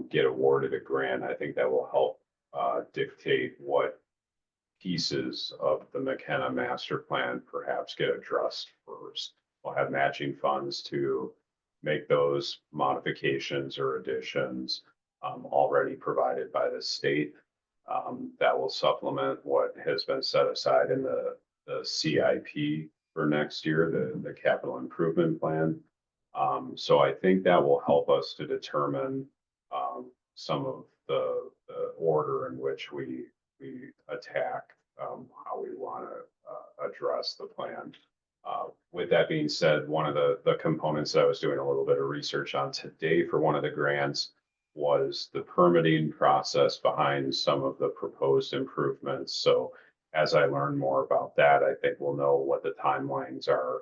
get awarded a grant, I think that will help dictate what pieces of the McKenna master plan perhaps get addressed first. We'll have matching funds to make those modifications or additions already provided by the state. That will supplement what has been set aside in the CIP for next year, the capital improvement plan. So I think that will help us to determine some of the order in which we attack how we want to address the plan. With that being said, one of the components that I was doing a little bit of research on today for one of the grants was the permitting process behind some of the proposed improvements. So as I learn more about that, I think we'll know what the timelines are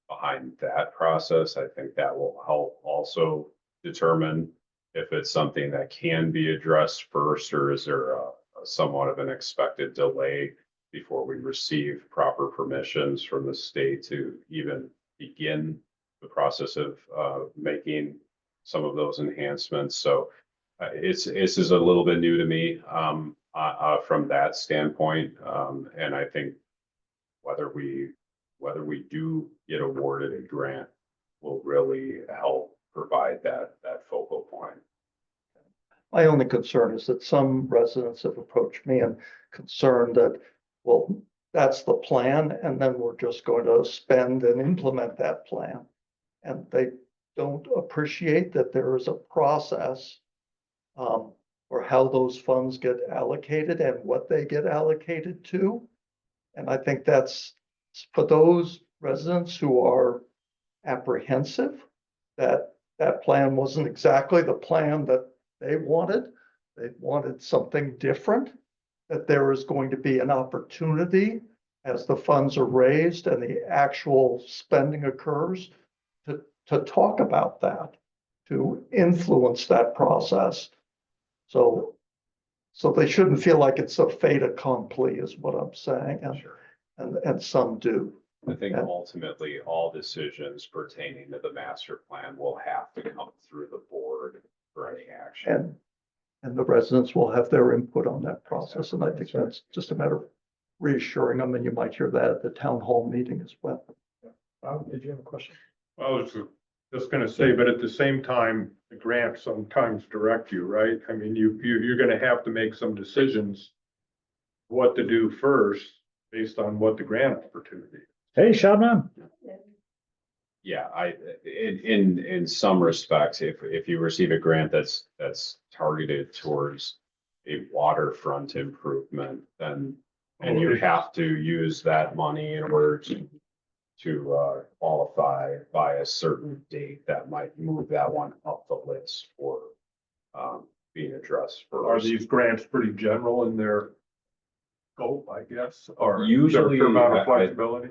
behind that process. I think that will help also determine if it's something that can be addressed first, or is there a somewhat of an expected delay before we receive proper permissions from the state to even begin the process of making some of those enhancements. So this is a little bit new to me from that standpoint. And I think whether we do get awarded a grant will really help provide that focal point. My only concern is that some residents have approached me and concerned that, well, that's the plan, and then we're just going to spend and implement that plan. And they don't appreciate that there is a process for how those funds get allocated and what they get allocated to. And I think that's for those residents who are apprehensive that that plan wasn't exactly the plan that they wanted. They wanted something different, that there is going to be an opportunity as the funds are raised and the actual spending occurs to talk about that, to influence that process. So they shouldn't feel like it's a fait accompli is what I'm saying. And some do. I think ultimately all decisions pertaining to the master plan will have to come through the board for any action. And the residents will have their input on that process. And I think that's just a matter of reassuring them, and you might hear that at the town hall meeting as well. Did you have a question? I was just gonna say, but at the same time, the grants sometimes direct you, right? I mean, you're gonna have to make some decisions what to do first based on what the grant opportunity. Hey, Shabnam. Yeah, in some respects, if you receive a grant that's targeted towards a waterfront improvement, then and you have to use that money in order to qualify by a certain date, that might move that one up the list for being addressed first. Are these grants pretty general in their scope, I guess, or Usually, is there a fair amount of flexibility?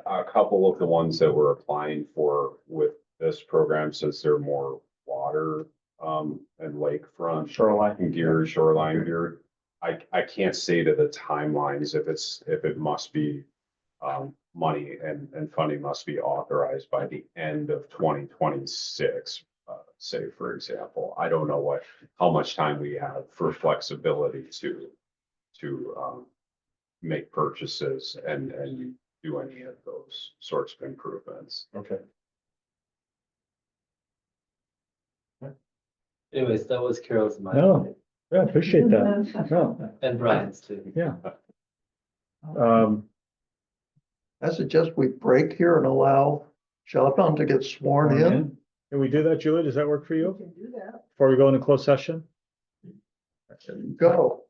A couple of the ones that we're applying for with this program, since they're more water and lakefront Shoreline. geared, shoreline geared, I can't say to the timelines if it must be money and funding must be authorized by the end of 2026. Say, for example, I don't know how much time we have for flexibility to make purchases and do any of those sorts of improvements. Okay. Anyways, that was Carol's mind. No, yeah, appreciate that. No, And Brian's too. yeah. Um, I suggest we break here and allow Shadman to get sworn in. Can we do that, Julie? Does that work for You you? can do that. Before we go into closed session? Go.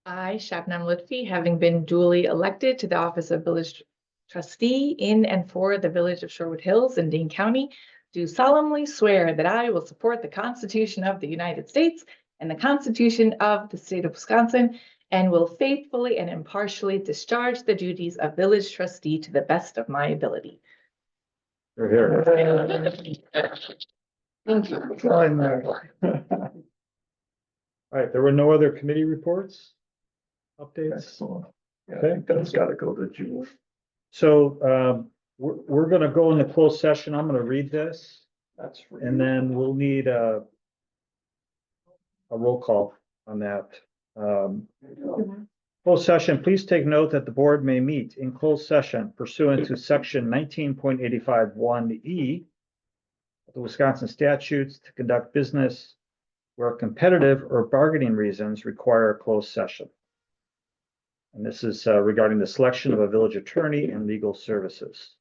I, Shabnam Lutfi, having been duly elected to the office of village trustee in and for the village of Shorewood Hills in Dane County, do solemnly swear that I will support the Constitution of the United States and the Constitution of the state of Wisconsin, and will faithfully and impartially discharge the duties of village trustee to the best of my ability. You're here. Thank you. Sign there. All right, there were no other committee reports? Updates? Excellent. Yeah, I Okay. think that's gotta go to Julie. So, we're gonna go into closed session. I'm gonna read this, That's for and you. then we'll need a roll call on that. Closed session, please take note that the board may meet in closed session pursuant to section 19.85(1)(e) of the Wisconsin statutes to conduct business where competitive or bargaining reasons require a closed session. And this is regarding the selection of a village attorney and legal services.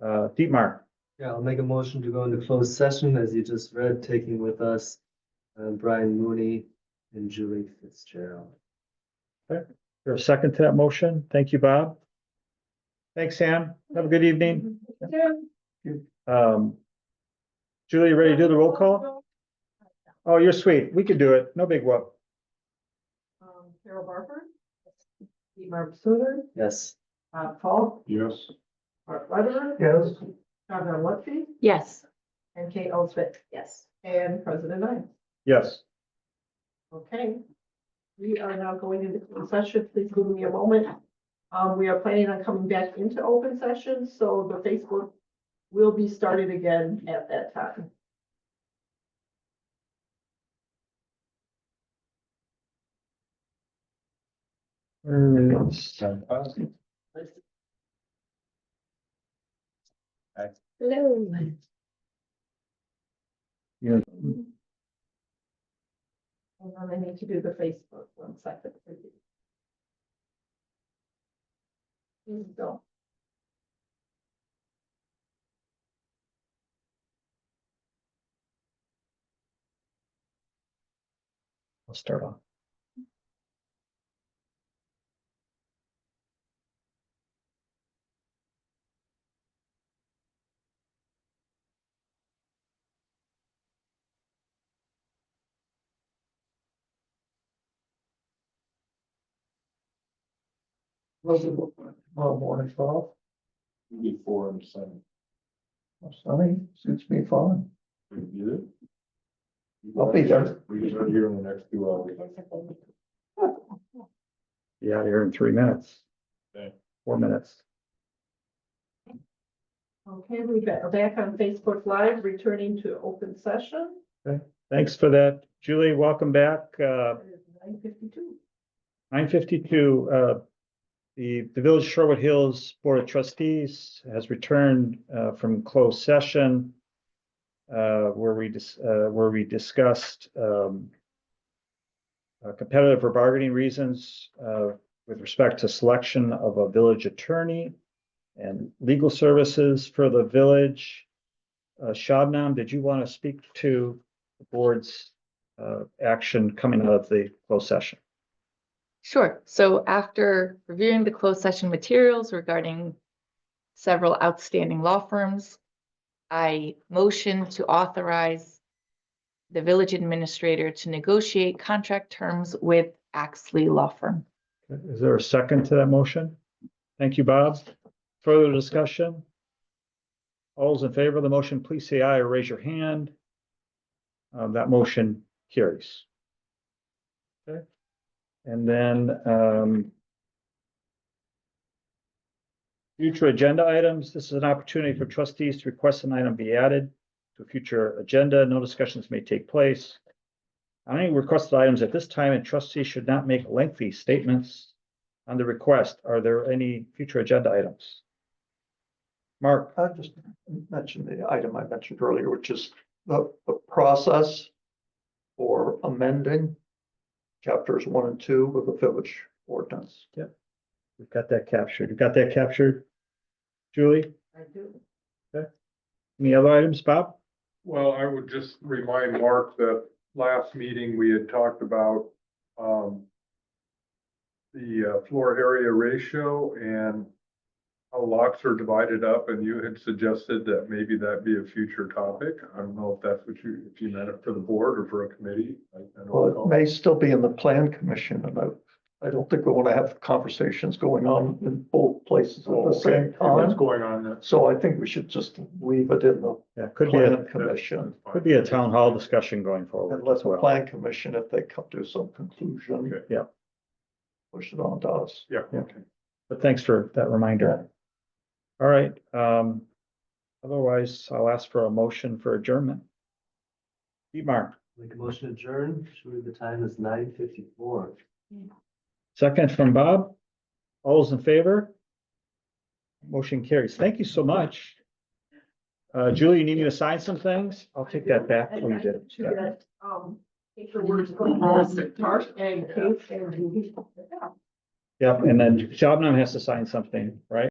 Dietmar, Yeah, I'll make a motion to go into closed session as you just read, taking with us Brian Mooney and Julie Fitzgerald. you're a second to that motion. Thank you, Bob. Thanks, Sam. Have a good evening. Julie, you ready to do the roll call? Oh, you're sweet. We can do it. No big whoop. Carol Barber. Mark Suter, Yes. Paul, Yes. Mark Lederer. Yes. Shabnam Lutfi, Yes. and Kate Elsbeth, Yes. and President Knight. Yes. Okay. We are now going into closed session. Please give me a moment. We are planning on coming back into open session, so the Facebook will be started again at that time. Hello. Yeah. And then I need to do the Facebook 1 second. Here we go. I'll start off. Tomorrow morning, Bob. Before and seven. Sunny, suits me fine. You I'll be there. We are here in the next 2 hours. Be out of here in 3 minutes. Okay. 4 minutes. Okay, we're back on Facebook Live, returning to open session. Thanks for that, Julie. Welcome back. It is 9:52. 9:52, the Village of Shorewood Hills Board of Trustees has returned from closed session where we discussed competitive or bargaining reasons with respect to selection of a village attorney and legal services for the village. Shabnam, did you want to speak to the board's action coming out of the closed session? Sure. So after reviewing the closed session materials regarding several outstanding law firms, I motion to authorize the village administrator to negotiate contract terms with Axley Law Firm. Is there a second to that motion? Thank you, Bob. Further discussion? All those in favor of the motion, please say aye or raise your hand. That motion carries. Okay. And then future agenda items. This is an opportunity for trustees to request an item be added to a future agenda. No discussions may take place. On any requested items at this time, and trustees should not make lengthy statements on the request. Are there any future agenda items? Mark? I just mentioned the item I mentioned earlier, which is the process for amending chapters 1 and 2 of the village ordinance. We've got that captured. You got that captured? Julie? I do. Any other items, Bob? Well, I would just remind Mark that last meeting we had talked about, the floor area ratio and how lots are divided up, and you had suggested that maybe that be a future topic. I don't know if that's what if you meant it for the board or for a committee. I don't Well, it know. may still be in the plan commission, and I don't think we want to have conversations going on in both places at Oh, the okay. same What's time. going on there? So I think we should just leave it in the Yeah, could be plan a, commission. could be a town hall discussion going forward And let as the well. plan commission, if they come to some conclusion. Okay. Yeah. Push it on to us. Yeah, Yeah. okay. But thanks for that reminder. All right, otherwise I'll ask for a motion for adjournment. Dietmar, Make a motion to adjourn. Sure, the time is 9:54. second from Bob. All those in favor? Motion carries. Thank you so much. Julie, you need me to sign some things? I'll take that back. Oh, you did. To Yeah. get, paperwork going on, Mark and Kate and Judy. Yep, and then Shabnam has to sign something, right?